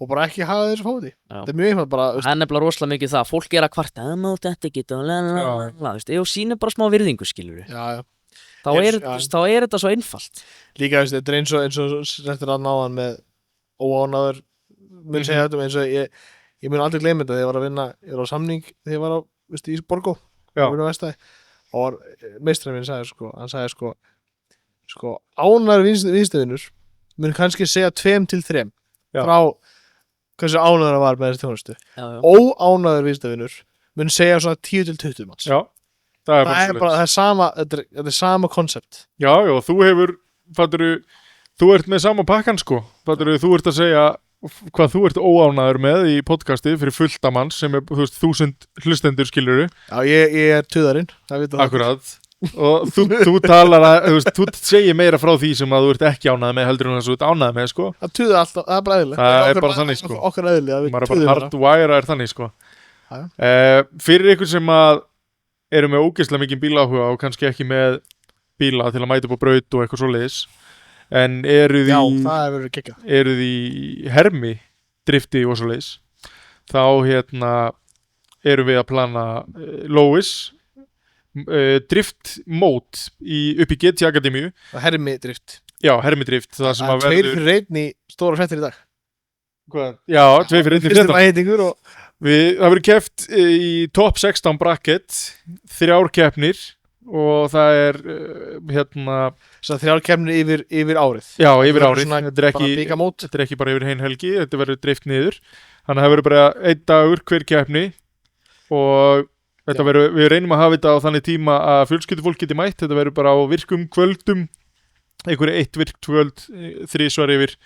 og bara ekki hafa þessu fóti. Þetta er mjög einfalt bara. Það er nefnilega rosalega mikið það, fólk er að kvarta, þetta ekki, ef þú sýnir bara smá virðingu, skilur við. Þá er þetta svo einfalt. Líka, þetta er eins og þetta er að náðan með óánaður, mun segja þetta, eins og ég mun aldrei gleyma þetta þegar ég var að vinna, ég var á samning þegar ég var á, í Borgó, og meistrarinn minn sagði, hann sagði, ánæður viðstöðunur mun kannski segja 2 til 3 frá hversu ánæður það var með þessi þjónustu. Óánæður viðstöðunur mun segja svona 10 til 20 manns. Já, það er sama, þetta er sama koncept. Já, þú hefur, þú ert með sama pakkan, sko. Þú ert að segja hvað þú ert óánæður með í podcastið fyrir fullta manns sem er, þú veist, 1000 hlustendur, skilurðu. Já, ég er tuðarinn. Akkurat. Og þú talar að, þú veist, þú segir meira frá því sem að þú ert ekki ánæður með heldur en þess að þú ert ánæður með, sko. Það tuður alltaf, það er bara eðlilegt. Það er bara þannig, sko. Okkar eðlilegt. Maður er bara hardwire er þannig, sko. Fyrir ykkur sem að eru með ógeðslega mikið bílaáhuga og kannski ekki með bíla til að mæta upp á braut og eitthvað svoleiðis, en eruð í hermi drifti og svoleiðis, þá erum við að plana Lóis drift mót upp í GT Akademíu. Hermi drift. Já, hermidrift, það sem að Tveir fyrir einn í stóra frettir í dag. Hvað? Já, 2 fyrir 1 í Fyrstum fréttum. ætingur og... Það verður keppt í top 16 bracket, 3 keppnir og það er Svo 3 keppnir yfir árið. Já, yfir Það árið. svona Þetta bara bikamót. er ekki bara yfir ein helgi, þetta verður dreift niður. Þannig að það verður bara 1 dagur hver keppni og þetta verður, við reynum að hafa þetta á þannig tíma að fjölskyldufólk geti mætt. Þetta verður bara á virkum kvöldum, einhverju 1 virk kvöld, 3 svar yfir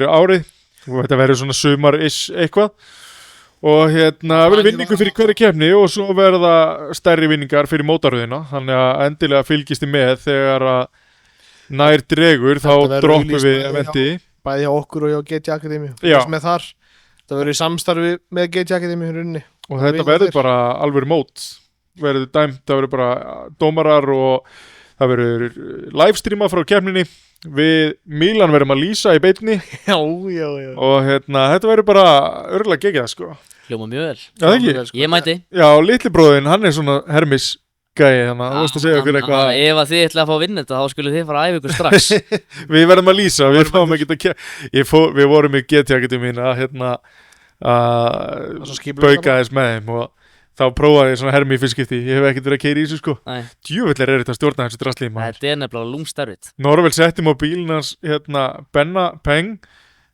árið og þetta verður svona sumar-ish eitthvað. Og verður vinningu fyrir hverja keppni og svo verða stærri vinningar fyrir mótaröðina, þannig að endilega fylgist þið með þegar að nær dregur þá droppum við eventi. Bæði hjá okkur og hjá GT Akademi. Já. Með þar, það verður í samstarfi með GT Akademi í rauninni. Og þetta verður bara alveg mót, verður dæmt, það verður bara dómarar og það verður livestreama frá keppninni. Við Milan verðum að lýsa í beinni. Já. Og þetta verður bara örgulega geggjað sko. Hljóma mjög vel. Já, það ekki? Ég mæti. Já, litli bróðin, hann er svona Hermis gæi, þannig að þú veist að segja okkur eitthvað. Ef að þið ætla að fá að vinna þetta, þá skulle þið fara að æfa ykkur strax. Við verðum að lýsa, við fáum ekki við vorum í GT Akademi að bauka þess með þeim og þá prófaði ég svona Hermi í fyrst skipti. Ég hef ekkert verið að keyra í þessu sko. Djúvillir er þetta að stjórna þessu drasli. Þetta er nefnilega lúmstarfið. Norvel settum á bílinn hans Benna Peng,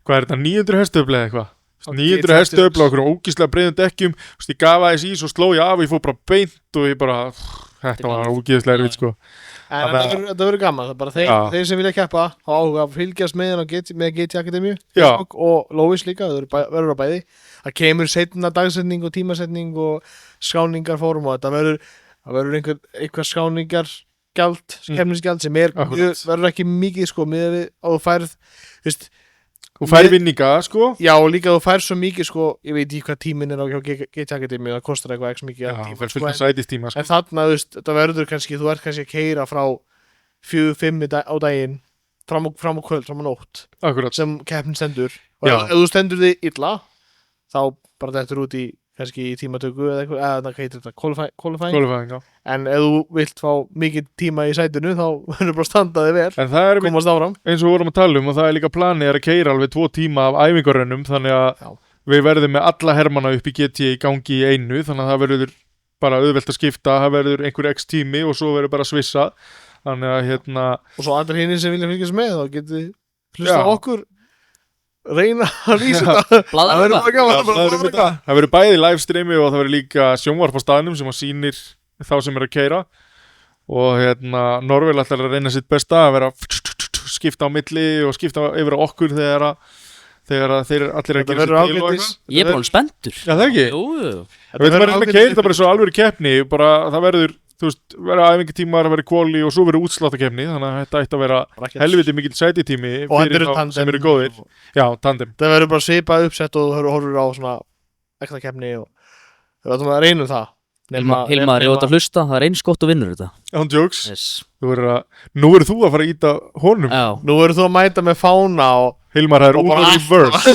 hvað er þetta, 900 hestöfli eða eitthvað? 900 hestöfli á okkur ógíslega breiðum dekkjum. Ég gaf aðeins í, svo sló ég af og ég fór bara beint og ég bara, þetta var ógíslega erfitt sko. En þetta verður gaman, það er bara þeir sem vilja keppa á áhuga að fylgjast með GT Akademi og Lóis líka, það verður á bæði. Það kemur seinna dagsetning og tímasetning og skráningarfórum og það verður eitthvað skráningargjald, keppnisgjald sem verður ekki mikið sko með við og þú færð, Þú færð vinninga sko. Já, og líka þú færð svo mikið sko, ég veit ekki hvað tíminn er á GT Akademi, það kostar eitthvað ekki mikið tíma. Já, það fyrir fullt sætistíma sko. En þarna, það verður kannski, þú ert kannski að keyra frá 4-5 á daginn fram á kvöld, fram á nótt. Akkurat. Sem keppnin stendur. Og ef þú stendur þig illa, þá bara dettur út í kannski í tímatöku eða eitthvað, eða hvað heitir þetta, qualifying, en ef þú vilt fá mikið tíma í sætinu þá verður bara standaði vel, komast áfram. Eins og við vorum að tala og það er líka planið að keyra alveg 2 tíma af æfingarönnum, þannig að við verðum með alla hermana upp í GT í gangi í einu, þannig að það verður bara auðvelt að skipta, það verður einhver x tími og svo verður bara að svissa, þannig að og svo allir hinir sem vilja fylgjast með, þá getur þið hlusta á okkur, reyna að lýsa þetta. Það verður bara gaman. Það verður bæði livestreami og það verður líka sjónvarp á staðnum sem að sýnir þá sem er að keyra og Norvel ætlar að reyna sitt besta að vera skipta á milli og skipta yfir á okkur þegar þeir allir að gera sér til og eitthvað. Ég er bara spenntur. Já, það ekki? Jú. Við veitum að reyna að keyra þetta bara svo alvöru keppni, bara það verður verða æfingatímar, verður kvóli og svo verður útsláttakefni, þannig að þetta ætti að vera helviti mikill sætitími fyrir þá sem eru góðir. Já, tandem. Það verður bara svipað uppsett og þú horfur á svona ekta kefni og við ætlum að reynum það. Hilmar, ég átt að hlusta, það er eins gott og vinnur þetta. Án jokes. Nú verður þú að fara að íta honum. Já. Nú verður þú að mæta með fána og Hilmar, það er Uno Reverse.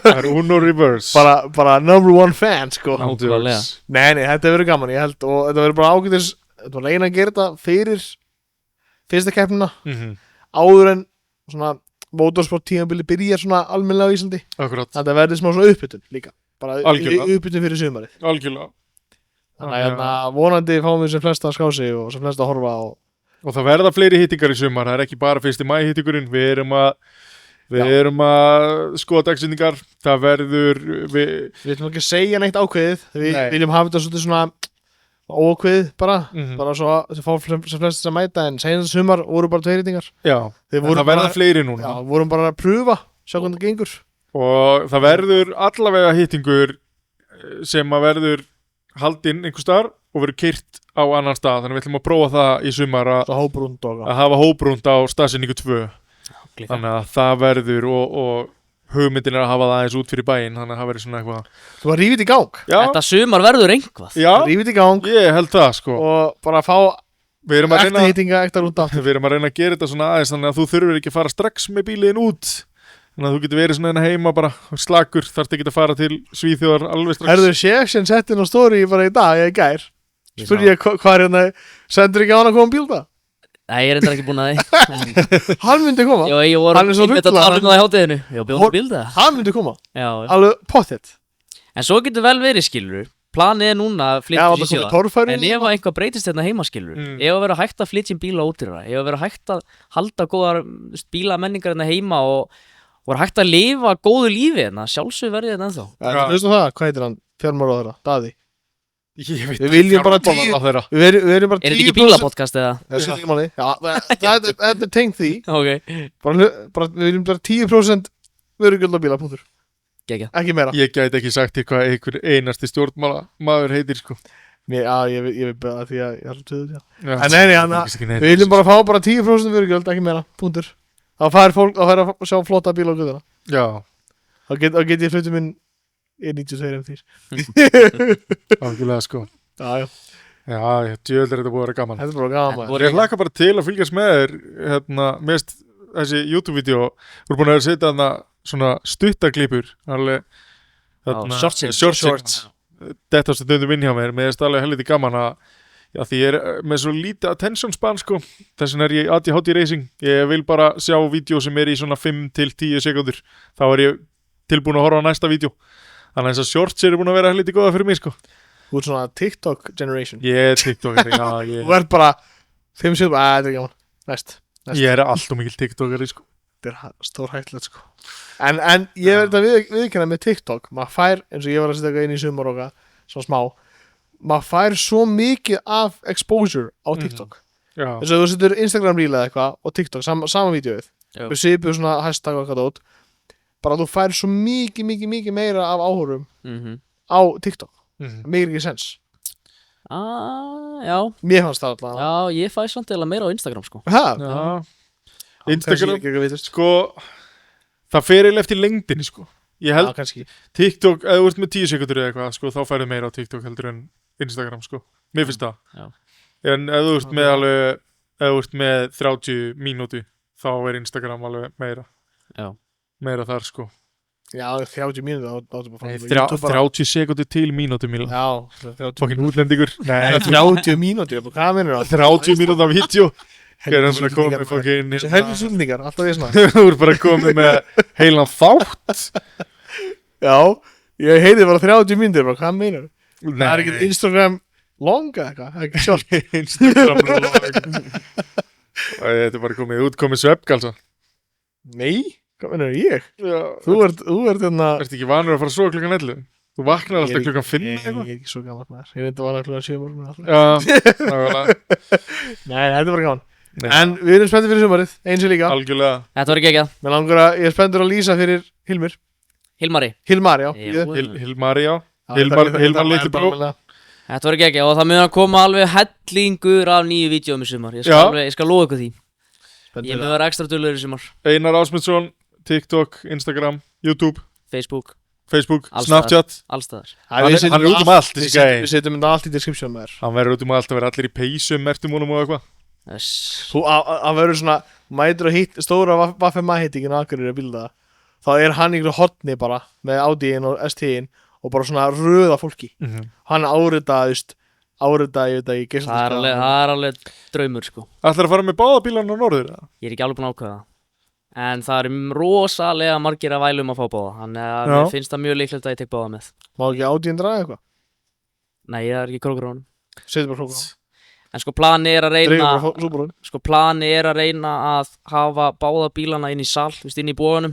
Það er Uno Reverse. Bara #1 fan, sko. Náttúrulega. Nei, þetta verður gaman, ég held. Og þetta verður bara ágætis, þetta var reyna að gera þetta fyrir fyrsta keppnina. Áður en svona motorsport tímabili byrjar svona almennilega á Íslandi. Akkurat. Þetta verður smá svona uppbytun líka. Bara uppbytun fyrir sumarið. Algjörlega. Þannig að vonandi fáum við sem flesta að ská sig og sem flesta að horfa og það verða fleiri hittingar í sumar, það er ekki bara 1. maí hittingurinn, við erum að skoða dagsendingar, það verður við ætlum ekki að segja neitt ákveðið, við viljum hafa þetta svolítið svona óákveðið bara svo að fá sem flesta að mæta, en senast sumar voru bara 2 hittingar. Já, það verða fleiri núna. Já, vorum bara að pröfa, sjá hvernig það gengur. Og það verður allavega hittingur sem að verður haldinn einhver staðar og verður keyrt á annan stað, þannig við ætlum að prófa það í sumar að hafa hóbrúnd á staðsetningu 2. Þannig að það verður og hugmyndin er að hafa það aðeins út fyrir bæinn, þannig að það verður svona eitthvað. Þú var rífið í gang. Já. Þetta sumar verður einhvað. Já, rífið í gang. Ég held það sko. Og bara fá ekta hittinga, ekta rúnda. Við erum að reyna að gera þetta svona aðeins þannig að þú þurfur ekki að fara strax með bíliðin út. Þannig að þú getur verið svona heima bara slakur, þarft ekki að fara til Svíþjóðar alveg strax. Herðu, Sjeksson setti inn á story bara í dag, ég gær. Spurði ég hvað sendur ekki á hann að koma bíl það? Nei, ég er enda ekki búin að því. Hann myndi koma. Já, ég voru Hann er svo að ruglað, tala um það í hátíðinu. Já, bjóðum bilda. Hann myndi koma. Já. Alveg pottet. En svo getur vel verið, skilur. Planið er núna að flytja í síðan. Torfæri. En ef eitthvað breytist hérna heima, skilur. Ef að vera hægt að flytja bíla út í það. Ef að vera hægt að halda góðar bílamenningar hérna heima og vera hægt að lifa góðu lífi hérna. Sjálfsög verði þetta ennþá. Veistu það? Hvað heitir hann? Fjármálaráðherra, Daði. Við viljum bara 10. Við erum bara 10%. Er þetta ekki bílapodcast eða? Þetta er tengt því. Ok. Bara, við viljum bara 10% vörugjöld á bíla, punktur. Geggjað. Ekki meira. Ég gæti ekki sagt þér hvað einhver einasti stjórnmálamaður heitir sko. Ég veit bara því að ég er svo töður, já. En nei, við viljum bara fá bara 10% vörugjöld, ekki meira, punktur. Þá fær fólk að sjá flotta bíla á göðuna. Já. Þá get ég flutið minn E92 M3. Algjörlega sko. Já. Já, djöðlega er þetta búið að vera gaman. Þetta er bara gaman. Ég hlakka bara til að fylgjast með þér mest þessi YouTube-vídeó. Þú er búin að setja þarna svona stuttaklipur alveg shorts. Þetta stundum inn hjá mér. Mér er alveg helviti gaman að því ég er með svo lítið attention span sko. Þess vegna er ég ADHD racing. Ég vil bara sjá vídeo sem er í svona 5 til 10 sekundur. Þá er ég tilbúin að horfa á næsta vídeo. Þannig að þess að shorts eru búin að vera helviti góða fyrir mig sko. Þú ert svona TikTok generation. Ég er TikTokari, já. Þú ert bara 5 sekúndur, þetta er gaman. Næst. Ég er alltof mikil TikTokari sko. Þetta er stór hættulegt sko. En ég verð að viðkenna með TikTok. Maður fær, eins og ég var að setja eitthvað inn í sumar og svona smá. Maður fær svo mikið af exposure á TikTok. Já. Þess að þú setur Instagram reel eða eitthvað og TikTok, sama vídeoið. Við sipum svona hashtag og eitthvað dót. Bara þú fær svo mikið meira af áhorfum á TikTok. Mikið ekki sens. Já. Mér fannst það alltaf. Já, ég fæ samt eða meira á Instagram sko. Já. Instagram, sko, það fer eiginlega eftir lengdinni sko. Ég held TikTok, ef þú ert með 10 sekundur eða eitthvað, sko, þá færðu meira á TikTok heldur en Instagram sko. Mér finnst það. Já. En ef þú ert með 30 mínútu, þá er Instagram alveg meira. Já. Meira þar sko. Já, 30 mínútur Nei, 30 sekundur til mínútu Míla. Já, fokkin útlendingur. Nei, 30 mínútur, hvað meinur það? 30 mínútur af vídeo. Gerðan svona komið fokkin helvis útlendingar, alltaf því svona. Þú ert bara komið með heilan þátt. Já, ég heiti bara 30 mínútur, hvað meinur það? Það er ekki Instagram longa eitthvað, það er ekki sjálf. Instagram longa. Þetta er bara komið svefngalsa. Nei, hvað meinar ég? Já. Þú ert hérna. Ertu ekki vanur að fara svo klukkan 11? Þú vaknar alltaf klukkan 5 eitthvað? Ég er ekki svo gammal maður. Ég veit að vakna klukkan 7 morgun alltaf. Já, nákvæmlega. Nei, þetta er bara gaman. En við erum spenntir fyrir sumarið, eins og líka. Algjörlega. Þetta var ekki ekki. Mér langar að ég er spenntur að lýsa fyrir Hilmar, já. Hilmar, já. Hilmar litli bró. Þetta var ekki ekki og það mun að koma alveg hellingur af nýju vídeóum í sumar. Ég skal lofa ykkur því. Ég mun að vera ekstra duglegur í sumar. Einar Ásmundsson, TikTok, Instagram, YouTube, Facebook, Snapchat. Allstaðar. Hann er út allt þessi gæi. Við setjum þetta allt í description með þér. Hann verður út allt að vera allir í peysum, mertumónum og eitthvað. Hann verður svona, mætur að hitt stóra Vaffema hittingin á Akureyri að bilda það. Þá er hann í einhverju horni bara með Audi-in og ST-in og bara svona röða fólki. Hann áritað, ég veit ekki. Það er alveg draumur sko. Ætlar að fara með báða bílarna á norður? Ég er ekki alveg búin að ákveða það. En það er rosalega margir að vælum að fá báða. Þannig að mér finnst það mjög líklegt að ég tek báða með. Má ekki Audi-in draga eitthvað? Nei, ég er ekki krókur á honum. Setur bara krókur á. En sko planið er að reyna að hafa báða bílana inn í sal, inn í bóganum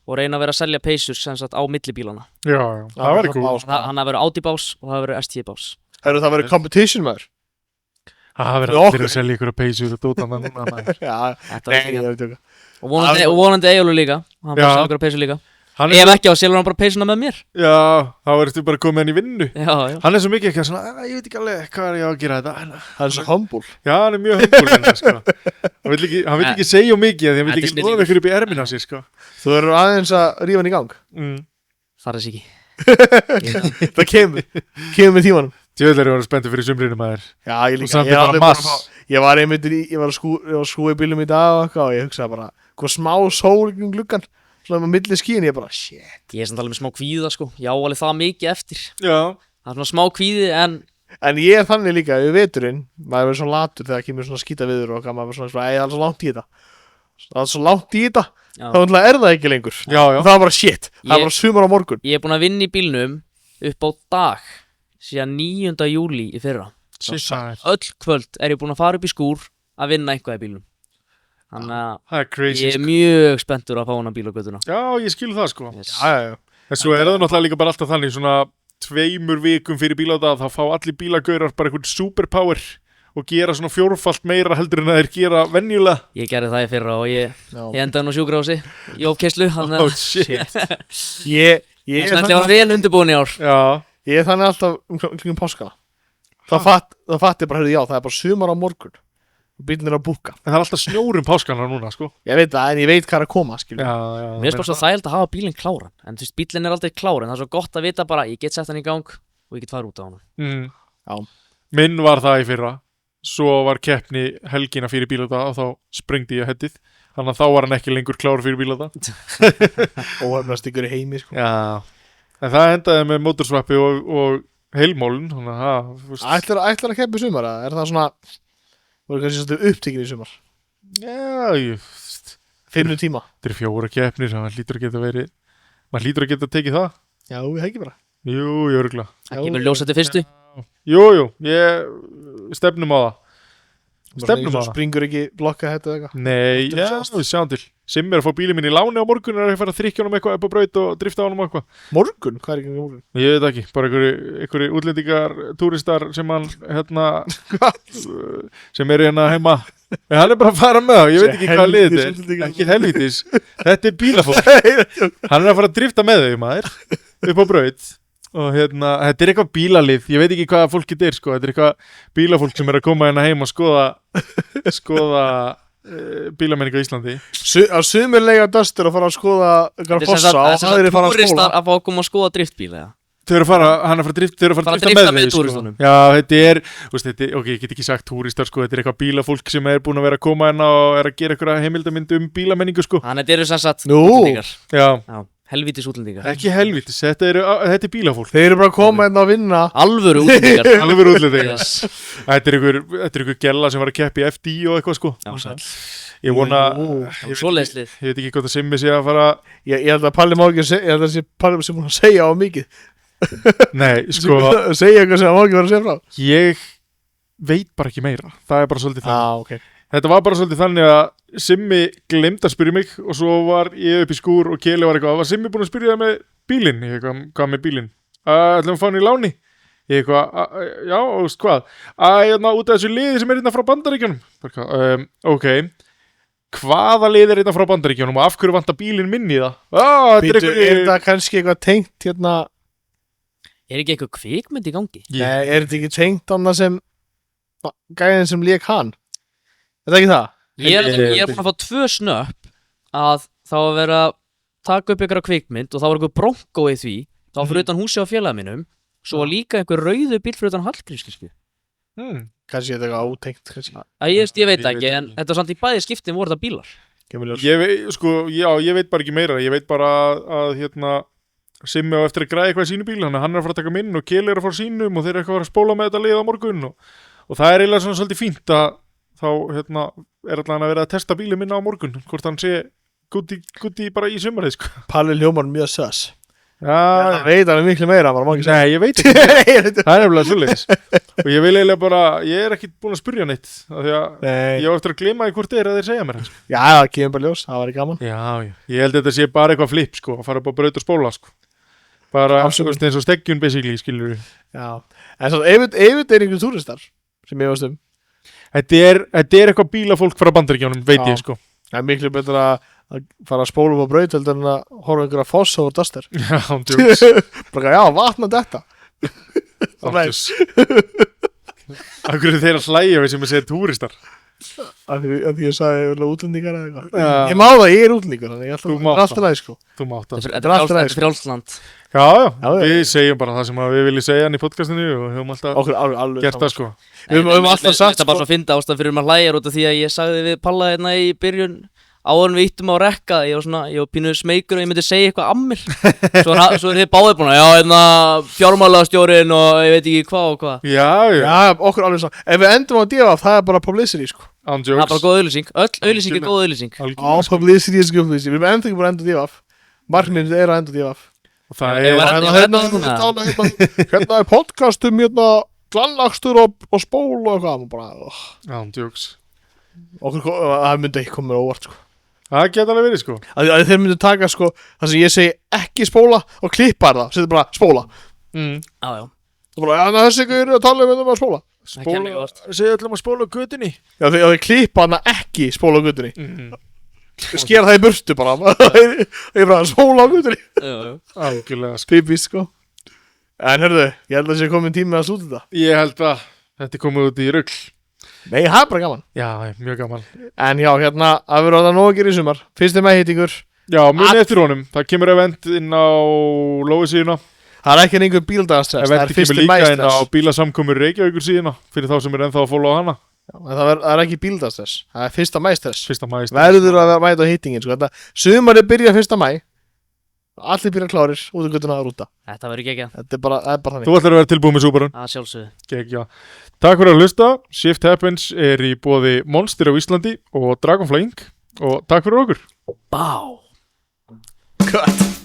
og reyna að vera að selja peysur sem sagt á milli bílana. Já, það verður cool. Hann að vera Audi-bás og það verður ST-bás. Það verður competition maður. Það verður allir að selja ykkur að peysur og dóta með núna. Já, nei, ég veit ekki. Og vonandi Eyjólfur líka, hann bara selja ykkur að peysur líka. Ef ekki á selur hann bara peysuna með mér. Já, þá verður bara komið henni í vinnu. Já. Hann er svo mikið eitthvað svona, ég veit ekki alveg hvað ég á að gera þetta. Hann er svo humble. Já, hann er mjög humble henni, sko. Hann vil ekki segja mikið því hann vil ekki lofa ykkur upp í ermina sér, sko. Þú verður aðeins að rífa hann í gang. Það er ekki. Það kemur með tímanum. Tjóðlega er spenntur fyrir sumrinu maður. Já, ég líka. Ég var að skúa í bílum í dag og ég hugsaði bara, hvað smá sól í gluggann. Svona með milli skíin, ég bara, shit. Ég er samt alveg með smá kvíða, sko. Já, alveg það mikið eftir. Já. Það er svona smá kvíði, en En ég þannig líka, við veturinn, maður verður svona latur þegar kemur svona skýta viður og maður verður svona, það er svo langt í þetta. Það er svo langt í þetta, þá er það ekki lengur. Já. Það er bara shit, það er bara sumar á morgun. Ég er búin að vinna í bílnum upp á dag síðan 9. júlí í fyrra. Öll kvöld er ég búin að fara upp í skúr að vinna eitthvað í bílnum. Þannig að ég er mjög spenntur að fá hana bíl á göttuna. Já, ég skil það sko. Yes. Já. En svo er það náttúrulega líka bara alltaf þannig svona 2 vikum fyrir bíláta þá fá allir bílagaurar bara einhvern superpower og gera svona 4-falt meira heldur en að þeir gera venjulega. Ég gerði það í fyrra og ég endaði nú sjúkrahúsi í ofkeislu. Oh shit. Ég er þannig vel undirbúin í ár. Já. Ég er þannig alltaf kringum páskana. Það fatti bara, já, það er bara sumar á morgun. Bílinn er að búka. En það er alltaf snjórum páskana núna, sko. Ég veit það, en ég veit hvað er að koma, skilur. Já. Mér finnst bara svo þægild að hafa bílinn kláran. En þú veist, bílinn er aldrei klár, en það er svo gott að vita bara, ég get sett hann í gang og ég get farið út á hann. Já. Minn var það í fyrra. Svo var keppni helgina fyrir bílata og þá sprengdi ég hettið. Þannig að þá var hann ekki lengur klár fyrir bílata. Óhefnast ykkur í heimi, sko. Já. En það endaði með motorswappi og heilmólin. Ætlar að keppa í sumar, er það svona... voru kannski svolítið upptekinn í sumar. Já, Finnum tíma. Þetta 4 keppnir, maður hlýtur að geta tekið það. Já, við heggjum bara. Jú, örugglega. Það kemur ljós eftir fyrstu. Jú, ég stefnum á það. Springur ekki blokka þetta eða eitthvað? Nei, já, við sjáum til. Simmi er að fá bílinn minn í láni á morgun og er að fara að þrykkja honum eitthvað upp á braut og drifta honum eitthvað. Morgun? Hvað er ekki morgun? Ég veit ekki, bara einhverju útlendingar, túristar sem hann, sem er hérna heima. En hann er bara að fara með það, ég veit ekki hvað liðið er. Ekki helvítis, þetta er bílafólk. Hann er að fara að drifta með þau, maður, upp á braut. Og þetta er eitthvað bílalið, ég veit ekki hvað fólk þetta er, sko. Þetta er eitthvað bílafólk sem er að koma hérna heim og skoða bílamenningu í Íslandi. Að sumir lega döstur að fara að skoða eitthvað fossa og aðrir fara að skóla. Túristar að fá að koma að skoða driftbíla, já. Þau eru að fara að drifta með túristunum. Já, þetta er, ok, ég get ekki sagt túristar, sko, þetta er eitthvað bílafólk sem er búin að vera að koma hérna og er að gera eitthvað heimildamynd heimildamenningu, sko. Þannig að þetta eru sem sagt útlendingar. Já. Helvítis útlendingar. Ekki helvítis, þetta er bílafólk. Þeir eru bara að koma hérna að vinna. Alvöru útlendingar. Alvöru útlendingar. Þetta er einhver gella sem var að keppa í FD og eitthvað, sko. Já, sæl. Ég vona, svoleiðislið. Ég veit ekki hvort að Simmi sé að fara. Ég held að Palli má ekki ég held að sé Palli sem hún að segja á mikið. Nei, sko. Segja eitthvað sem má ekki vera að segja frá. Ég veit bara ekki meira. Það er bara svolítið þannig. Okay. Þetta var bara svolítið þannig að Simmi glemdi að spyrja mig og svo var ég upp í skúr og Keli var eitthvað. Var Simmi búinn að spyrja það með bílinn? Ég eitthvað, hvað með bílinn? Ætlum að fá hann í láni? Ég eitthvað, já, og veist hvað? Út af þessu liði sem er hérna frá Bandaríkjunum. Ok. Hvaða lið er hérna frá Bandaríkjunum og af hverju vantar bílinn minn í það? Er þetta kannski eitthvað tengt hérna? Er ekki eitthvað kvikmynd í gangi? Nei, er þetta ekki tengt annað sem gæðin sem lék hann? Er það ekki það? Ég er búin að fá 2 snöpp að þá að vera að taka upp einhverja kvikmynd og þá var einhver Bronco í því. Það var fyrir utan húsi á félaga mínum. Svo var líka einhver rauðu bíl fyrir utan Hallgrímskirkju. Kannski er þetta eitthvað ótengt kannski. Ég veit ekki, en þetta var samt í bæði skiptin voru þetta bílar. Ég veit bara ekki meira. Ég veit bara að Simmi á eftir að græða eitthvað í sínu bíl. Hann er að fara að taka minn og Keli er að fara sínum og þeir eru eitthvað að spóla með þetta lið á morgun og það er eiginlega svona svolítið fínt að þá er allan að vera að testa bílið minna á morgun hvort hann sé gutti bara í sumarið, sko. Palli hljómar mjög sös. Já, það veit hann miklu meira, maður má ekki segja. Nei, ég veit ekki. Það er nefnilega svoleiðis. Og ég vil eiginlega bara, ég er ekki búin að spyrja neitt af því að ég á eftir að gleyma í hvort að þeir segja mér. Já, það kemur bara ljós, það var ekki gaman. Já, ég held að þetta sé bara eitthvað flip, sko, að fara upp á braut og spóla, sko. Bara eins og steggjun basically, skilur við. Já. En svo ef þetta er einhver túristar sem ég veist Þetta er eitthvað bílafólk frá Bandaríkjunum, veit ég, sko. Það er miklu betur að fara að spóla upp á braut heldur en að horfa einhverja foss over duster. Já, djúks. Bara já, vatna þetta. Áttus. Akkur er þeir að hlæja við sem að segja túristar? Af því ég sagði útlendingar eða eitthvað. Ég má það, ég er útlendingar, þannig ég er alltaf læg, sko. Þú mátt það. Þetta er frjálsland. Já, við segjum bara það sem við viljum segja hann í podcastinu og við höfum alltaf gert það, sko. Við höfum alltaf sagt, þetta er bara svo að finna ástæð fyrir að hlæja út af því að ég sagði við Palla hérna í byrjun áður en við íttum á rekka, ég var pínu smeykur og ég myndi segja eitthvað að mér. Svo þið báðir búin að, fjármálastjórinn og ég veit ekki hvað og hvað. Já, okkur alveg svo. Ef við endum á DFF, það bara publicity, sko. Það bara góð auðlýsing. Öll auðlýsing góð auðlýsing. Publicity er sko auðlýsing. Við erum ennþá ekki búin að enda DFF. Markmiðið að enda DFF. Og það hérna podcast glannakstur og spól og eitthvað. Bara, Ándjóks. Það myndi ekki koma mér óvart, sko. Það geta alveg verið, sko. Að þeir myndu taka, sko, það sem ég segi ekki spóla og klippa það, setja bara spóla. Já. Og bara, þessi ykkur eru að tala um að spóla. Segðu öllum að spóla götunni. Já, þeir klippa hana ekki spóla á götunni. Skera það í burtu bara. Ég bara spóla á götunni. Algjörlega, sko. Typist, sko. En hörðu, ég held að það sé komin tími að slúta þetta. Ég held að þetta er komið út í rugl. Nei, það er bara gaman. Já, mjög gaman. En já, hérna, að vera það nóg að gera í sumar. Fyrstu meðhýtingur. Já, muni eftir honum. Það kemur event inn á Lói síðuna. Það er ekki einhver bíldagarstress. Eventi kemur líka inn á bílasamkomur Reykjavíkur síðuna fyrir þá sem er ennþá að followa hana. Já, en það er ekki bíldagarstress. Það er 1. maí-stress. 1. maí-stress. Verður að mæta á hýtingin, sko. Sumarið byrja 1. maí. Allir byrja klárir út af göttuna að rúta. Þetta verður geggjað. Það er bara þannig. Þú ætlar að vera tilbúið með Subarun. Að sjálfsögðu. Geggjað. Takk fyrir að hlusta. Shift Happens er í boði Monster á Íslandi og Dragonflying og takk fyrir okkur. Bá. Cut.